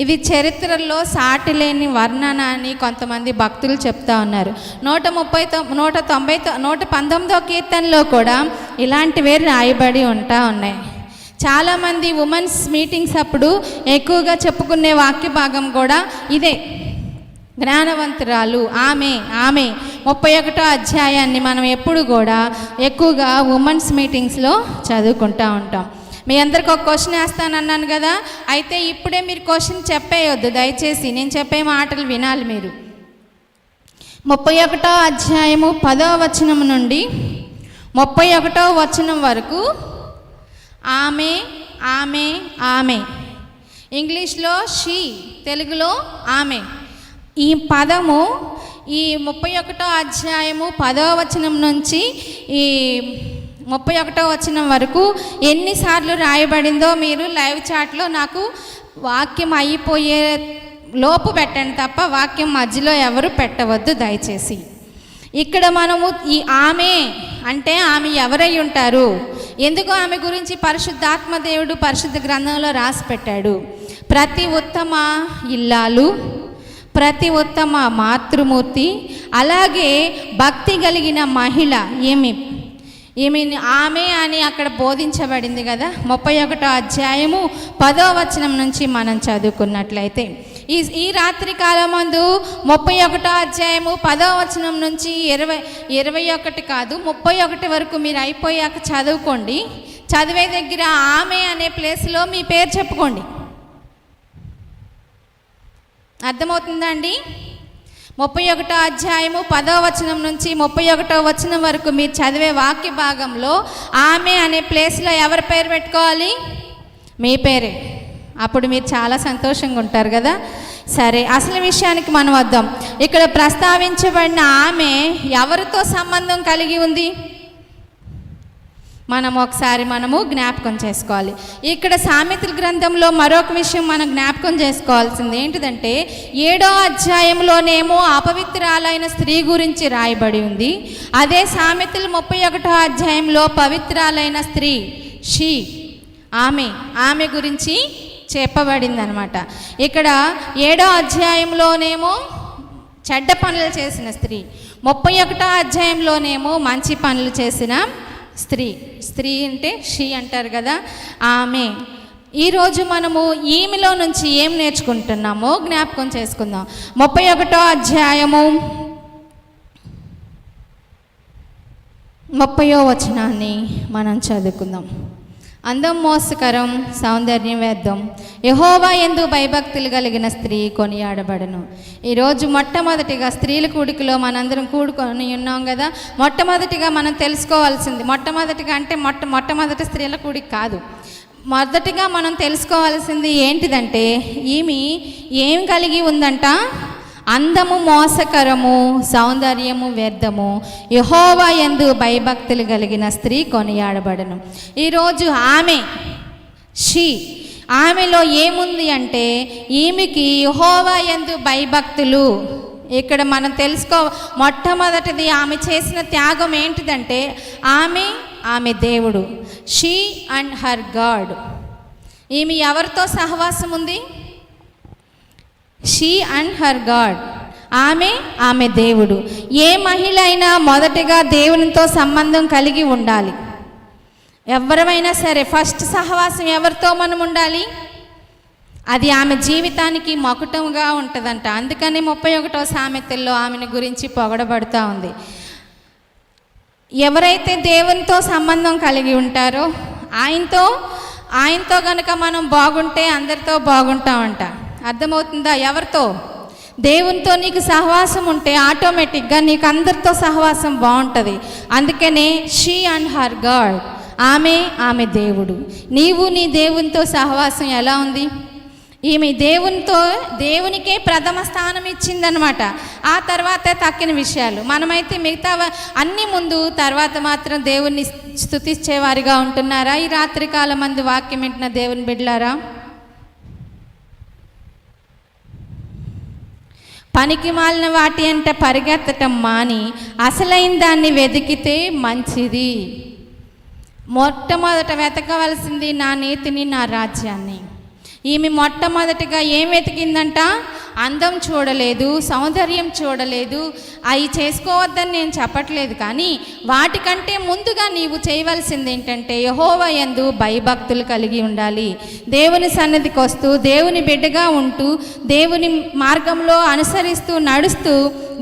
ఇది చరిత్రలో సాటి లేని వర్ణన అని కొంతమంది భక్తులు చెప్తా ఉన్నారు. 119వ కీర్తనలో కూడా ఇలాంటివే రాయబడి ఉన్నాయి. చాలామంది ఉమెన్స్ మీటింగ్స్ అప్పుడు ఎక్కువగా చెప్పుకునే వాక్య భాగం కూడా ఇదే, జ్ఞానవంతురాలు ఆమె 31వ అధ్యాయాన్ని మనం ఎప్పుడు కూడా ఎక్కువగా ఉమెన్స్ మీటింగ్స్లో చదువుకుంటూ ఉంటాం. మీ అందరికి ఒక క్వశ్చన్ వేస్తానన్నాను కదా, అయితే ఇప్పుడే మీరు క్వశ్చన్ చెప్పేయొద్దు దయచేసి. నేను చెప్పే మాటలు వినాలి మీరు. 31వ అధ్యాయము 10వ వచనం నుండి 31వ వచనం వరకు ఆమె ఆమె ఆమె, ఇంగ్లీష్లో షీ, తెలుగులో ఆమె. ఈ పదము ఈ 31వ అధ్యాయము 10వ వచనం నుంచి ఈ 31వ వచనం వరకు ఎన్నిసార్లు రాయబడిందో మీరు లైవ్ చాట్లో నాకు వాక్యం అయిపోయే లోపు పెట్టండి తప్ప వాక్యం మధ్యలో ఎవరు పెట్టవద్దు దయచేసి. ఇక్కడ మనము ఈ ఆమె అంటే ఆమె ఎవరై ఉంటారు, ఎందుకు ఆమె గురించి పరిశుద్ధాత్మ దేవుడు పరిశుద్ధ గ్రంథంలో రాసి పెట్టాడు. ప్రతి ఉత్తమ ఇల్లాలు, ప్రతి ఉత్తమ మాతృమూర్తి, అలాగే భక్తి కలిగిన మహిళ ఈమె ఆమె అని అక్కడ బోధించబడింది కదా. 31వ అధ్యాయము 10వ వచనం నుంచి మనం చదువుకున్నట్లయితే ఈ రాత్రి కాలమందు 31వ అధ్యాయము 10వ వచనం నుంచి 21 కాదు 31 వరకు మీరు అయిపోయాక చదువుకోండి. చదివే దగ్గర ఆమె అనే ప్లేస్లో మీ పేరు చెప్పుకోండి. అర్థమవుతుందా అండి? 31వ అధ్యాయము 10వ వచనం నుంచి 31వ వచనం వరకు మీరు చదివే వాక్య భాగంలో ఆమె అనే ప్లేస్లో ఎవరి పేరు పెట్టుకోవాలి? మీ పేరే. అప్పుడు మీరు చాలా సంతోషంగా ఉంటారు కదా. సరే, అసలు విషయానికి మనం వద్దాం. ఇక్కడ ప్రస్తావించబడిన ఆమె ఎవరితో సంబంధం కలిగి ఉంది మనము జ్ఞాపకం చేసుకోవాలి. ఇక్కడ సామెతల గ్రంథంలో మరొక విషయం మనం జ్ఞాపకం చేసుకోవాల్సింది ఏంటిదంటే 7వ అధ్యాయంలోనేమో అపవిత్రాలైన స్త్రీ గురించి రాయబడి ఉంది. అదే సామెతలు 31వ అధ్యాయంలో పవిత్రాలైన స్త్రీ షీ ఆమె గురించి చెప్పబడింది అనమాట. ఇక్కడ 7వ అధ్యాయంలోనేమో చెడ్డ పనులు చేసిన స్త్రీ, 31వ అధ్యాయంలోనేమో మంచి పనులు చేసిన స్త్రీ అంటే షీ అంటారు కదా, ఆమె. ఈరోజు మనము ఈమెలో నుంచి ఏం నేర్చుకుంటున్నామో జ్ఞాపకం చేసుకుందాం. 31వ అధ్యాయము 30వ వచనాన్ని మనం చదువుకుందాం. అందం మోసకరం, సౌందర్యం వ్యర్థం, యెహోవా యందు భయభక్తులు కలిగిన స్త్రీ కొనియాడబడను. ఈరోజు మొట్టమొదటిగా స్త్రీల కూడికలో మనందరం కూడుకొని ఉన్నాం కదా. మొట్టమొదటిగా మనం తెలుసుకోవాల్సింది, మొట్టమొదటిగా అంటే మొట్టమొదటి స్త్రీల కూడిక కాదు, మొదటిగా మనం తెలుసుకోవాల్సింది ఏంటిదంటే ఈమె ఏం కలిగి ఉందంట? అందము మోసకరము, సౌందర్యము వ్యర్థము, యెహోవా యందు భయభక్తులు కలిగిన స్త్రీ కొనియాడబడను. ఈరోజు ఆమెలో ఏముంది అంటే ఈమెకి యెహోవా యందు భయభక్తులు. ఇక్కడ మనం మొట్టమొదటిది ఆమె చేసిన త్యాగం ఏంటిదంటే ఆమె దేవుడు, షీ అండ్ హర్ గాడ్. ఈమె ఎవరితో సహవాసం ఉంది? She and her God. ఆమె దేవుడు. ఏ మహిళ అయినా మొదటిగా దేవునితో సంబంధం కలిగి ఉండాలి. ఎవరైనా సరే ఫస్ట్ సహవాసం ఎవరితో మనం ఉండాలి? అది ఆమె జీవితానికి మకుటంగా ఉంటుందంట. అందుకని 31వ సామెతల్లో ఆమెను గురించి పొగడబడుతూ ఉంది. ఎవరైతే దేవునితో సంబంధం కలిగి ఉంటారో ఆయనతో కనుక మనం బాగుంటే అందరితో బాగుంటామంట. అర్థమవుతుందా? ఎవరితో? దేవునితో నీకు సహవాసం ఉంటే ఆటోమేటిక్గా నీకు అందరితో సహవాసం బాగుంటుంది. అందుకనే షీ అండ్ హర్ గాడ్, ఆమె దేవుడు. నీవు నీ దేవునితో సహవాసం ఎలా ఉంది? ఈమె దేవునికే ప్రథమ స్థానం ఇచ్చిందనమాట. ఆ తర్వాత తక్కిన విషయాలు మనమైతే మిగతా అన్ని ముందు, తర్వాత మాత్రం దేవుణ్ణి స్తుతించేవారిగా ఉంటున్నారా? ఈ రాత్రికాలం మంది వాక్యం వింటున్న దేవుని బిడ్డలారా, పనికి మాలిన వాటి అంటే పరిగెత్తటం మాని అసలైన దాన్ని వెతికితే మంచిది. మొట్టమొదట వెతకవలసింది నా నీతిని, నా రాజ్యాన్ని. ఈమె మొట్టమొదటిగా ఏం వెతికిందంట? అందం చూడలేదు, సౌందర్యం చూడలేదు. అవి చేసుకోవద్దని నేను చెప్పట్లేదు, కానీ వాటికంటే ముందుగా నీవు చేయవలసింది ఏంటంటే యెహోవా యందు భయభక్తులు కలిగి ఉండాలి. దేవుని సన్నిధికి వస్తూ, దేవుని బిడ్డగా ఉంటూ, దేవుని మార్గంలో అనుసరిస్తూ నడుస్తూ,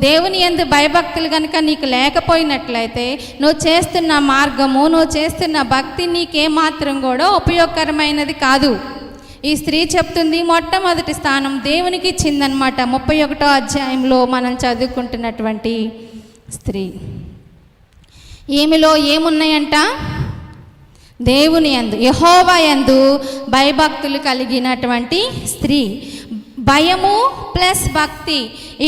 దేవుని యందు భయభక్తులు కనుక నీకు లేకపోయినట్లయితే నువ్వు చేస్తున్న మార్గము, నువ్వు చేస్తున్న భక్తి నీకేమాత్రం కూడా ఉపయోగకరమైనది కాదు. ఈ స్త్రీ చెప్తుంది మొట్టమొదటి స్థానం దేవునికి ఇచ్చిందనమాట. 31వ అధ్యాయంలో మనం చదువుకుంటున్నటువంటి స్త్రీ. ఈమెలో ఏమున్నాయంట? దేవుని యందు, యెహోవా యందు భయభక్తులు కలిగినటువంటి స్త్రీ. భయము ప్లస్ భక్తి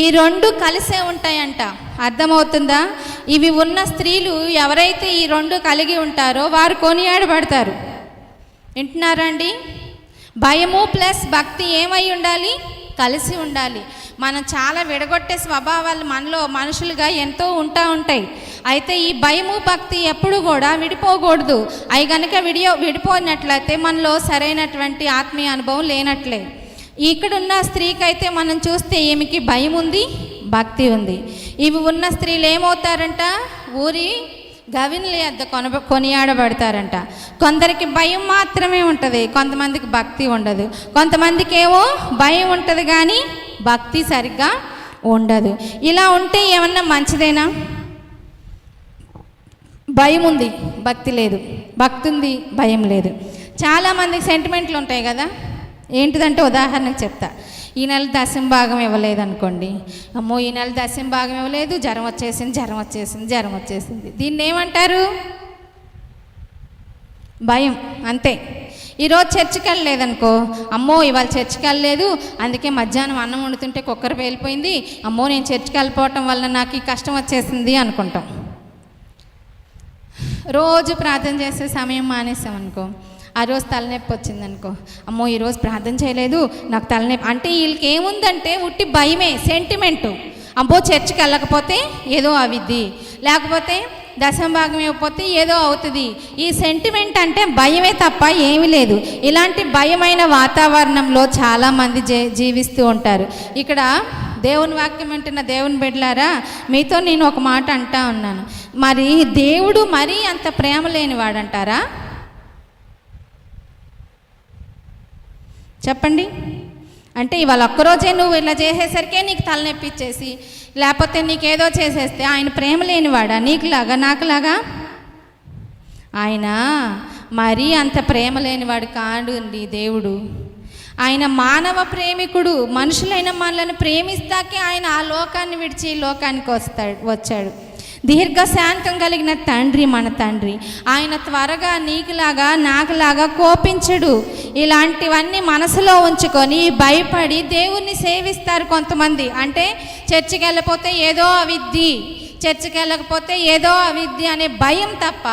ఈ రెండు కలిసే ఉంటాయంట. అర్థమవుతుందా? ఇవి ఉన్న స్త్రీలు ఎవరైతే ఈ రెండు కలిగి ఉంటారో వారు కొనియాడబడతారు. వింటున్నారండి? భయము ప్లస్ భక్తి ఏమై ఉండాలి? కలిసి ఉండాలి. మనం చాలా విడగొట్టే స్వభావాలు మనలో మనుషులుగా ఎంతో ఉంటాయి. అయితే ఈ భయము భక్తి ఎప్పుడు కూడా విడిపోకూడదు. అవి కనుక విడిపోయినట్లయితే మనలో సరైనటువంటి ఆత్మీయ అనుభవం లేనట్లే. ఇక్కడున్న స్త్రీకి అయితే మనం చూస్తే ఈమెకి భయం ఉంది, భక్తి ఉంది. ఇవి ఉన్న స్త్రీలు ఏమవుతారంట? ఊరి గవినుల యొద్ద కొనియాడబడతారంట. కొందరికి భయం మాత్రమే ఉంటుంది, కొంతమందికి భక్తి ఉండదు. కొంతమందికి ఏమో భయం ఉంటుంది కానీ భక్తి సరిగ్గా ఉండదు. ఇలా ఉంటే ఏమన్నా మంచిదేనా? భయం ఉంది, భక్తి లేదు, భక్తి ఉంది, భయం లేదు. చాలామందికి సెంటిమెంట్లు ఉంటాయి కదా. ఏంటిదంటే ఉదాహరణకు చెప్తా. ఈ నెల దశమ భాగం ఇవ్వలేదు అనుకోండి, అమ్మో ఈ నెల దశమ భాగం ఇవ్వలేదు, జ్వరం వచ్చేసింది. దీన్ని ఏమంటారు? భయం. అంతే. ఈరోజు చర్చికి వెళ్ళలేదనుకో, అమ్మో ఇవాళ చర్చికి వెళ్ళలేదు, అందుకే మధ్యాహ్నం అన్నం వండుతుంటే కుక్కర్ పేలిపోయింది, అమ్మో నేను చర్చికి వెళ్ళిపోవటం వల్ల నాకు ఈ కష్టం వచ్చేసింది అనుకుంటాం. రోజు ప్రార్థన చేసే సమయం మానేసామనుకో, ఆ రోజు తలనొప్పి వచ్చిందనుకో, అమ్మో ఈరోజు ప్రార్థన చేయలేదు నాకు తలనొప్పి. అంటే వీళ్ళకి ఏముందంటే ఉట్టి భయమే, సెంటిమెంటు. అబ్బో చర్చికి వెళ్ళకపోతే ఏదో అవిద్ది, లేకపోతే దశమ భాగం ఇవ్వకపోతే ఏదో అవుతుంది. ఈ సెంటిమెంట్ అంటే భయమే తప్ప ఏమీ లేదు. ఇలాంటి భయమైన వాతావరణంలో చాలామంది జీవిస్తూ ఉంటారు. ఇక్కడ దేవుని వాక్యం వింటున్న దేవుని బిడ్డలారా, మీతో నేను ఒక మాట అంటా ఉన్నాను. మరి దేవుడు మరీ అంత ప్రేమ లేనివాడంటారా? చెప్పండి. అంటే ఇవాళ ఒక్కరోజే నువ్వు ఇలా చేసేసరికే నీకు తలనొప్పి ఇచ్చేసి, లేకపోతే నీకేదో చేసేస్తే ఆయన ప్రేమ లేనివాడా? నీకులాగా నాకులాగా? ఆయన మరీ అంత ప్రేమ లేనివాడు కాదు అండి దేవుడు. ఆయన మానవ ప్రేమికుడు. మనుషులైన మనలను ప్రేమిస్తాకే ఆయన ఆ లోకాన్ని విడిచి ఈ లోకానికి వచ్చాడు. దీర్ఘశాంతం కలిగిన తండ్రి మన తండ్రి. ఆయన త్వరగా నీకులాగా నాకులాగా కోపించడు. ఇలాంటివన్నీ మనసులో ఉంచుకొని భయపడి దేవుణ్ణి సేవిస్తారు కొంతమంది. అంటే చర్చికి వెళ్ళకపోతే ఏదో అవిద్ది, చర్చికి వెళ్ళకపోతే ఏదో అవిద్య అనే భయం తప్ప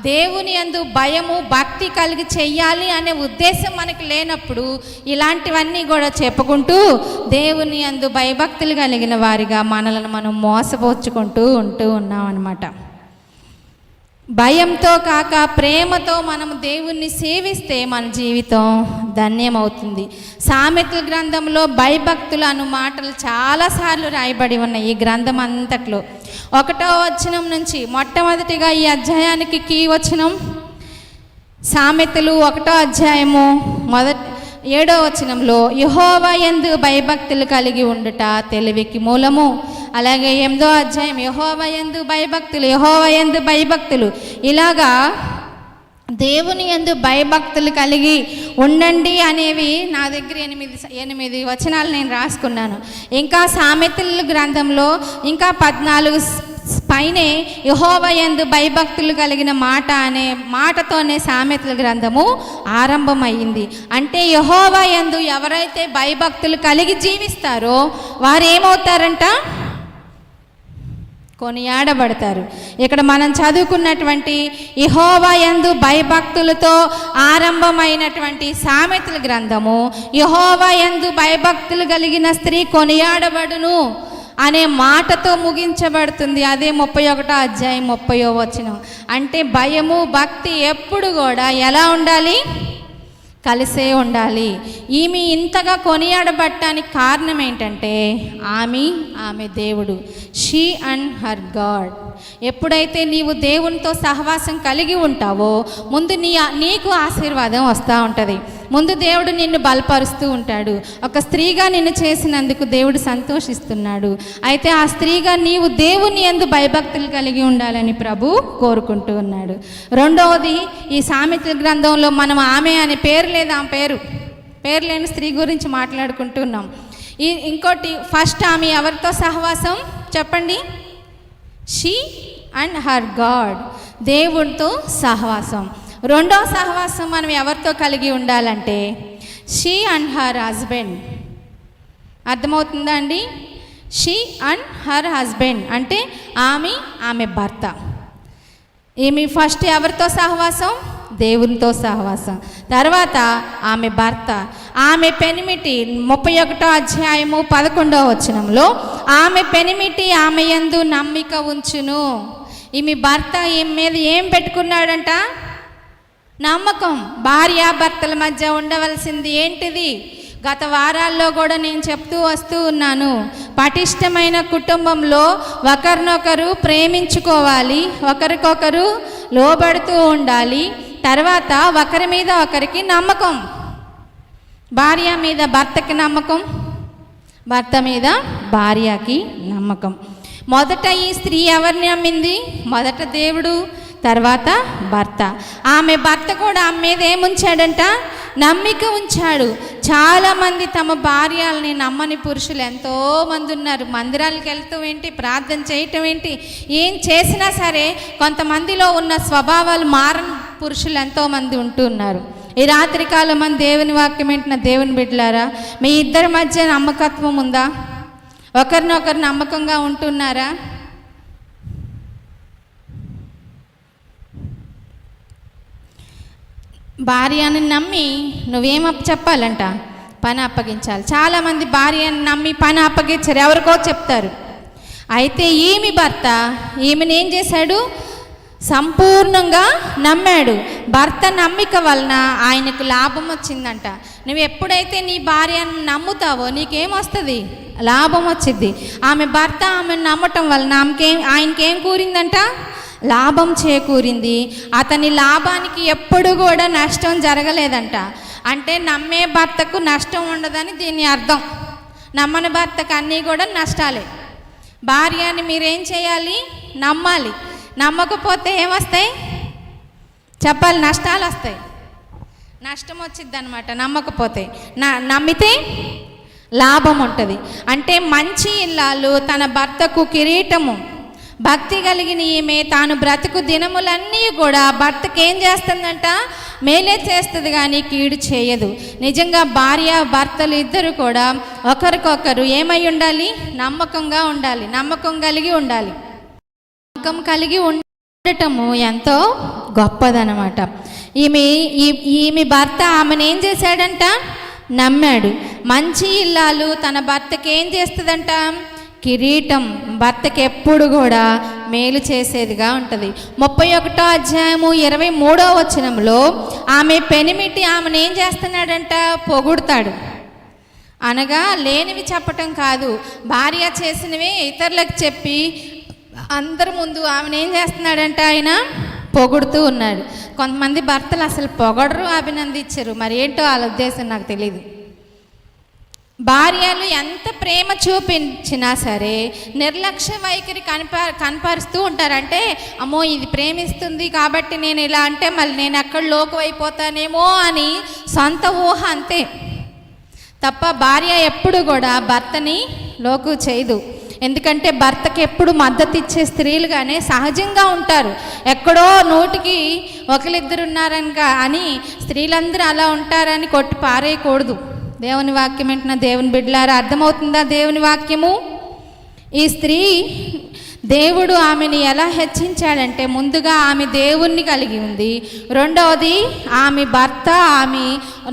దేవుని యందు భయము భక్తి కలిగి చెయ్యాలి అనే ఉద్దేశం మనకు లేనప్పుడు ఇలాంటివన్నీ కూడా చెప్పుకుంటూ దేవుని యందు భయభక్తులు కలిగిన వారిగా మనలను మనం మోసపోచుకుంటూ ఉన్నాం అన్నమాట. భయంతో కాక ప్రేమతో మనం దేవుణ్ణి సేవిస్తే మన జీవితం ధన్యమవుతుంది. సామెతల గ్రంథంలో భయభక్తులు అను మాటలు చాలాసార్లు రాయబడి ఉన్నాయి. ఈ గ్రంథం అంతట్లో 1వ వచనం నుంచి మొట్టమొదటిగా ఈ అధ్యాయానికి కీ వచనం సామెతలు 1వ అధ్యాయము 7వ వచనంలో యెహోవా యందు భయభక్తులు కలిగి ఉండుట తెలివికి మూలము. అలాగే 8వ అధ్యాయం యెహోవా యందు భయభక్తులు. ఇలాగా దేవుని యందు భయభక్తులు కలిగి ఉండండి అనేవి నా దగ్గర 8 వచనాలు నేను రాసుకున్నాను. ఇంకా సామెతల గ్రంథంలో ఇంకా 14 పైనే యెహోవా యందు భయభక్తులు కలిగిన మాట అనే మాటతోనే సామెతల గ్రంథము ఆరంభమయ్యింది. అంటే యెహోవా యందు ఎవరైతే భయభక్తులు కలిగి జీవిస్తారో వారు ఏమవుతారంట? కొనియాడబడతారు. ఇక్కడ మనం చదువుకున్నటువంటి యెహోవా యందు భయభక్తులతో ఆరంభమైనటువంటి సామెతల గ్రంథము యెహోవా యందు భయభక్తులు కలిగిన స్త్రీ కొనియాడబడును అనే మాటతో ముగించబడుతుంది. అదే 31వ అధ్యాయం 30వ వచనం. అంటే భయము భక్తి ఎప్పుడు కూడా ఎలా ఉండాలి? కలిసే ఉండాలి. ఈమె ఇంతగా కొనియాడబడటానికి కారణం ఏంటంటే ఆమె దేవుడు. She and her God. ఎప్పుడైతే నీవు దేవునితో సహవాసం కలిగి ఉంటావో ముందు నీకు ఆశీర్వాదం వస్తూ ఉంటుంది. ముందు దేవుడు నిన్ను బలపరుస్తూ ఉంటాడు. ఒక స్త్రీగా నిన్ను చేసినందుకు దేవుడు సంతోషిస్తున్నాడు. అయితే ఆ స్త్రీగా నీవు దేవుని యందు భయభక్తులు కలిగి ఉండాలని ప్రభు కోరుకుంటూ ఉన్నాడు. రెండవది, ఈ సామెతల గ్రంథంలో మనం ఆమె అనే పేరు లేదు, ఆమె పేరు పేరు లేని స్త్రీ గురించి మాట్లాడుకుంటున్నాం. ఇంకోటి ఫస్ట్ ఆమె ఎవరితో సహవాసం చెప్పండి? షీ అండ్ హర్ గాడ్, దేవుడితో సహవాసం. రెండో సహవాసం మనం ఎవరితో కలిగి ఉండాలంటే షీ అండ్ హర్ హస్బెండ్. అర్థమవుతుందా అండి? షీ అండ్ హర్ హస్బెండ్ అంటే ఆమె భర్త. ఈమె ఫస్ట్ ఎవరితో సహవాసం? దేవునితో సహవాసం. తర్వాత ఆమె భర్త, ఆమె పెనిమిటి 31వ అధ్యాయము 11వ వచనంలో ఆమె పెనిమిటి ఆమె యందు నమ్మిక ఉంచును. ఈమె భర్త ఈమె మీద ఏం పెట్టుకున్నాడంట? నమ్మకం. భార్యాభర్తల మధ్య ఉండవలసింది ఏంటిది? గత వారాల్లో కూడా నేను చెప్తూ వస్తూ ఉన్నాను. పటిష్టమైన కుటుంబంలో ఒకరినొకరు ప్రేమించుకోవాలి, ఒకరికొకరు లోబడుతూ ఉండాలి. తర్వాత ఒకరి మీద ఒకరికి నమ్మకం. భార్య మీద భర్తకి నమ్మకం, భర్త మీద భార్యకి నమ్మకం. మొదట ఈ స్త్రీ ఎవరిని నమ్మింది? మొదట దేవుడు, తర్వాత భర్త. ఆమె భర్త కూడా ఆమె మీద ఏముంచాడంట? నమ్మిక ఉంచాడు. చాలామంది తమ భార్యల్ని నమ్మని పురుషులు ఎంతోమంది ఉన్నారు. మందిరాలకు వెళ్తూ ఏంటి, ప్రార్థన చేయటం ఏంటి, ఏం చేసినా సరే కొంతమందిలో ఉన్న స్వభావాలు మారని పురుషులు ఎంతోమంది ఉంటున్నారు. ఈ రాత్రికాలం మన దేవుని వాక్యం ఏంటిన దేవుని బిడ్డలారా, మీ ఇద్దరి మధ్య నమ్మకత్వం ఉందా? ఒకరినొకరు నమ్మకంగా ఉంటున్నారా? భార్యని నమ్మి నువ్వేం చెప్పాలంట? పని అప్పగించాలి. చాలామంది భార్యని నమ్మి పని అప్పగించారు, ఎవరికో చెప్తారు. అయితే ఈమె భర్త ఈమెను ఏం చేశాడు? సంపూర్ణంగా నమ్మాడు. భర్త నమ్మిక వలన ఆయనకు లాభం వచ్చిందంట. నువ్వు ఎప్పుడైతే నీ భార్యను నమ్ముతావో నీకేమొస్తుంది? లాభం వచ్చింది. ఆమె భర్త ఆమెను నమ్మటం వలన ఆయనకేం కూరిందంట? లాభం చేకూరింది. అతని లాభానికి ఎప్పుడు కూడా నష్టం జరగలేదంట. అంటే నమ్మే భర్తకు నష్టం ఉండదని దీని అర్థం. నమ్మని భర్తకు అన్నీ కూడా నష్టాలే. భార్యని మీరేం చేయాలి? నమ్మాలి. నమ్మకపోతే ఏమొస్తాయి చెప్పాలి? నష్టాలు వస్తాయి. నష్టం వచ్చింది అనమాట నమ్మకపోతే. నమ్మితే లాభం ఉంటుంది. అంటే మంచి ఇల్లాలు తన భర్తకు కిరీటము. భక్తి కలిగిన ఈమె తాను బ్రతుకు దినములన్నీ కూడా భర్తకి ఏం చేస్తుందంట? మేలే చేస్తుంది కానీ కీడు చేయదు. నిజంగా భార్య భర్తలు ఇద్దరు కూడా ఒకరికొకరు ఏమై ఉండాలి? నమ్మకంగా ఉండాలి, నమ్మకం కలిగి ఉండాలి. నమ్మకం కలిగి ఉండటము ఎంతో గొప్పదనమాట. ఈమె భర్త ఆమెను ఏం చేశాడంట? నమ్మాడు. మంచి ఇల్లాలు తన భర్తకి ఏం చేస్తుందంట? కిరీటం. భర్తకి ఎప్పుడు కూడా మేలు చేసేదిగా ఉంటుంది. 31వ అధ్యాయము 23వ వచనంలో ఆమె పెనిమిటి ఆమెను ఏం చేస్తున్నాడంట? పొగుడుతాడు. అనగా లేనివి చెప్పటం కాదు, భార్య చేసినవి ఇతరులకు చెప్పి అందరి ముందు ఆమెను ఏం చేస్తున్నాడంట? ఆయన పొగుడుతూ ఉన్నాడు. కొంతమంది భర్తలు అసలు పొగడరు, అభినందించరు. మరి ఏంటో వాళ్ళ ఉద్దేశం నాకు తెలియదు. భార్యలు ఎంత ప్రేమ చూపించినా సరే నిర్లక్ష్య వైఖరి కనపరుస్తూ ఉంటారు. అంటే అమ్మో ఇది ప్రేమిస్తుంది కాబట్టి నేను ఇలా అంటే మళ్ళీ నేను ఎక్కడ లోకు అయిపోతానేమో అని సొంత ఊహ అంతే తప్ప భార్య ఎప్పుడు కూడా భర్తని లోకు చేయదు. ఎందుకంటే భర్తకి ఎప్పుడు మద్దతు ఇచ్చే స్త్రీలుగానే సహజంగా ఉంటారు. ఎక్కడో నోటికి ఒకరిద్దరు ఉన్నారని అని స్త్రీలందరూ అలా ఉంటారని కొట్టి పారేయకూడదు. దేవుని వాక్యం ఏంటన్నా దేవుని బిడ్డలారా, అర్థమవుతుందా దేవుని వాక్యము? ఈ స్త్రీ దేవుడు ఆమెని ఎలా హెచ్చించాడంటే ముందుగా ఆమె దేవుణ్ణి కలిగి ఉంది. రెండవది ఆమె భర్త ఆమె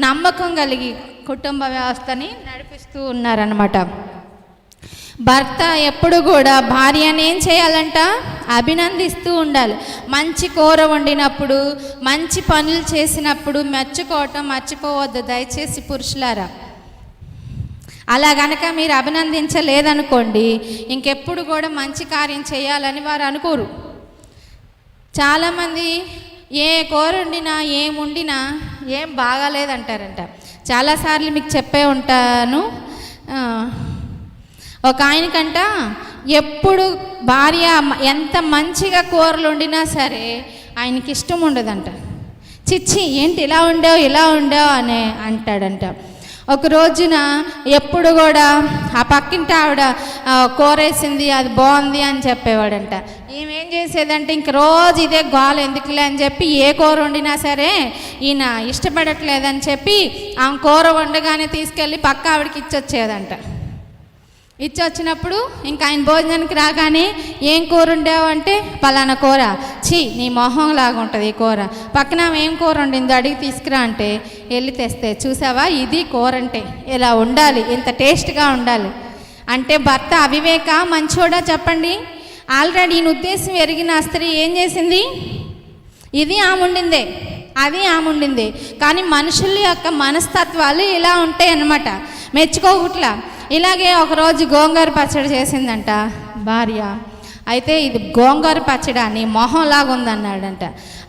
నమ్మకం కలిగి కుటుంబ వ్యవస్థని నడిపిస్తూ ఉన్నారన్నమాట. భర్త ఎప్పుడు కూడా భార్యని ఏం చేయాలంట? అభినందిస్తూ ఉండాలి. మంచి కూర వండినప్పుడు, మంచి పనులు చేసినప్పుడు మెచ్చుకోవటం మర్చిపోవద్దు దయచేసి పురుషులారా. అలా గనక మీరు అభినందించలేదనుకోండి ఇంకెప్పుడు కూడా మంచి కార్యం చేయాలని వారు అనుకోరు. చాలామంది ఏ కూర వండినా ఏం వండినా ఏం బాగాలేదంటారంట. చాలాసార్లు మీకు చెప్పే ఉంటాను. ఒక ఆయనకంట ఎప్పుడు భార్య ఎంత మంచిగా కూరలు వండినా సరే ఆయనకి ఇష్టం ఉండదంట. చిచ్చి ఏంటి ఇలా ఉండేవు అని అంటాడంట. ఒక రోజున ఎప్పుడు కూడా ఆ పక్కింటి ఆవిడ కూరేసింది, అది బాగుంది అని చెప్పేవాడంట. ఏమేం చేసేదంటే ఇంక రోజు ఇదే గోల ఎందుకులే అని చెప్పి ఏ కూర వండినా సరే ఈయన ఇష్టపడట్లేదని చెప్పి ఆ కూర వండగానే తీసుకెళ్ళి పక్క ఆవిడకి ఇచ్చొచ్చేదంట. ఇచ్చొచ్చినప్పుడు ఇంకా ఆయన భోజనానికి రాగానే ఏం కూర వండావంటే పలానా కూర, ఛీ నీ మొహం లాగా ఉంటుంది ఈ కూర, పక్కన ఏం కూర వండిందో అడిగి తీసుకురా అంటే వెళ్ళి తెస్తే, చూసావా ఇది కూర అంటే ఇలా ఉండాలి, ఇంత టేస్ట్గా ఉండాలి అంటే భర్త అవివేక మంచోడా చెప్పండి? ఆల్రెడీ ఈయన ఉద్దేశం ఎరిగిన స్త్రీ ఏం చేసింది? ఇది ఆమె ఉండిందే, అది ఆమె ఉండిందే. కానీ మనుషుల యొక్క మనస్తత్వాలు ఇలా ఉంటాయి అన్నమాట, మెచ్చుకోగుట్లా. ఇలాగే ఒకరోజు గోంగూర పచ్చడి చేసిందంట భార్య. అయితే ఇది గోంగూర పచ్చడి నీ మొహంలాగా ఉందన్నాడంట.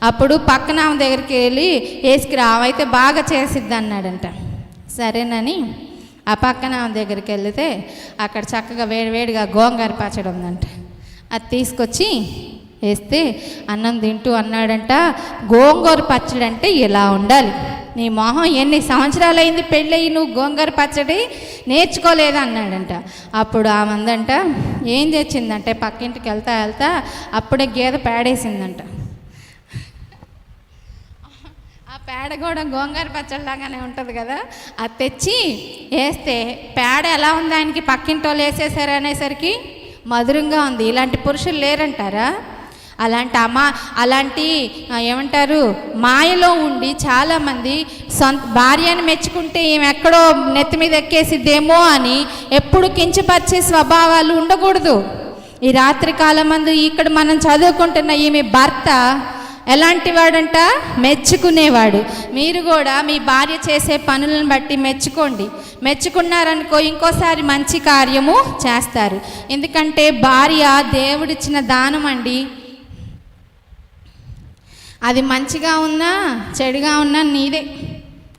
అప్పుడు పక్కన ఆమె దగ్గరికి వెళ్ళి వేసుకురా, అయితే బాగా చేసిద్ది అన్నాడంట. సరేనని ఆ పక్కన ఆమె దగ్గరికి వెళితే అక్కడ చక్కగా వేడివేడిగా గోంగూర పచ్చడి ఉందంట. అది తీసుకొచ్చి వేస్తే అన్నం తింటూ అన్నాడంట, గోంగూర పచ్చడి అంటే ఇలా ఉండాలి, నీ మొహం ఎన్ని సంవత్సరాలు అయింది పెళ్ళయి నువ్వు గోంగూర పచ్చడి నేర్చుకోలేదు అన్నాడంట. అప్పుడు ఆమె అందంట ఏం తెచ్చిందంటే పక్కింటికి వెళ్తా వెళ్తా అప్పుడే గేదె పేడేసిందంట. ఆ పేడ కూడా గోంగూర పచ్చడిలాగానే ఉంటుంది కదా, అది తెచ్చి వేస్తే పేడ ఎలా ఉంది ఆయనకి పక్కింటి వాళ్ళు వేసేసారు అనేసరికి మధురంగా ఉంది. ఇలాంటి పురుషులు లేరంటారా? అలాంటి ఏమంటారు మాయలో ఉండి చాలామంది భార్యని మెచ్చుకుంటే ఈమె ఎక్కడో నెత్తి మీద ఎక్కేసిద్దేమో అని ఎప్పుడు కించపరిచే స్వభావాలు ఉండకూడదు. ఈ రాత్రి కాలమందు ఇక్కడ మనం చదువుకుంటున్న ఈమె భర్త ఎలాంటి వాడంట? మెచ్చుకునేవాడు. మీరు కూడా మీ భార్య చేసే పనులను బట్టి మెచ్చుకోండి. మెచ్చుకున్నారనుకో ఇంకోసారి మంచి కార్యము చేస్తారు. ఎందుకంటే భార్య దేవుడిచ్చిన దానం అండి. అది మంచిగా ఉన్నా చెడుగా ఉన్నా నీదే,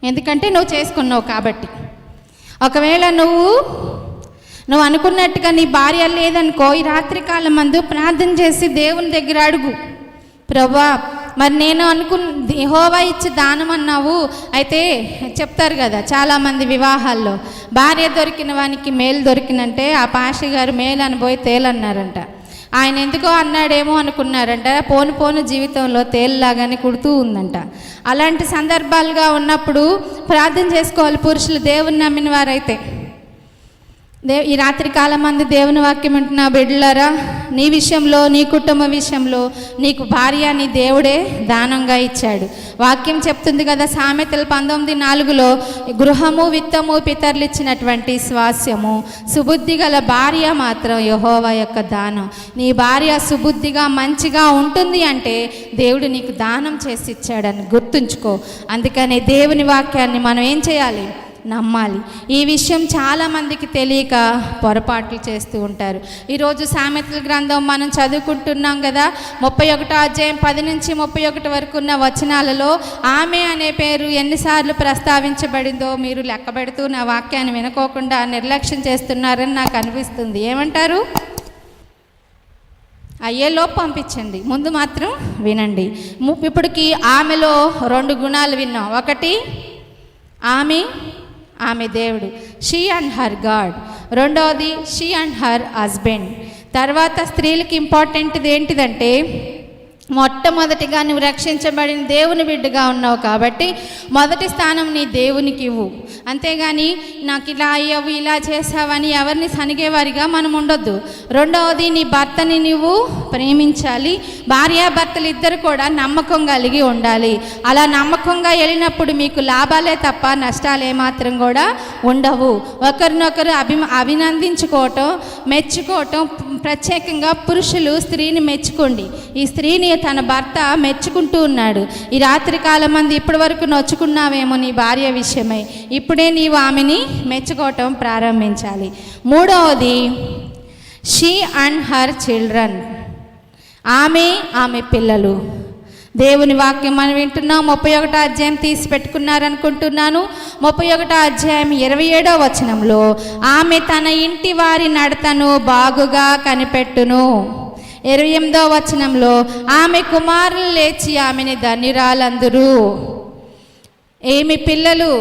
ఎందుకంటే నువ్వు చేసుకున్నావు కాబట్టి. ఒకవేళ నువ్వు అనుకున్నట్టుగా నీ భార్య లేదనుకో, ఈ రాత్రికాలం మందు ప్రార్థన చేసి దేవుని దగ్గర అడుగు, ప్రభువా మరి నేను యెహోవా ఇచ్చి దానం అన్నావు. అయితే చెప్తారు కదా చాలామంది వివాహాల్లో, భార్య దొరికిన వానికి మేలు దొరికినంటే ఆ పాషి గారు మేలు అనుభవి తేలన్నారంట. ఆయన ఎందుకో అన్నాడేమో అనుకున్నారంట, పోను జీవితంలో తేలులాగానే కుడుతూ ఉందంట. అలాంటి సందర్భాలుగా ఉన్నప్పుడు ప్రార్థన చేసుకోవాలి పురుషులు, దేవుని నమ్మిన వారైతే. ఈ రాత్రి కాలం మంది దేవుని వాక్యం వింటున్న బిడ్డలారా, నీ విషయంలో నీ కుటుంబ విషయంలో నీకు భార్య నీ దేవుడే దానంగా ఇచ్చాడు. వాక్యం చెప్తుంది కదా సామెతలు 19:4 గృహము విత్తము పితరులు ఇచ్చినటువంటి స్వాస్యము, సుబుద్ధి గల భార్య మాత్రం యెహోవా యొక్క దానం. నీ భార్య సుబుద్ధిగా మంచిగా ఉంటుంది అంటే దేవుడు నీకు దానం చేసి ఇచ్చాడని గుర్తుంచుకో. అందుకని దేవుని వాక్యాన్ని మనం ఏం చేయాలి? నమ్మాలి. ఈ విషయం చాలామందికి తెలియక పొరపాట్లు చేస్తూ ఉంటారు. ఈరోజు సామెతల గ్రంథం మనం చదువుకుంటున్నాం కదా, 31వ అధ్యాయం 10 నుంచి 31 వరకు ఉన్న వచనాలలో ఆమె అనే పేరు ఎన్నిసార్లు ప్రస్తావించబడిందో మీరు లెక్కబెడుతూ నా వాక్యాన్ని వినుకోకుండా నిర్లక్ష్యం చేస్తున్నారని నాకు అనిపిస్తుంది. ఏమంటారు? అయ్యేలోపు పంపించండి, ముందు మాత్రం వినండి. ఇప్పటికి ఆమెలో 2 గుణాలు విన్నాం. ఒకటి ఆమె దేవుడు, షీ అండ్ హర్ గాడ్. రెండవది షీ అండ్ హర్ హస్బెండ్. తర్వాత స్త్రీలకి ఇంపార్టెంట్ది ఏంటిదంటే, మొట్టమొదటిగా నువ్వు రక్షించబడిన దేవుని బిడ్డగా ఉన్నావు కాబట్టి మొదటి స్థానం నీ దేవునికి ఇవ్వు. అంతేగాని నాకు ఇలా అయ్యావు ఇలా చేసావని ఎవరిని సనిగేవారిగా మనం ఉండొద్దు. రెండవది నీ భర్తని నువ్వు ప్రేమించాలి. భార్యాభర్తలు ఇద్దరు కూడా నమ్మకం కలిగి ఉండాలి. అలా నమ్మకంగా వెళ్ళినప్పుడు మీకు లాభాలే తప్ప నష్టాలు ఏమాత్రం కూడా ఉండవు. ఒకరినొకరు అభినందించుకోవటం, మెచ్చుకోవటం. ప్రత్యేకంగా పురుషులు స్త్రీని మెచ్చుకోండి. ఈ స్త్రీని తన భర్త మెచ్చుకుంటూ ఉన్నాడు. ఈ రాత్రి కాలం మంది ఇప్పటి వరకు నొచ్చుకున్నావేమో నీ భార్య విషయమై, ఇప్పుడే నీవు ఆమెని మెచ్చుకోవటం ప్రారంభించాలి. మూడవది షీ అండ్ హర్ చిల్డ్రన్. ఆమె పిల్లలు. దేవుని వాక్యం మనం వింటున్నాం. 31వ అధ్యాయం తీసి పెట్టుకున్నారనుకుంటున్నాను. 31వ అధ్యాయం 27వ వచనంలో ఆమె తన ఇంటి వారి నడతను బాగుగా కనిపెట్టును. 28వ వచనంలో ఆమె కుమారులు లేచి ఆమెని ధన్యురాలందురు. ఏమి పిల్లలు,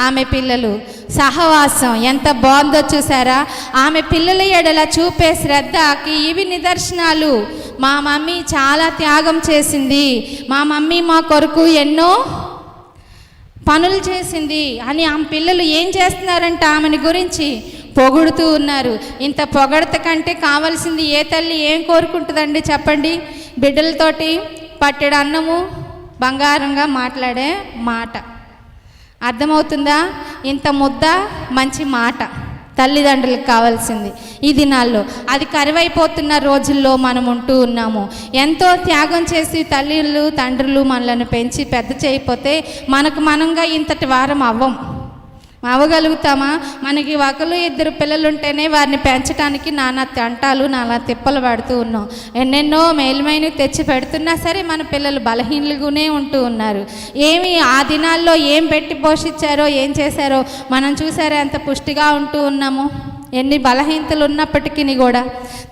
ఆమె పిల్లలు సహవాసం ఎంత బాగుందో చూసారా. ఆమె పిల్లల ఎడల చూపే శ్రద్ధకి ఇవి నిదర్శనాలు. మా మమ్మీ చాలా త్యాగం చేసింది, మా మమ్మీ మా కొరకు ఎన్నో పనులు చేసింది అని ఆమె పిల్లలు ఏం చేస్తున్నారంట, ఆమెని గురించి పొగుడుతూ ఉన్నారు. ఇంత పొగడత కంటే కావాల్సింది ఏ తల్లి ఏం కోరుకుంటుందండి చెప్పండి? బిడ్డలతోటి పట్టెడు అన్నము బంగారంగా మాట్లాడే మాట అర్థమవుతుందా? ఇంత ముద్ద మంచి మాట తల్లిదండ్రులకు కావాల్సింది. ఈ దినాల్లో అది కరువైపోతున్న రోజుల్లో మనం ఉంటూ ఉన్నాము. ఎంతో త్యాగం చేసి తల్లిళ్ళు తండ్రులు మనలను పెంచి పెద్ద చేయకపోతే మనంగా ఇంతటి వారం అవ్వగలుగుతామా? మనకి ఒకరు ఇద్దరు పిల్లలు ఉంటేనే వారిని పెంచడానికి నానా తంటాలు నానా తిప్పలు పడుతూ ఉన్నాం. ఎన్నెన్నో మేలుమైనవి తెచ్చి పెడుతున్నా సరే మన పిల్లలు బలహీనలుగానే ఉంటూ ఉన్నారు. ఆ దినాల్లో ఏం పెట్టి పోషించారో ఏం చేశారో మనం చూసారో ఎంత పుష్టిగా ఉంటూ ఉన్నాము. ఎన్ని బలహీనతలు ఉన్నప్పటికీ కూడా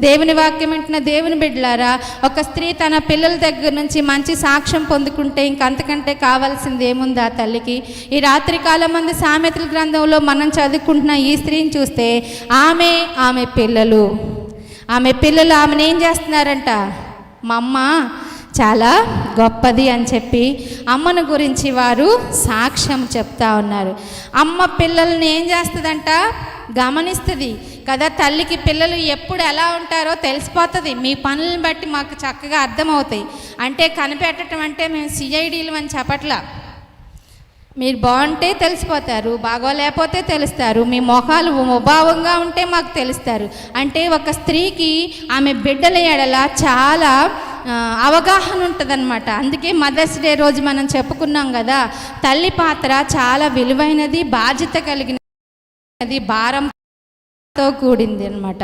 దేవుని వాక్యం వింటున్న దేవుని బిడ్డలారా, ఒక స్త్రీ తన పిల్లల దగ్గర నుంచి మంచి సాక్ష్యం పొందుకుంటే ఇంకంతకంటే కావాల్సింది ఏముంది ఆ తల్లికి? ఈ రాత్రి కాలం మంది సామెతల గ్రంథంలో మనం చదువుకుంటున్న ఈ స్త్రీని చూస్తే ఆమె పిల్లలు ఆమెను ఏం చేస్తున్నారంట? మా అమ్మ చాలా గొప్పది అని చెప్పి అమ్మను గురించి వారు సాక్ష్యం చెప్తా ఉన్నారు. అమ్మ పిల్లల్ని ఏం చేస్తుందంట? గమనిస్తుంది కదా. తల్లికి పిల్లలు ఎప్పుడు ఎలా ఉంటారో తెలిసిపోతుంది. మీ పనులను బట్టి మాకు చక్కగా అర్థమవుతాయి. అంటే కనిపెట్టడం అంటే మేము సిఐడీలు అని చెప్పట్లా. మీరు బాగుంటే తెలిసిపోతారు, బాగోలేకపోతే తెలుస్తారు. మీ మొహాలు ముభావంగా ఉంటే మాకు తెలుస్తారు. అంటే ఒక స్త్రీకి ఆమె బిడ్డల ఎడల చాలా అవగాహన ఉంటుందన్నమాట. అందుకే మదర్స్ డే రోజు మనం చెప్పుకున్నాం కదా, తల్లి పాత్ర చాలా విలువైనది, బాధ్యత కలిగినది, భారంతో కూడింది అన్నమాట.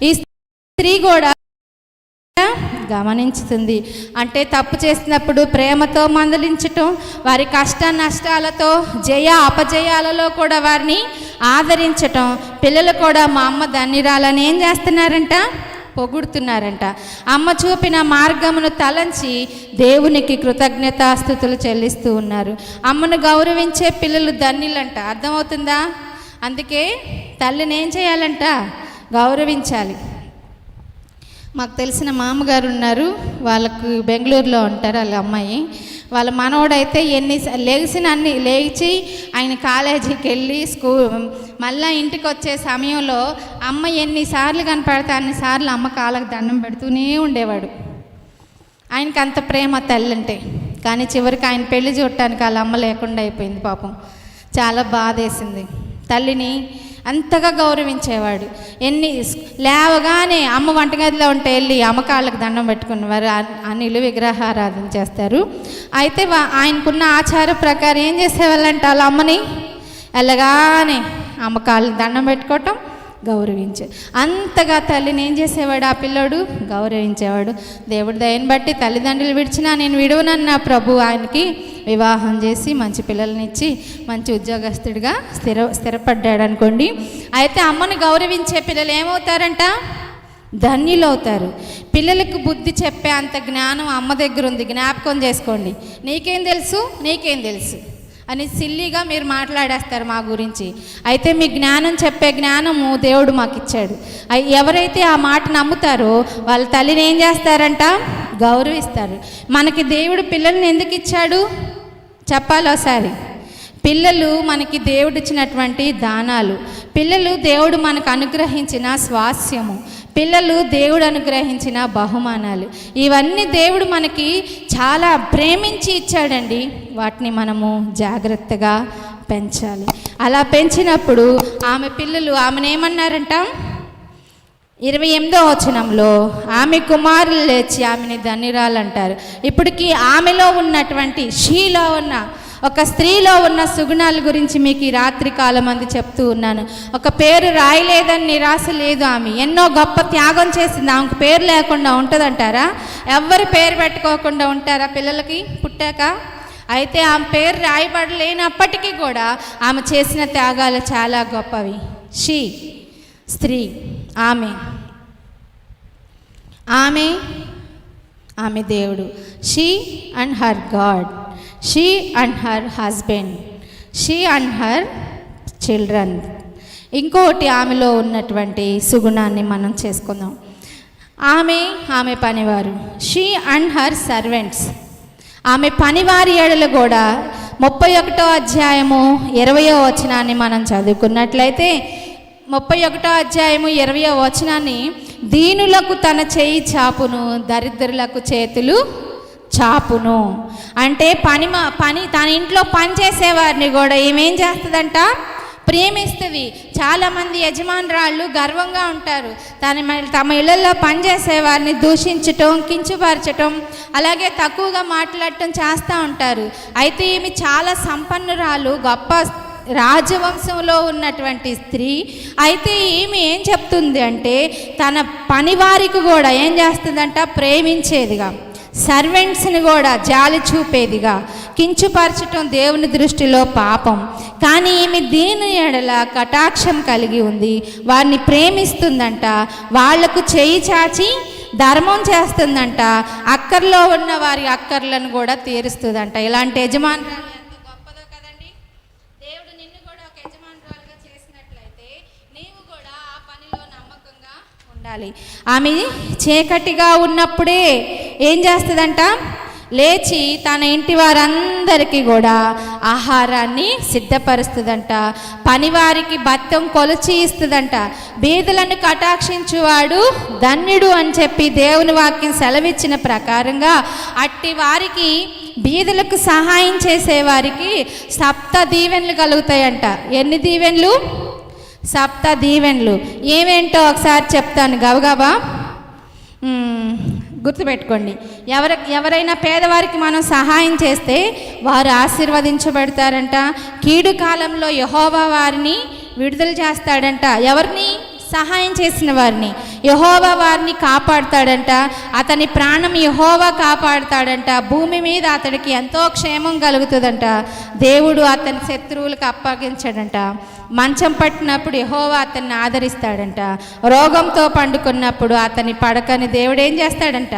ఈ స్త్రీ కూడా గమనించుతుంది. అంటే తప్పు చేసినప్పుడు ప్రేమతో మందలించటం, వారి కష్ట నష్టాలతో జయ అపజయాలలో కూడా వారిని ఆదరించటం. పిల్లలు కూడా మా అమ్మ ధన్యురాలని ఏం చేస్తున్నారంట? పొగుడుతున్నారంట. అమ్మ చూపిన మార్గమును తలంచి దేవునికి కృతజ్ఞతాస్తుతులు చెల్లిస్తూ ఉన్నారు. అమ్మను గౌరవించే పిల్లలు ధన్యులంట. అర్థమవుతుందా? అందుకే తల్లిని ఏం చేయాలంట? గౌరవించాలి. మాకు తెలిసిన మామగారు ఉన్నారు, వాళ్ళకు బెంగళూరులో ఉంటారు వాళ్ళ అమ్మాయి. వాళ్ళ మనవడైతే లేచి ఆయన కాలేజీకి వెళ్ళి మళ్ళీ ఇంటికి వచ్చే సమయంలో అమ్మ ఎన్నిసార్లు కనపడితే అన్నిసార్లు అమ్మ కాళ్ళకు దండం పెడుతూనే ఉండేవాడు. ఆయనకి అంత ప్రేమ తల్లి అంటే. కానీ చివరికి ఆయన పెళ్లి చూడటానికి వాళ్ళ అమ్మ లేకుండా అయిపోయింది. పాపం చాలా బాధేసింది. తల్లిని అంతగా గౌరవించేవాడు. లేవగానే అమ్మ వంటగదిలో ఉంటే వెళ్ళి అమ్మ కాళ్ళకు దండం పెట్టుకునేవారు. అనిలు విగ్రహారాధన చేస్తారు. అయితే ఆయనకున్న ఆచార ప్రకారం ఏం చేసేవాళ్ళంట? వాళ్ళ అమ్మని వెళ్ళగానే అమ్మ కాళ్ళకు దండం పెట్టుకోవటం, గౌరవించే అంతగా తల్లిని ఏం చేసేవాడు? ఆ పిల్లోడు గౌరవించేవాడు. దేవుడి దయని బట్టి తల్లిదండ్రులు విడిచినా నేను విడువనన్న ప్రభు ఆయనకి వివాహం చేసి మంచి పిల్లల్నిచ్చి మంచి ఉద్యోగస్తుడిగా స్థిరపడ్డాడు అనుకోండి. అయితే అమ్మను గౌరవించే పిల్లలు ఏమవుతారంట? ధన్యులు అవుతారు. పిల్లలకు బుద్ధి చెప్పే అంత జ్ఞానం అమ్మ దగ్గర ఉంది. జ్ఞాపకం చేసుకోండి. నీకేం తెలుసు అని సిల్లీగా మీరు మాట్లాడేస్తారు మా గురించి. అయితే మీ జ్ఞానం చెప్పే జ్ఞానము దేవుడు మాకు ఇచ్చాడు. ఎవరైతే ఆ మాట నమ్ముతారో వాళ్ళ తల్లిని ఏం చేస్తారంట? గౌరవిస్తారు. మనకి దేవుడు పిల్లల్ని ఎందుకు ఇచ్చాడు చెప్పాలి ఒకసారి. పిల్లలు మనకి దేవుడు ఇచ్చినటువంటి దానాలు. పిల్లలు దేవుడు మనకు అనుగ్రహించిన స్వాస్యము. పిల్లలు దేవుడు అనుగ్రహించిన బహుమానాలు. ఇవన్నీ దేవుడు మనకి చాలా ప్రేమించి ఇచ్చాడండి. వాటిని మనము జాగ్రత్తగా పెంచాలి. అలా పెంచినప్పుడు ఆమె పిల్లలు ఆమెనేమన్నారంట? 28వ వచనంలో ఆమె కుమారులు లేచి ఆమెని ధన్యురాలు అంటారు. ఇప్పటికీ ఆమెలో ఉన్నటువంటి షీలో ఉన్న ఒక స్త్రీలో ఉన్న సుగుణాల గురించి మీకు ఈ రాత్రి కాలం అంది చెప్తూ ఉన్నాను. ఒక పేరు రాయలేదని నిరాశ లేదు. ఆమె ఎన్నో గొప్ప త్యాగం చేసింది. ఆమెకు పేరు లేకుండా ఉంటుందంటారా? ఎవ్వరు పేరు పెట్టుకోకుండా ఉంటారా పిల్లలకి పుట్టాక? అయితే ఆమె పేరు రాయబడలేనప్పటికీ కూడా ఆమె చేసిన త్యాగాలు చాలా గొప్పవి. స్త్రీ ఆమె దేవుడు. She and her God. She and her husband, she and her children. ఇంకోటి ఆమెలో ఉన్నటువంటి సుగుణాన్ని మనం చేసుకుందాం. ఆమె పనివారు, షీ అండ్ హర్ సర్వెంట్స్. ఆమె పనివారి ఏడలు కూడా 31వ అధ్యాయము 20వ వచనాన్ని మనం చదువుకున్నట్లయితే 31వ అధ్యాయము 20వ వచనాన్ని, దీనులకు తన చేయి చాపును, దరిద్రులకు చేతులు చాపును. అంటే పని తన ఇంట్లో పని చేసేవారిని కూడా ఏమేం చేస్తుందంట, ప్రేమిస్తుంది. చాలామంది యజమానురాళ్ళు గర్వంగా ఉంటారు. తమ ఇళ్లలో పనిచేసేవారిని దూషించటం, కించపరచటం, అలాగే తక్కువగా మాట్లాడటం చేస్తూ ఉంటారు. అయితే ఈమె చాలా సంపన్నురాలు, గొప్ప రాజవంశంలో ఉన్నటువంటి స్త్రీ. అయితే ఈమె ఏం చెప్తుంది అంటే తన పనివారికి కూడా ఏం చేస్తుందంట, ప్రేమించేదిగా, సర్వెంట్స్ని కూడా జాలి చూపేదిగా. కించుపరచటం దేవుని దృష్టిలో పాపం, కానీ ఈమె దీని ఎడల కటాక్షం కలిగి ఉంది. వారిని ప్రేమిస్తుందంట, వాళ్లకు చేయి చాచి ధర్మం చేస్తుందంట, అక్కర్లో ఉన్న వారి అక్కర్లను కూడా తీరుస్తుందంట. ఇలాంటి యజమానురాలు ఎంత గొప్పదో కదండి. దేవుడు నిన్ను కూడా ఒక యజమానురాలుగా చేసినట్లయితే నీవు కూడా ఆ పనిలో నమ్మకంగా ఉండాలి. ఆమె చీకటిగా ఉన్నప్పుడే ఏం చేస్తుందంట, లేచి తన ఇంటి వారందరికీ కూడా ఆహారాన్ని సిద్ధపరుస్తుందంట. పనివారికి బత్తం కొలిచి ఇస్తుందంట. బీదలను కటాక్షించువాడు ధన్యుడు అని చెప్పి దేవుని వాక్యం సెలవిచ్చిన ప్రకారంగా అట్టి వారికి, బీదలకు సహాయం చేసేవారికి 7 దీవెనలు కలుగుతాయంట. ఎన్ని దీవెనలు? 7 దీవెనలు. ఏమేంటో ఒకసారి చెప్తాను గబగబా, గుర్తుపెట్టుకోండి. ఎవరైనా పేదవారికి మనం సహాయం చేస్తే వారు ఆశీర్వదించబడతారంట. కీడు కాలంలో యెహోవా వారిని విడుదల చేస్తాడంట. ఎవరిని? సహాయం చేసిన వారిని. యెహోవా వారిని కాపాడుతాడంట. అతని ప్రాణం యెహోవా కాపాడుతాడంట. భూమి మీద అతడికి ఎంతో క్షేమం కలుగుతుందంట. దేవుడు అతని శత్రువులకు అప్పగించాడంట. మంచం పట్టినప్పుడు యెహోవా అతన్ని ఆదరిస్తాడంట. రోగంతో పండుకున్నప్పుడు అతని పడకని దేవుడు ఏం చేస్తాడంట,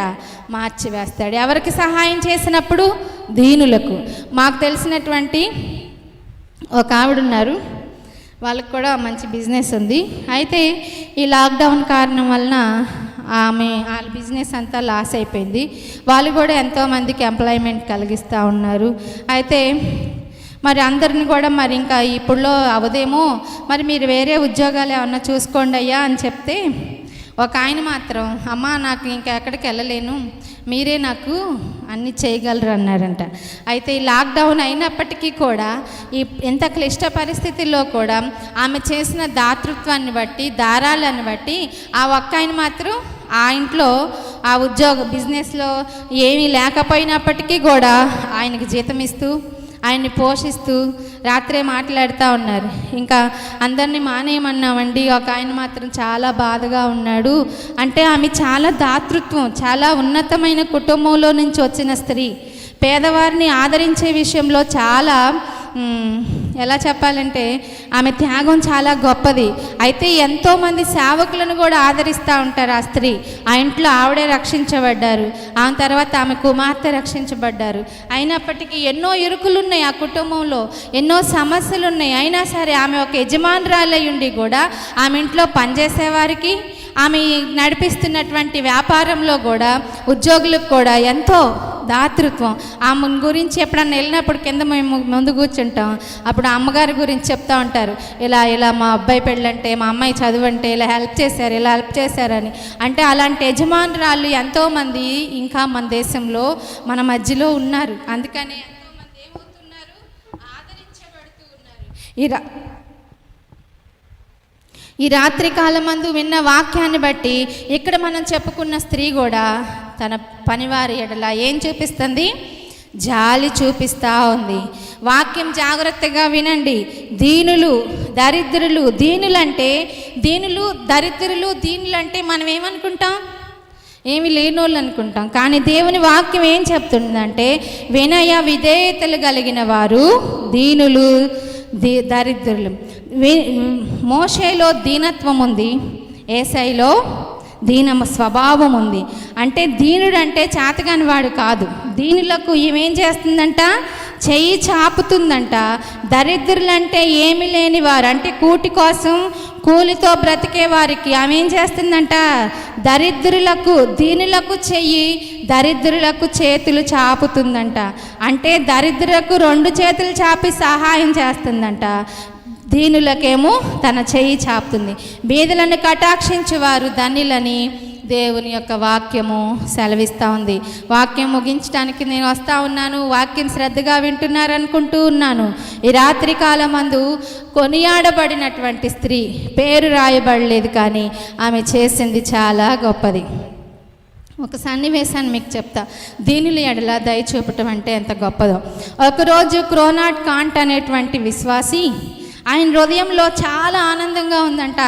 మార్చివేస్తాడు. ఎవరికి సహాయం చేసినప్పుడు? దీనులకు. మాకు తెలిసినటువంటి ఒక ఆవిడ ఉన్నారు, వాళ్ళకి కూడా మంచి బిజినెస్ ఉంది. అయితే ఈ లాక్డౌన్ కారణం వలన వాళ్ళ బిజినెస్ అంతా లాస్ అయిపోయింది. వాళ్ళు కూడా ఎంతోమందికి ఎంప్లాయ్మెంట్ కలిగిస్తూ ఉన్నారు. అయితే మరి అందరిని కూడా మరి ఇంకా ఇప్పుడులో అవదేమో, మరి మీరు వేరే ఉద్యోగాలు ఏమన్నా చూసుకోండి అయ్యా అని చెప్తే ఒక ఆయన మాత్రం, అమ్మ నాకు ఇంకా ఎక్కడికి వెళ్ళలేను, మీరే నాకు అన్నీ చేయగలరు అన్నారంట. అయితే ఈ లాక్డౌన్ అయినప్పటికీ కూడా ఎంత క్లిష్ట పరిస్థితుల్లో కూడా ఆమె చేసిన దాతృత్వాన్ని బట్టి, దారాలను బట్టి ఆ ఒక్క ఆయన మాత్రం ఆ ఇంట్లో ఆ బిజినెస్లో ఏమీ లేకపోయినప్పటికీ కూడా ఆయనకి జీతం ఇస్తూ, ఆయన్ని పోషిస్తూ రాత్రే మాట్లాడుతూ ఉన్నారు. ఇంకా అందరినీ మానేయమన్నామండి, ఒక ఆయన మాత్రం చాలా బాధగా ఉన్నాడు. అంటే ఆమె చాలా దాతృత్వం, చాలా ఉన్నతమైన కుటుంబంలో నుంచి వచ్చిన స్త్రీ. పేదవారిని ఆదరించే విషయంలో చాలా ఎలా చెప్పాలంటే ఆమె త్యాగం చాలా గొప్పది. అయితే ఎంతోమంది సేవకులను కూడా ఆదరిస్తూ ఉంటారు ఆ స్త్రీ. ఆ ఇంట్లో ఆవిడే రక్షించబడ్డారు. ఆ తర్వాత ఆమె కుమార్తె రక్షించబడ్డారు. అయినప్పటికీ ఎన్నో ఇరుకులు ఉన్నాయి ఆ కుటుంబంలో, ఎన్నో సమస్యలు ఉన్నాయి. అయినా సరే ఆమె ఒక యజమానురాలై ఉండి కూడా ఆమె ఇంట్లో పనిచేసేవారికి, ఆమె నడిపిస్తున్నటువంటి వ్యాపారంలో కూడా ఉద్యోగులకు కూడా ఎంతో దాతృత్వం. ఆమె గురించి ఎప్పుడన్నా వెళ్ళినప్పుడు కింద మేము ముందు కూర్చుంటాం, అప్పుడు అమ్మగారి గురించి చెప్తూ ఉంటారు, ఇలా మా అబ్బాయి పెళ్ళంటే, మా అమ్మాయి చదువంటే ఇలా హెల్ప్ చేశారని. అంటే అలాంటి యజమానురాళ్ళు ఎంతోమంది ఇంకా మన దేశంలో మన మధ్యలో ఉన్నారు. అందుకని ఎంతోమంది ఏమవుతున్నారు, ఆదరించబడుతూ ఉన్నారు. ఈ రాత్రి కాలమందు విన్న వాక్యాన్ని బట్టి ఇక్కడ మనం చెప్పుకున్న స్త్రీ కూడా తన పనివారి ఎడల ఏం చూపిస్తుంది, జాలి చూపిస్తూ ఉంది. వాక్యం జాగ్రత్తగా వినండి. దీనులు, దరిద్రులు. దీనులు, దరిద్రులు, దీనులంటే మనం ఏమనుకుంటాం, ఏమి లేనోళ్ళు అనుకుంటాం. కానీ దేవుని వాక్యం ఏం చెప్తుందంటే వినయ విధేయతలు కలిగిన వారు దీనులు, దరిద్రులు. మోషేలో దీనత్వం ఉంది, యేసయ్యలో దీన స్వభావం ఉంది. అంటే దీనుడు అంటే చేతగాని వాడు కాదు. దీనులకు ఏమేం చేస్తుందంట, చెయ్యి చాపుతుందంట. దరిద్రులంటే ఏమి లేని వారు, అంటే కూటి కోసం కూలితో బ్రతికే వారికి ఆమె ఏం చేస్తుందంట, దరిద్రులకు దీనులకు చెయ్యి, దరిద్రులకు చేతులు చాపుతుందంట. అంటే దరిద్రులకు 2 చేతులు చాపి సహాయం చేస్తుందంట, దీనులకేమో తన చెయ్యి చాపుతుంది. బీదలను కటాక్షించువారు ధన్యులని దేవుని యొక్క వాక్యము సెలవిస్తూ ఉంది. వాక్యం ముగించడానికి నేను వస్తూ ఉన్నాను. వాక్యం శ్రద్ధగా వింటున్నారనుకుంటూ ఉన్నాను. ఈ రాత్రి కాలమందు కొనియాడబడినటువంటి స్త్రీ పేరు రాయబడలేదు, కానీ ఆమె చేసింది చాలా గొప్పది. ఒక సన్నివేశాన్ని మీకు చెప్తా. దీనుల ఎడల దయ చూపటం అంటే ఎంత గొప్పదో. ఒకరోజు క్రోనాట్ కాంట్ అనేటువంటి విశ్వాసి, ఆయన హృదయంలో చాలా ఆనందంగా ఉందంట.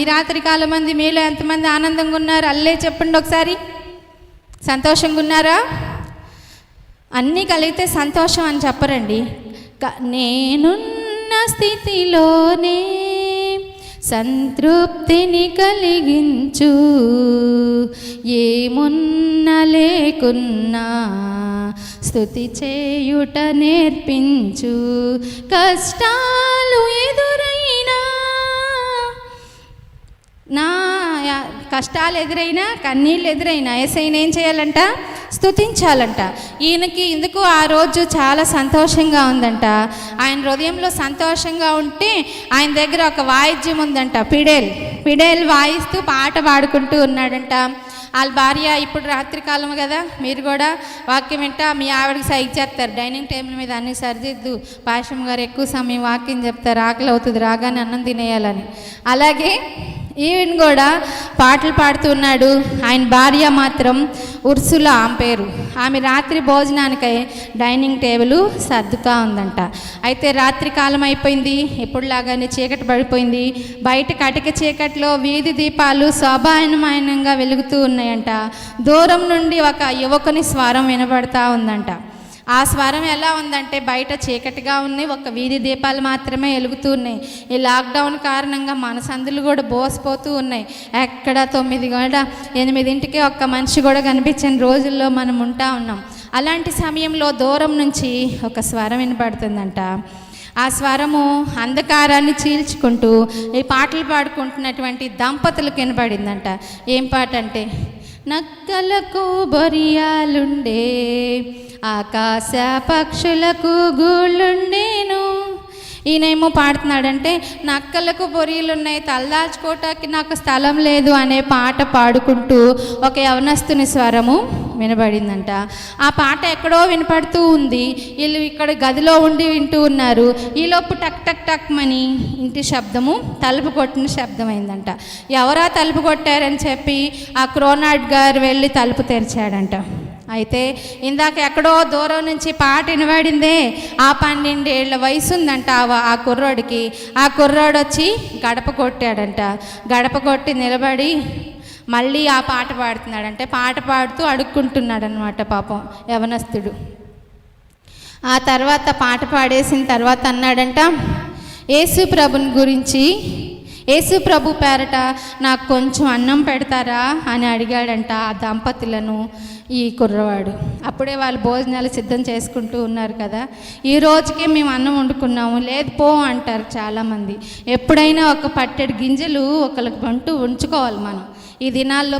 ఈ రాత్రికాల మంది మీలో ఎంతమంది ఆనందంగా ఉన్నారు? అల్లే చెప్పండి ఒకసారి. సంతోషంగా ఉన్నారా? అన్నీ కలిగితే సంతోషం అని చెప్పరండి. నేనున్న స్థితిలోనే సంతృప్తిని కలిగించు, ఏమున్నా లేకున్నా స్తుతి చేయుట నేర్పించు, కష్టాలు ఎదురైనా కష్టాలు ఎదురైనా కన్నీళ్ళు ఎదురైనా యేసయ్యను ఏం చేయాలంట? స్తుతించాలంట. ఈయనకి ఎందుకు ఆ రోజు చాలా సంతోషంగా ఉందంట. ఆయన హృదయంలో సంతోషంగా ఉంటే ఆయన దగ్గర ఒక వాయిద్యం ఉందంట, పిడేల్ వాయిస్తూ పాట పాడుకుంటూ ఉన్నాడంట. వాళ్ళ భార్య, ఇప్పుడు రాత్రికాలం కదా, మీరు కూడా వాక్యం వింటా మీ ఆవిడకి సైక్ చేస్తారు, డైనింగ్ టేబుల్ మీద అన్ని సరిదిద్దు, పాశం గారు ఎక్కువ సమయం వాక్యం చెప్తారు, ఆకలి అవుతుంది, రాగానే అన్నం తినేయాలని. అలాగే ఈవెన్ కూడా పాటలు పాడుతూ ఉన్నాడు. ఆయన భార్య మాత్రం ఉర్సులా ఆమె పేరు. ఆమె రాత్రి భోజనానికై డైనింగ్ టేబుల్ సర్దుతా ఉందంట. అయితే రాత్రి కాలం అయిపోయింది, ఎప్పుడులాగానే చీకటి పడిపోయింది. బయట కటిక చీకట్లో వీధి దీపాలు శోభాయమానంగా వెలుగుతూ ఉన్నాయంట. దూరం నుండి ఒక యువకుని స్వరం వినబడతా ఉందంట. ఆ స్వరం ఎలా ఉందంటే, బయట చీకటిగా ఉన్నాయి, ఒక వీధి దీపాలు మాత్రమే వెలుగుతూ ఉన్నాయి. ఈ లాక్డౌన్ కారణంగా మన సందులు కూడా బోసిపోతూ ఉన్నాయి. ఎక్కడ 9 గంటల 8ంటికి ఒక్క మనిషి కూడా కనిపించని రోజుల్లో మనం ఉంటా ఉన్నాం. అలాంటి సమయంలో దూరం నుంచి ఒక స్వరం వినపడుతుందంట. ఆ స్వరము అంధకారాన్ని చీల్చుకుంటూ ఈ పాటలు పాడుకుంటున్నటువంటి దంపతులకు వినపడిందంట. ఏం పాట అంటే, నక్కలకు బొరియాలుండే, ఆకాశ పక్షులకు గూళ్ళుండేను. ఈయనేమో పాడుతున్నాడంటే, నక్కలకు బొరియలు ఉన్నాయి, తలదాచుకోవటానికి నాకు స్థలం లేదు అనే పాట పాడుకుంటూ ఒక యవనస్తుని స్వరము వినబడిందంట. ఆ పాట ఎక్కడో వినపడుతూ ఉంది. వీళ్ళు ఇక్కడ గదిలో ఉండి వింటూ ఉన్నారు. ఈలోపు టక్ టక్ టక్ మని ఇంటి శబ్దము, తలుపు కొట్టిన శబ్దం అయిందంట. ఎవరా తలుపు కొట్టారని చెప్పి ఆ క్రోనాట్ గారు వెళ్ళి తలుపు తెరిచాడంట. అయితే ఇందాక ఎక్కడో దూరం నుంచి పాట వినబడిందే, ఆ 12 ఏళ్ల వయసు ఉందంట ఆ కుర్రోడికి. ఆ కుర్రోడు వచ్చి గడప కొట్టాడంట. గడప కొట్టి నిలబడి మళ్ళీ ఆ పాట పాడుతున్నాడంటే, పాట పాడుతూ అడుక్కుంటున్నాడు అనమాట పాపం యవనస్తుడు. ఆ తర్వాత పాట పాడేసిన తర్వాత అన్నాడంట, యేసు ప్రభుని గురించి, యేసు ప్రభు పేరట నాకు కొంచెం అన్నం పెడతారా అని అడిగాడంట ఆ దంపతులను ఈ కుర్రవాడు. అప్పుడే వాళ్ళు భోజనాలు సిద్ధం చేసుకుంటూ ఉన్నారు కదా. ఈ రోజుకే మేము అన్నం వండుకున్నాము, లేదు పో అంటారు చాలామంది. ఎప్పుడైనా ఒక పట్టెడు గింజలు ఒకరికి అంటూ ఉంచుకోవాలి మనం. ఈ దినాల్లో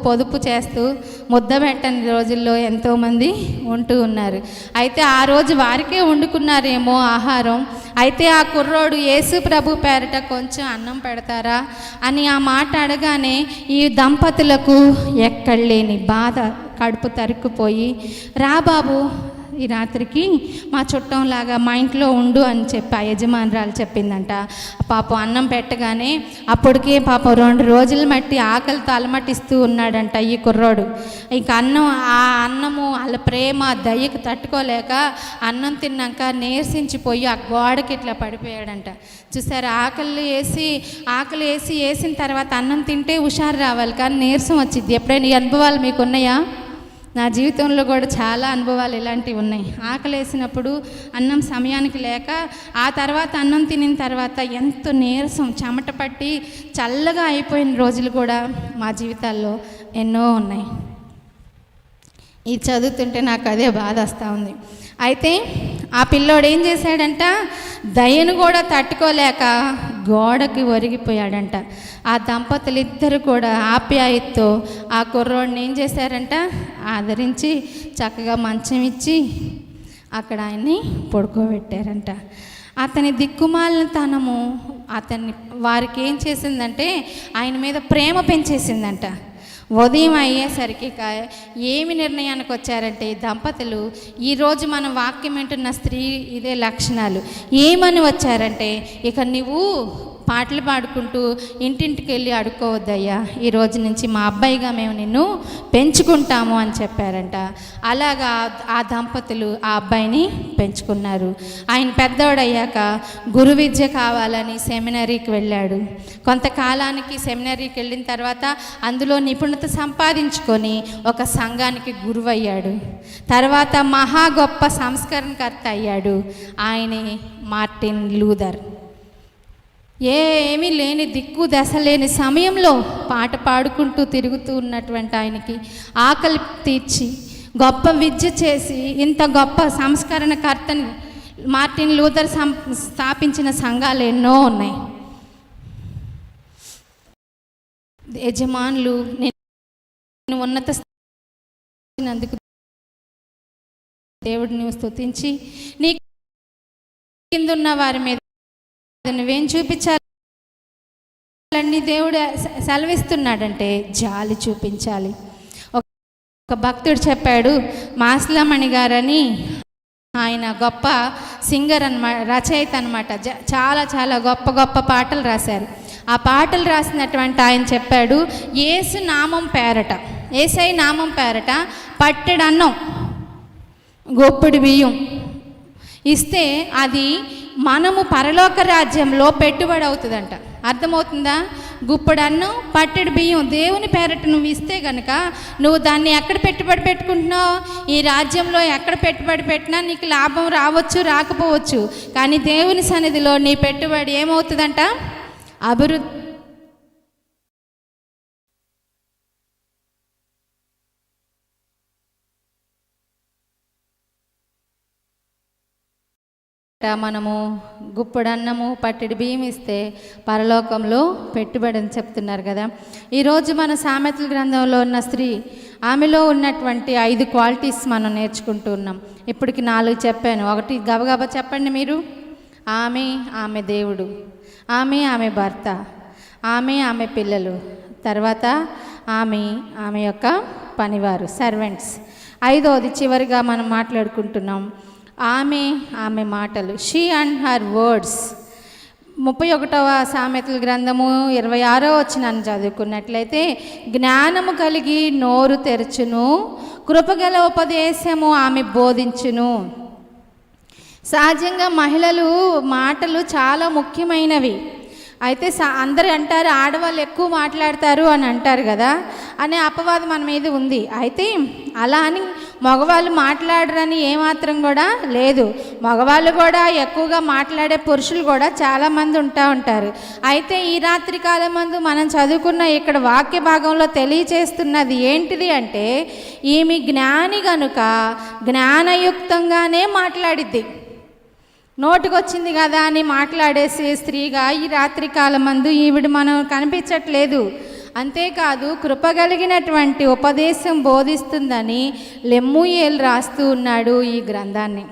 పొదుపు చేస్తూ ముద్ద పెట్టని రోజుల్లో ఎంతోమంది ఉంటూ ఉన్నారు. అయితే ఆ రోజు వారికే వండుకున్నారేమో ఆహారం. అయితే ఆ కుర్రోడు యేసు ప్రభు పేరట కొంచెం అన్నం పెడతారా అని ఆ మాట అడగానే ఈ దంపతులకు ఎక్కడలేని బాధ, కడుపు తరుక్కుపోయి, రా బాబు ఈ రాత్రికి మా చుట్టంలాగా మా ఇంట్లో ఉండు అని చెప్పి ఆ యజమానురాలు చెప్పిందంట. పాపం అన్నం పెట్టగానే అప్పటికే పాపం 2 రోజులు మట్టి ఆకలితో అలమటిస్తూ ఉన్నాడంట ఈ కుర్రోడు. ఇంక ఆ అన్నము వాళ్ళ ప్రేమ దయ్యకు తట్టుకోలేక అన్నం తిన్నాక నీరసించిపోయి ఆ గోడకి ఇట్లా పడిపోయాడంట. చూసారు, ఆకలి వేసిన తర్వాత అన్నం తింటే హుషారు రావాలి, కానీ నీరసం వచ్చింది. ఎప్పుడైనా ఈ అనుభవాలు మీకు ఉన్నాయా? నా జీవితంలో కూడా చాలా అనుభవాలు ఇలాంటివి ఉన్నాయి. ఆకలి వేసినప్పుడు అన్నం సమయానికి లేక, ఆ తర్వాత అన్నం తినిన తర్వాత ఎంతో నీరసం, చెమట పట్టి చల్లగా అయిపోయిన రోజులు కూడా మా జీవితాల్లో ఎన్నో ఉన్నాయి. ఇది చదువుతుంటే నాకు అదే బాధ వస్తూ ఉంది. అయితే ఆ పిల్లోడు ఏం చేశాడంట, దయను కూడా తట్టుకోలేక గోడకి ఒరిగిపోయాడంట. ఆ దంపతులు ఇద్దరు కూడా ఆప్యాయతతో ఆ కుర్రోడిని ఏం చేశారంట, ఆదరించి చక్కగా మంచం ఇచ్చి అక్కడ ఆయన్ని పడుకోబెట్టారంట. అతని దిక్కుమాలినతనము వారికి ఏం చేసిందంటే ఆయన మీద ప్రేమ పెంచేసిందంట. ఉదయం అయ్యేసరికి ఏమి నిర్ణయానికి వచ్చారంటే ఈ దంపతులు, ఈరోజు మనం వాక్యం వింటున్న స్త్రీ ఇదే లక్షణాలు. ఏమని వచ్చారంటే, ఇక నువ్వు పాటలు పాడుకుంటూ ఇంటింటికి వెళ్ళి అడుక్కోవద్దయ్యా, ఈ రోజు నుంచి మా అబ్బాయిగా మేము నిన్ను పెంచుకుంటాము అని చెప్పారంట. అలాగా ఆ దంపతులు ఆ అబ్బాయిని పెంచుకున్నారు. ఆయన పెద్దోడయ్యాక గురు విద్య కావాలని సెమినరీకి వెళ్ళాడు. కొంతకాలానికి సెమినరీకి వెళ్ళిన తర్వాత అందులో నిపుణత సంపాదించుకొని ఒక సంఘానికి గురువయ్యాడు. తర్వాత మహా గొప్ప సంస్కరణకర్త అయ్యాడు. ఆయనే మార్టిన్ లూథర్. ఏమీ లేని దిక్కు దశ లేని సమయంలో పాట పాడుకుంటూ తిరుగుతూ ఉన్నటువంటి ఆయనకి ఆకలి తీర్చి గొప్ప విద్య చేసి ఇంత గొప్ప సంస్కరణకర్తని మార్టిన్ లూథర్ స్థాపించిన సంఘాలు ఎన్నో ఉన్నాయి. యజమానులు నేను ఉన్నత స్థితినందుకు దేవుడిని స్తుతించి నీ కిందున్న వారి మీద నువ్వేం చూపించాలని దేవుడు సెలవిస్తున్నాడంటే జాలి చూపించాలి. ఒక భక్తుడు చెప్పాడు, మాస్లమణి గారని ఆయన గొప్ప సింగర్ అన్నమాట, రచయిత అనమాట. చాలా చాలా గొప్ప గొప్ప పాటలు రాశారు. ఆ పాటలు రాసినటువంటి ఆయన చెప్పాడు, యేసు నామం పేరట, యేసై నామం పేరట పట్టెడు అన్నం గొప్పడి బియ్యం ఇస్తే అది మనము పరలోక రాజ్యంలో పెట్టుబడి అవుతుందంట. అర్థమవుతుందా? గుప్పడు అన్నం పట్టెడు బియ్యం దేవుని పేరట నువ్వు ఇస్తే కనుక నువ్వు దాన్ని ఎక్కడ పెట్టుబడి పెట్టుకుంటున్నావు? ఈ రాజ్యంలో ఎక్కడ పెట్టుబడి పెట్టినా నీకు లాభం రావచ్చు రాకపోవచ్చు, కానీ దేవుని సన్నిధిలో నీ పెట్టుబడి ఏమవుతుందంట? అభివృద్ధి. మనము గుప్పడు అన్నము పట్టెడు బియ్యం ఇస్తే పరలోకంలో పెట్టుబడి అని చెప్తున్నారు కదా. ఈరోజు మన సామెతల గ్రంథంలో ఉన్న స్త్రీ, ఆమెలో ఉన్నటువంటి 5 క్వాలిటీస్ మనం నేర్చుకుంటూ ఉన్నాం. ఇప్పటికి 4 చెప్పాను. ఒకటి గబగబా చెప్పండి మీరు. ఆమె దేవుడు, ఆమె భర్త, ఆమె పిల్లలు, తర్వాత ఆమె యొక్క పనివారు, సర్వెంట్స్. 5వది చివరిగా మనం మాట్లాడుకుంటున్నాం, ఆమె మాటలు, షీ అండ్ హర్ వర్డ్స్. 31వ సామెతల గ్రంథము 26వ వచనాన్ని చదువుకున్నట్లయితే, జ్ఞానము కలిగి నోరు తెరచును, కృపగల ఉపదేశము ఆమె బోధించును. సహజంగా మహిళలు మాటలు చాలా ముఖ్యమైనవి. అయితే అందరూ అంటారు ఆడవాళ్ళు ఎక్కువ మాట్లాడతారు అని అంటారు కదా, అనే అపవాదం మన మీద ఉంది. అయితే అలా అని మగవాళ్ళు మాట్లాడరని ఏమాత్రం కూడా లేదు. మగవాళ్ళు కూడా ఎక్కువగా మాట్లాడే పురుషులు కూడా చాలామంది ఉంటారు. అయితే ఈ రాత్రి కాలం మందు మనం చదువుకున్న ఇక్కడ వాక్య భాగంలో తెలియచేస్తున్నది ఏంటిది అంటే, ఈమె జ్ఞాని గనుక జ్ఞానయుక్తంగానే మాట్లాడిద్ది. నోటికొచ్చింది కదా అని మాట్లాడేసి స్త్రీగా ఈ రాత్రి కాలమందు ఈవిడ మనం కనిపించట్లేదు. అంతేకాదు కృపగలిగినటువంటి ఉపదేశం బోధిస్తుందని లెమ్మూయేలు రాస్తూ ఉన్నాడు ఈ గ్రంథాన్ని.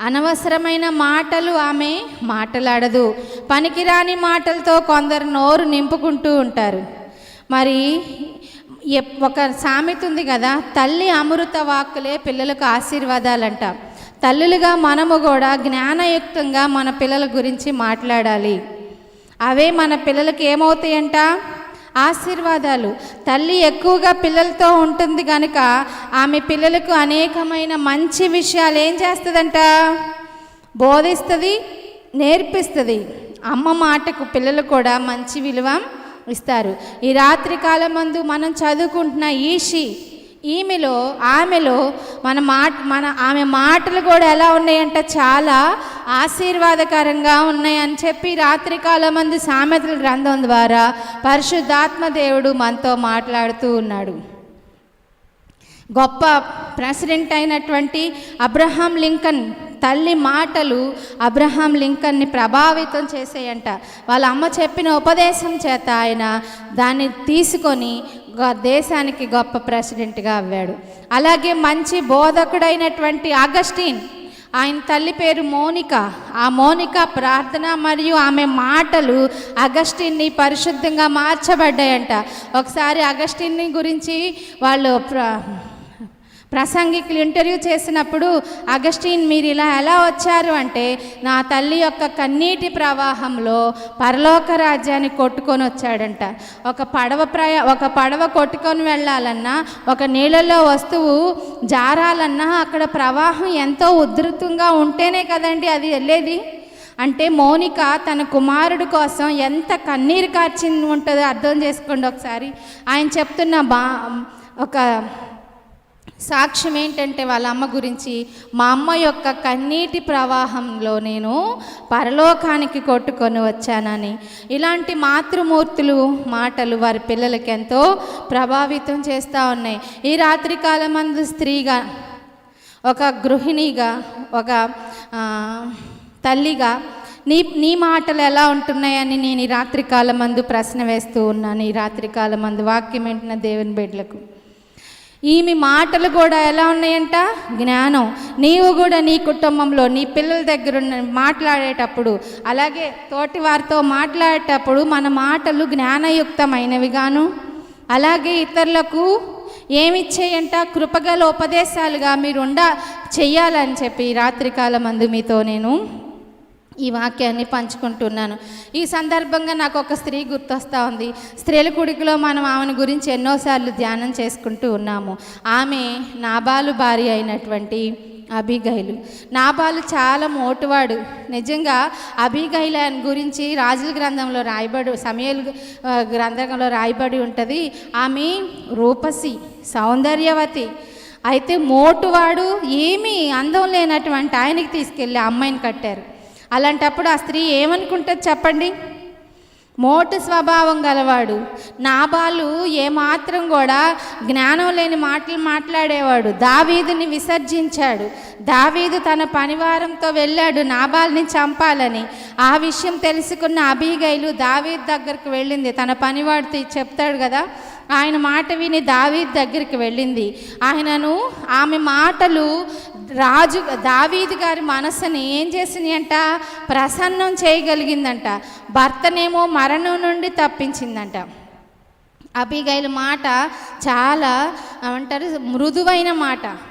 అనవసరమైన మాటలు ఆమె మాట్లాడదు. పనికిరాని మాటలతో కొందరు నోరు నింపుకుంటూ ఉంటారు. మరి ఒక సామెత ఉంది కదా, తల్లి అమృత వాక్కులే పిల్లలకు ఆశీర్వాదాలంట. తల్లులుగా మనము కూడా జ్ఞానయుక్తంగా మన పిల్లల గురించి మాట్లాడాలి. అవే మన పిల్లలకి ఏమవుతాయంట? ఆశీర్వాదాలు. తల్లి ఎక్కువగా పిల్లలతో ఉంటుంది కనుక ఆమె పిల్లలకు అనేకమైన మంచి విషయాలు ఏం చేస్తుందంట? బోధిస్తుంది, నేర్పిస్తుంది. అమ్మ మాటకు పిల్లలు కూడా మంచి విలువ ఇస్తారు. ఈ రాత్రి కాలమందు మనం చదువుకుంటున్న ఆమెలో ఆమె మాటలు కూడా ఎలా ఉన్నాయంట? చాలా ఆశీర్వాదకరంగా ఉన్నాయని చెప్పి రాత్రికాలమందు సామెతల గ్రంథం ద్వారా పరిశుద్ధాత్మ దేవుడు మనతో మాట్లాడుతూ ఉన్నాడు. గొప్ప ప్రెసిడెంట్ అయినటువంటి అబ్రహాం లింకన్ తల్లి మాటలు అబ్రహాం లింకన్ని ప్రభావితం చేసేయంట. వాళ్ళ అమ్మ చెప్పిన ఉపదేశం చేత ఆయన దాన్ని తీసుకొని దేశానికి గొప్ప ప్రెసిడెంట్గా అవ్వాడు. అలాగే మంచి బోధకుడైనటువంటి అగస్టిన్, ఆయన తల్లి పేరు మోనిక. ఆ మోనిక ప్రార్థన మరియు ఆమె మాటలు అగస్టిన్ని పరిశుద్ధంగా మార్చబడ్డాయంట. ఒకసారి అగస్టిన్ని గురించి వాళ్ళు ప్రసంగికులు ఇంటర్వ్యూ చేసినప్పుడు, అగస్టిన్ మీరు ఇలా ఎలా వచ్చారు అంటే, నా తల్లి యొక్క కన్నీటి ప్రవాహంలో పరలోక రాజ్యాన్ని కొట్టుకొని వచ్చాడంట. ఒక పడవ కొట్టుకొని వెళ్ళాలన్నా, ఒక నీళ్ళలో వస్తువు జారాలన్నా అక్కడ ప్రవాహం ఎంతో ఉధృతంగా ఉంటేనే కదండి అది వెళ్ళేది. అంటే మోనిక తన కుమారుడు కోసం ఎంత కన్నీరు కార్చింది ఉంటుందో అర్థం చేసుకోండి ఒకసారి. ఆయన చెప్తున్న ఒక సాక్ష్యం ఏంటంటే వాళ్ళ అమ్మ గురించి, మా అమ్మ యొక్క కన్నీటి ప్రవాహంలో నేను పరలోకానికి కొట్టుకొని వచ్చానని. ఇలాంటి మాతృమూర్తులు మాటలు వారి పిల్లలకి ఎంతో ప్రభావితం చేస్తూ ఉన్నాయి. ఈ రాత్రికాలమందు స్త్రీగా, ఒక గృహిణిగా, ఒక తల్లిగా నీ మాటలు ఎలా ఉంటున్నాయని నేను ఈ రాత్రికాలమందు ప్రశ్న వేస్తూ ఉన్నాను. ఈ రాత్రికాలమందు వాక్యం వింటున్న దేవుని బిడ్డలకు ఈమె మాటలు కూడా ఎలా ఉన్నాయంట? జ్ఞానం. నీవు కూడా నీ కుటుంబంలో నీ పిల్లల దగ్గర మాట్లాడేటప్పుడు, అలాగే తోటి వారితో మాట్లాడేటప్పుడు మన మాటలు జ్ఞానయుక్తమైనవిగాను, అలాగే ఇతరులకు ఏమిచ్చేయంట? కృపగల ఉపదేశాలుగా మీరు చెయ్యాలని చెప్పి రాత్రికాలమందు మీతో నేను ఈ వాక్యాన్ని పంచుకుంటున్నాను. ఈ సందర్భంగా నాకు ఒక స్త్రీ గుర్తొస్తూ ఉంది. స్త్రీల కుడికిలో మనం ఆమెను గురించి ఎన్నోసార్లు ధ్యానం చేసుకుంటూ ఉన్నాము. ఆమె నాబాలు భార్య అయినటువంటి అబీగైలు. నాబాలు చాలా మోటువాడు. నిజంగా అబీగైలు గురించి రాజుల గ్రంథంలో సమయలు గ్రంథంలో రాయబడి ఉంటుంది. ఆమె రూపసి, సౌందర్యవతి. అయితే మోటువాడు, ఏమీ అందం లేనటువంటి ఆయనకి తీసుకెళ్ళి అమ్మాయిని కట్టారు. అలాంటప్పుడు ఆ స్త్రీ ఏమనుకుంటుంది చెప్పండి? మోటు స్వభావం గలవాడు. నాబాలు ఏమాత్రం కూడా జ్ఞానం లేని మాటలు మాట్లాడేవాడు. దావీదుని విసర్జించాడు. దావీదు తన పనివారంతో వెళ్ళాడు నాబాల్ని చంపాలని. ఆ విషయం తెలుసుకున్న అబీగైలు దావీదు దగ్గరికి వెళ్ళింది. తన పనివాడితో చెప్తాడు కదా, ఆయన మాట విని దావీదు దగ్గరికి వెళ్ళింది. ఆమె మాటలు దావీదు గారి మనసుని ఏం చేసినాయి అంట? ప్రసన్నం చేయగలిగిందంట. భర్తనేమో మరణం నుండి తప్పించిందంట. అబీగైలు మాట చాలా ఏమంటారు?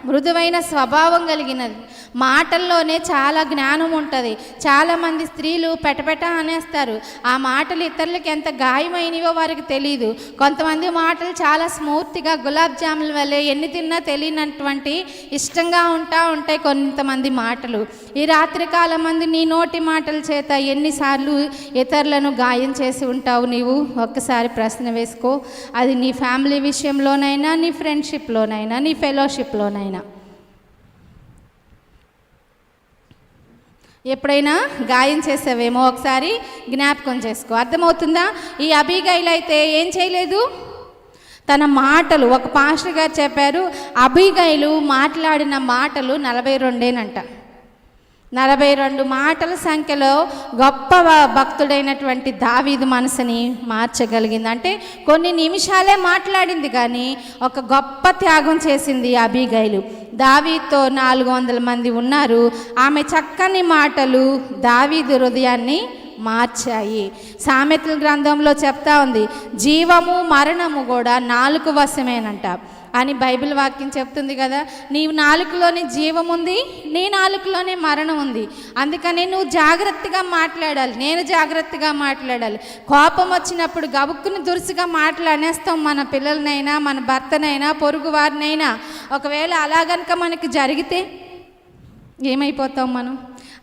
మృదువైన స్వభావం కలిగినది. మాటల్లోనే చాలా జ్ఞానం ఉంటుంది. చాలామంది స్త్రీలు పెటపెట అనేస్తారు. ఆ మాటలు ఇతరులకి ఎంత గాయమైనవో వారికి తెలియదు. కొంతమంది మాటలు చాలా స్మూర్తిగా గులాబ్ జాముల వల్లే ఎన్ని తిన్నా తెలియనటువంటి ఇష్టంగా ఉంటాయి కొంతమంది మాటలు. ఈ రాత్రికాలం మంది నీ నోటి మాటల చేత ఎన్నిసార్లు ఇతరులను గాయం చేసి ఉంటావు నీవు? ఒక్కసారి ప్రశ్న వేసుకో. అది నీ ఫ్యామిలీ విషయంలోనైనా, నీ ఫ్రెండ్షిప్లోనైనా, నీ ఫెలోషిప్లోనైనా. ఎప్పుడైనా గాయం చేసావేమో ఒకసారి జ్ఞాపకం చేసుకో. అర్థమవుతుందా? ఈ అబీగైలు అయితే ఏం చేయలేదు. తన మాటలు, ఒక పాస్టర్ గారు చెప్పారు, అబీగైలు మాట్లాడిన మాటలు 42 42 మాటల సంఖ్యలో గొప్ప భక్తుడైనటువంటి దావీదు మనసుని మార్చగలిగింది. అంటే కొన్ని నిమిషాలే మాట్లాడింది, కానీ ఒక గొప్ప త్యాగం చేసింది అబీగైలు. దావీదుతో 400 మంది ఉన్నారు. ఆమె చక్కని మాటలు దావీదు హృదయాన్ని మార్చాయి. సామెతల గ్రంథంలో చెప్తా ఉంది, జీవము మరణము కూడా నాలుక వశమేనంట అని బైబిల్ వాక్యం చెప్తుంది కదా. నీ నాలుకలోనే జీవం ఉంది, నీ నాలుకలోనే మరణం ఉంది. అందుకని నువ్వు జాగ్రత్తగా మాట్లాడాలి, నేను జాగ్రత్తగా మాట్లాడాలి. కోపం వచ్చినప్పుడు గబుక్కుని దురుసుగా మాట్లాడేస్తాం మన పిల్లలనైనా, మన భర్తనైనా, పొరుగు వారినైనా. ఒకవేళ అలా గనుక మనకి జరిగితే ఏమైపోతాం మనం?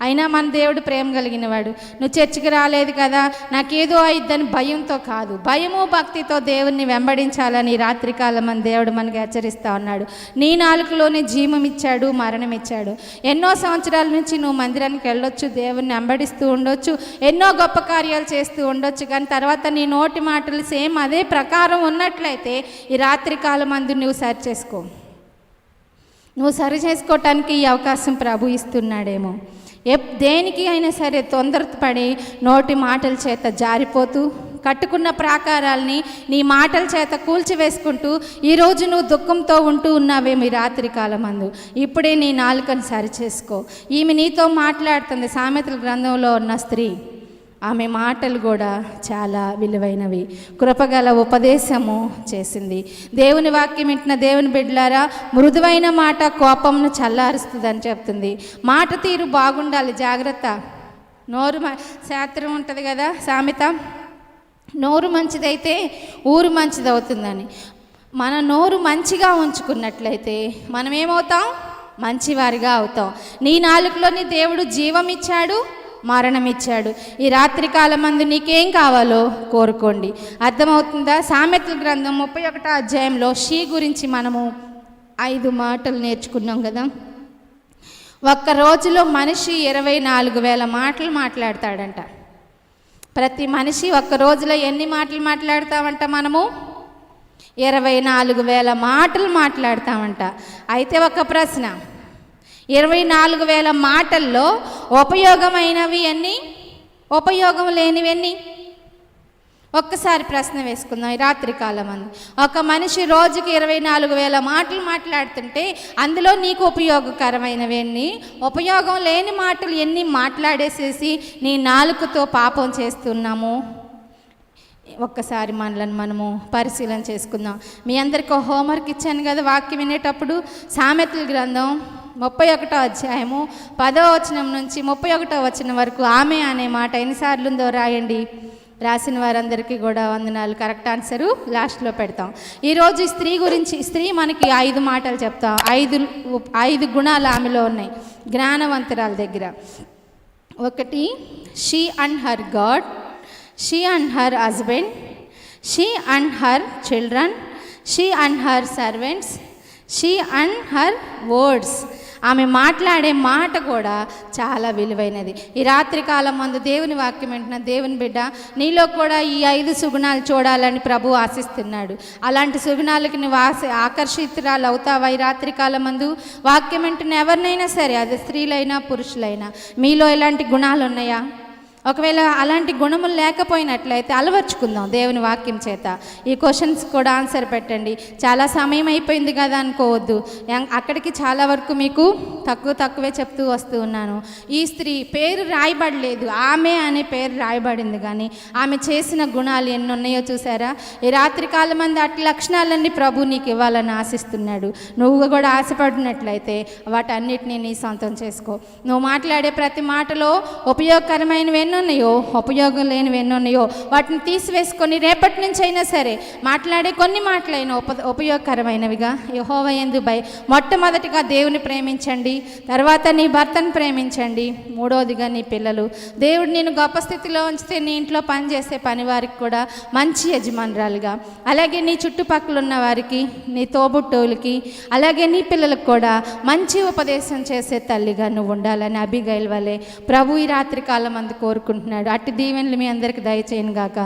అయినా మన దేవుడు ప్రేమ కలిగిన వాడు. నువ్వు చర్చికి రాలేదు కదా, నాకేదో అయిద్దని భయంతో కాదు, భయము భక్తితో దేవుణ్ణి వెంబడించాలని రాత్రికాలం మన దేవుడు మనకి హెచ్చరిస్తూ ఉన్నాడు. నీ నాలుకలోనే జీవం ఇచ్చాడు, మరణం ఇచ్చాడు. ఎన్నో సంవత్సరాల నుంచి నువ్వు మందిరానికి వెళ్ళొచ్చు, దేవుణ్ణి వెంబడిస్తూ ఉండొచ్చు, ఎన్నో గొప్ప కార్యాలు చేస్తూ ఉండొచ్చు, కానీ తర్వాత నీ నోటి మాటలు సేమ్ అదే ప్రకారం ఉన్నట్లయితే ఈ రాత్రికాలం మందు నువ్వు సరి చేసుకో. నువ్వు సరి చేసుకోవటానికి ఈ అవకాశం ప్రభు ఇస్తున్నాడేమో. దేనికి అయినా సరే తొందరపడి నోటి మాటల చేత జారిపోతూ కట్టుకున్న ప్రాకారాల్ని నీ మాటల చేత కూల్చివేసుకుంటూ ఈరోజు నువ్వు దుఃఖంతో ఉంటూ ఉన్నావేమో ఈ రాత్రి కాలమందు. ఇప్పుడే నీ నాలుకను సరిచేసుకో. ఈమె నీతో మాట్లాడుతుంది, సామెతల గ్రంథంలో ఉన్న స్త్రీ. ఆమె మాటలు కూడా చాలా విలువైనవి, కృపగల ఉపదేశము చేసింది. దేవుని వాక్యం వింటున్న దేవుని బిడ్డలారా, మృదువైన మాట కోపంను చల్లారుస్తుందని చెప్తుంది. మాట తీరు బాగుండాలి, జాగ్రత్త. నోరు శాస్త్రం ఉంటుంది కదా సామెత, నోరు మంచిదైతే ఊరు మంచిది అవుతుందని. మన నోరు మంచిగా ఉంచుకున్నట్లయితే మనం ఏమవుతాం? మంచివారిగా అవుతాం. నీ నాలుకలోని దేవుడు జీవం ఇచ్చాడు, మరణం ఇచ్చాడు. ఈ రాత్రి కాలమందు నీకేం కావాలో కోరుకోండి. అర్థమవుతుందా? సామెతల గ్రంథం 31వ అధ్యాయంలో షీ గురించి మనము 5 మాటలు నేర్చుకున్నాం కదా. ఒక్క రోజులో మనిషి 24,000 మాటలు మాట్లాడతాడంట. ప్రతి మనిషి ఒక్క రోజులో ఎన్ని మాటలు మాట్లాడతామంట? మనము 24,000 మాటలు మాట్లాడతామంట. అయితే ఒక ప్రశ్న, 24,000 మాటల్లో ఉపయోగమైనవి ఎన్ని, ఉపయోగం లేనివి ఎన్ని? ఒక్కసారి ప్రశ్న వేసుకుందాం. ఈ రాత్రి కాలమందు ఒక మనిషి రోజుకి 24,000 మాటలు మాట్లాడుతుంటే అందులో నీకు ఉపయోగకరమైనవి ఎన్ని, ఉపయోగం లేని మాటలు ఎన్ని మాట్లాడేసేసి నీ నాలుకతో పాపం చేస్తున్నాము? ఒక్కసారి మనలను మనము పరిశీలన చేసుకుందాం. మీ అందరికీ హోంవర్క్ ఇచ్చాను కదా వాక్యం వినేటప్పుడు. సామెతల గ్రంథం 31వ అధ్యాయము 10వ వచనం నుంచి 31వ వచనం వరకు ఆమె అనే మాట ఎన్నిసార్లు ఉందో రాయండి. రాసిన వారందరికీ కూడా వందనాలు. కరెక్ట్ ఆన్సరు లాస్ట్లో పెడతాం. ఈరోజు స్త్రీ గురించి, స్త్రీ మనకి 5 మాటలు చెప్తాం. 5 గుణాలు ఆమెలో ఉన్నాయి జ్ఞానవంతురాల దగ్గర. 1, she and her God, she and her husband, she and her children, she and her servants, she and her words. ఆమె మాట్లాడే మాట కూడా చాలా విలువైనది. ఈ రాత్రి కాలం మందు దేవుని వాక్యం వింటున్న దేవుని బిడ్డ, నీలో కూడా ఈ 5 సుగుణాలు చూడాలని ప్రభు ఆశిస్తున్నాడు. అలాంటి సుగుణాలకి నువ్వు ఆకర్షితురాలు అవుతావా? ఈ రాత్రి కాలం మందు వాక్యం వింటున్న ఎవరినైనా సరే, అది స్త్రీలైనా పురుషులైనా, మీలో ఎలాంటి గుణాలు ఉన్నాయా? ఒకవేళ అలాంటి గుణములు లేకపోయినట్లయితే అలవర్చుకుందాం దేవుని వాక్యం చేత. ఈ క్వశ్చన్స్ కూడా ఆన్సర్ పెట్టండి. చాలా సమయం అయిపోయింది కదా అనుకోవద్దు. అక్కడికి చాలా వరకు మీకు తక్కువే చెప్తూ వస్తూ ఉన్నాను. ఈ స్త్రీ పేరు రాయబడలేదు, ఆమె అనే పేరు రాయబడింది, కానీ ఆమె చేసిన గుణాలు ఎన్ని ఉన్నాయో చూసారా? ఈ రాత్రి కాలం మంది అట్టి లక్షణాలన్నీ ప్రభు నీకు ఇవ్వాలని ఆశిస్తున్నాడు. నువ్వు కూడా ఆశపడినట్లయితే వాటన్నిటినీ నీ సొంతం చేసుకో. నువ్వు మాట్లాడే ప్రతి మాటలో ఉపయోగకరమైనవి ఎన్నున్నాయో, ఉపయోగం లేనివి ఎన్నున్నాయో వాటిని తీసివేసుకొని రేపటి నుంచి అయినా సరే మాట్లాడే కొన్ని మాటలైనా ఉపయోగకరమైనవిగా యెహోవా యందు మొట్టమొదటిగా దేవుని ప్రేమించండి, తర్వాత నీ భర్తను ప్రేమించండి, మూడవదిగా నీ పిల్లలు. దేవుడు నేను గొప్ప స్థితిలో ఉంచితే నీ ఇంట్లో పనిచేసే పని వారికి కూడా మంచి యజమానురాలుగా, అలాగే నీ చుట్టుపక్కల ఉన్న వారికి, నీ తోబుట్టోళ్ళకి, అలాగే నీ పిల్లలకు కూడా మంచి ఉపదేశం చేసే తల్లిగా నువ్వు ఉండాలని అబిగైల్ వలె ప్రభు ఈ రాత్రి కాలం అందు కోరుకుంటున్నాడు. అట్టి దీవెనలు మీ అందరికి దయచేయను గాక.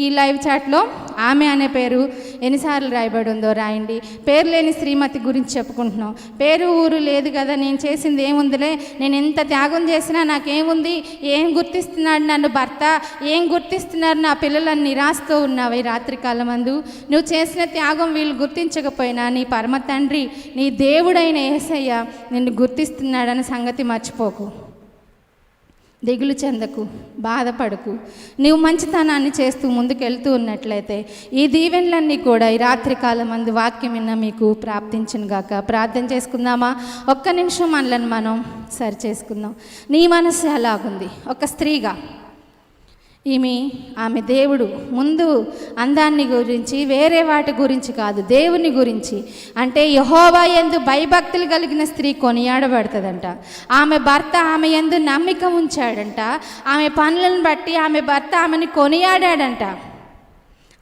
ఈ లైవ్ చాట్లో ఆమె అనే పేరు ఎన్నిసార్లు రాయబడి ఉందో రాయండి. పేరు లేని శ్రీమతి గురించి చెప్పుకుంటున్నాం. పేరు ఊరు లేదు కదా, నేను చేసింది ఏముందిలే, నేను ఎంత త్యాగం చేసినా నాకేముంది, ఏం గుర్తిస్తున్నాడు నన్ను భర్త, ఏం గుర్తిస్తున్నారు నా పిల్లలని నిరాశతో ఉన్నావు. ఈ రాత్రి కాలమందు నువ్వు చేసిన త్యాగం వీళ్ళు గుర్తించకపోయినా నీ పరమ తండ్రి, నీ దేవుడైన యేసయ్య నిన్ను గుర్తిస్తున్నాడన్న సంగతి మర్చిపోకు. దిగులు చెందకు, బాధపడకు. నీవు మంచితనాన్ని చేస్తూ ముందుకెళ్తూ ఉన్నట్లయితే ఈ దీవెనలన్నీ కూడా ఈ రాత్రి కాలం మందు వాక్యం విన్న మీకు ప్రాప్తించును గాక. ప్రార్థన చేసుకుందామా? ఒక్క నిమిషం మనలను మనం సరి చేసుకుందాం. నీ మనసు ఎలాగుంది? ఒక స్త్రీగా ఆమె దేవుడు ముందు అందాన్ని గురించి, వేరే వాటి గురించి కాదు, దేవుని గురించి, అంటే యెహోవా యందు భయభక్తులు కలిగిన స్త్రీ కొనియాడబడుతుందంట. ఆమె భర్త ఆమె యందు నమ్మిక ఉంచాడంట. ఆమె పనులను బట్టి ఆమె భర్త ఆమెని కొనియాడాడంట.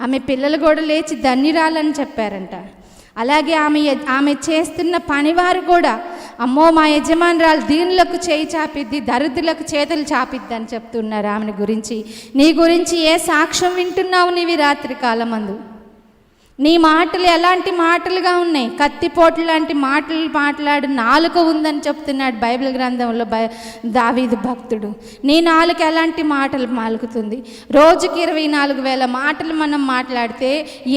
ఆమె పిల్లలు కూడా లేచి ధన్యురాలని చెప్పారంట. అలాగే ఆమె చేస్తున్న పనివారు కూడా, అమ్మో మా యజమానురాలు దీనులకు చేయి చాపిద్ది, దరిద్రులకు చేతులు చాపిద్ది అని చెప్తున్నారు ఆమెను గురించి. నీ గురించి ఏ సాక్ష్యం వింటున్నావు నీవి రాత్రి కాలమందు? నీ మాటలు ఎలాంటి మాటలుగా ఉన్నాయి? కత్తిపోట్లు లాంటి మాటలు మాట్లాడు నాలుక ఉందని చెప్తున్నాడు బైబిల్ గ్రంథంలో దావీదు భక్తుడు. నీ నాలుక ఎలాంటి మాటలు మాలుకుతుంది? రోజుకి 24,000 మాటలు మనం మాట్లాడితే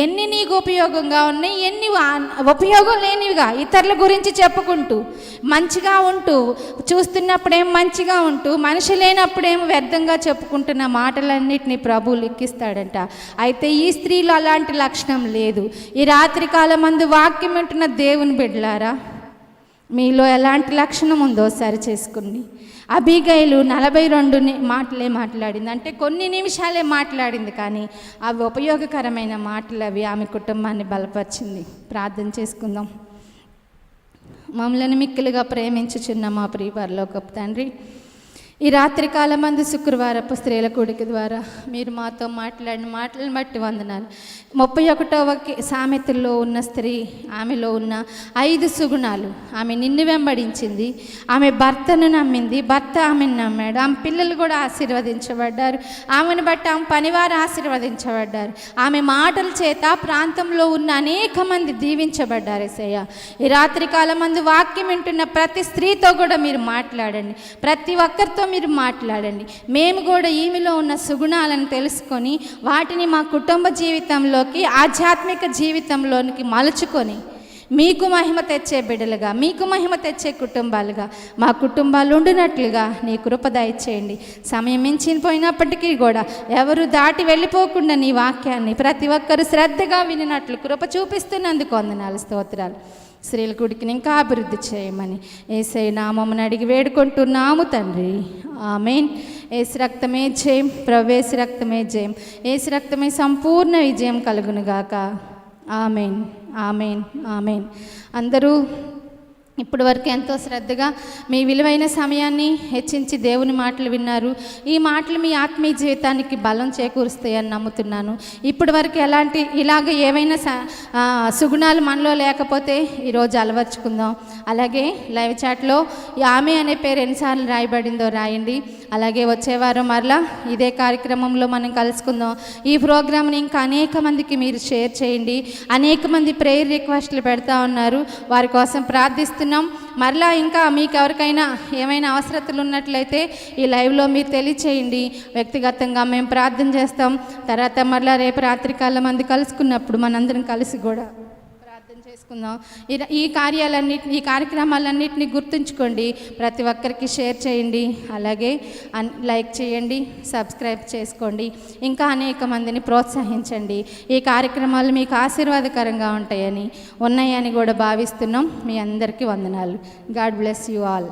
ఎన్ని నీకు ఉపయోగంగా ఉన్నాయి, ఎన్ని ఉపయోగం లేనివిగా ఇతరుల గురించి చెప్పుకుంటూ మంచిగా ఉంటూ చూస్తున్నప్పుడేం మంచిగా ఉంటూ మనిషి లేనప్పుడేం వ్యర్థంగా చెప్పుకుంటున్న మాటలన్నిటినీ ప్రభువు లెక్కిస్తాడంట. అయితే ఈ స్త్రీలో అలాంటి లక్షణం లేదు. ఈ రాత్రి కాలమందు వాక్యం వింటున్న దేవుని బిడ్డలారా, మీలో ఎలాంటి లక్షణం ఉందో సరి చేసుకుని. అబీగైలు 42 మాటలే మాట్లాడింది, అంటే కొన్ని నిమిషాలే మాట్లాడింది, కానీ అవి ఉపయోగకరమైన మాటలు. అవి ఆమె కుటుంబాన్ని బలపరిచింది. ప్రార్థన చేసుకుందాం. మమ్మల్ని మిక్కిలిగా ప్రేమించుచున్న మా ప్రియ పరలోకపు తండ్రి, ఈ రాత్రి కాలమందు శుక్రవారపు స్త్రీల కూడిక ద్వారా మీరు మాతో మాట్లాడిన మాటలను బట్టి వందనాలు. 31వ సామెతల్లో ఉన్న స్త్రీ, ఆమెలో ఉన్న 5 సుగుణాలు. ఆమె నిన్ను వెంబడించింది, ఆమె భర్తను నమ్మింది, భర్త ఆమెను నమ్మాడు, ఆమె పిల్లలు కూడా ఆశీర్వదించబడ్డారు, ఆమెను బట్టి ఆమె పనివారు ఆశీర్వదించబడ్డారు, ఆమె మాటల చేత ప్రాంతంలో ఉన్న అనేక మంది దీవించబడ్డారు. యేసయ్య, ఈ రాత్రి కాలమందు వాక్యం వింటున్న ప్రతి స్త్రీతో కూడా మీరు మాట్లాడండి, ప్రతి ఒక్కరితో మీరు మాట్లాడండి. మేము కూడా ఈమెలో ఉన్న సుగుణాలను తెలుసుకొని వాటిని మా కుటుంబ జీవితంలోకి, ఆధ్యాత్మిక జీవితంలోనికి మలుచుకొని మీకు మహిమ తెచ్చే బిడ్డలుగా, మీకు మహిమ తెచ్చే కుటుంబాలుగా మా కుటుంబాలు ఉండినట్లుగా నీ కృప దయచేయండి. సమయం మించిపోయినప్పటికీ కూడా ఎవరు దాటి వెళ్ళిపోకుండా నీ వాక్యాన్ని ప్రతి ఒక్కరు శ్రద్ధగా వినినట్లు కృప చూపిస్తున్నందుకు వందనాలు, స్తోత్రాలు. స్త్రీల కూడికిని ఇంకా అభివృద్ధి చేయమని యేసయ్య నామమున అడిగి వేడుకుంటున్నాము తండ్రి, ఆమేన్. యేసు రక్తమే జయం, ప్రభు యేసు రక్తమే జయం, యేసు రక్తమే సంపూర్ణ విజయం కలుగునుగాక. ఆమేన్, ఆమేన్, ఆమేన్. అందరూ ఇప్పటి వరకు ఎంతో శ్రద్ధగా మీ విలువైన సమయాన్ని హెచ్చించి దేవుని మాటలు విన్నారు. ఈ మాటలు మీ ఆత్మీయ జీవితానికి బలం చేకూరుస్తాయని నమ్ముతున్నాను. ఇప్పటి వరకు ఇలాగ ఏవైనా సుగుణాలు మనలో లేకపోతే ఈరోజు అలవర్చుకుందాం. అలాగే లైవ్ చాట్లో ఆమె అనే పేరు ఎన్నిసార్లు రాయబడిందో రాయండి. అలాగే వచ్చే వారం మరలా ఇదే కార్యక్రమంలో మనం కలుసుకుందాం. ఈ ప్రోగ్రామ్ని ఇంకా అనేక మందికి మీరు షేర్ చేయండి. అనేక మంది ప్రేయర్ రిక్వెస్ట్లు పెడతా ఉన్నారు, వారి కోసం ప్రార్థిస్తున్నాం. మరలా ఇంకా మీకు ఎవరికైనా ఏమైనా అవసరతలు ఉన్నట్లయితే ఈ లైవ్లో మీరు తెలియచేయండి. వ్యక్తిగతంగా మేము ప్రార్థన చేస్తాం. తర్వాత మరలా రేపు రాత్రికాలం మంది కలుసుకున్నప్పుడు మనందరం కలిసి కూడా ప్రార్థన చేసుకుందాం. ఈ కార్యక్రమాలన్నింటినీ గుర్తుంచుకోండి. ప్రతి ఒక్కరికి షేర్ చేయండి, అలాగే లైక్ చేయండి, సబ్స్క్రైబ్ చేసుకోండి. ఇంకా అనేక మందిని ప్రోత్సహించండి. ఈ కార్యక్రమాలు మీకు ఆశీర్వాదకరంగా ఉన్నాయని కూడా భావిస్తున్నాం. మీ అందరికీ వందనాలు. God bless you all.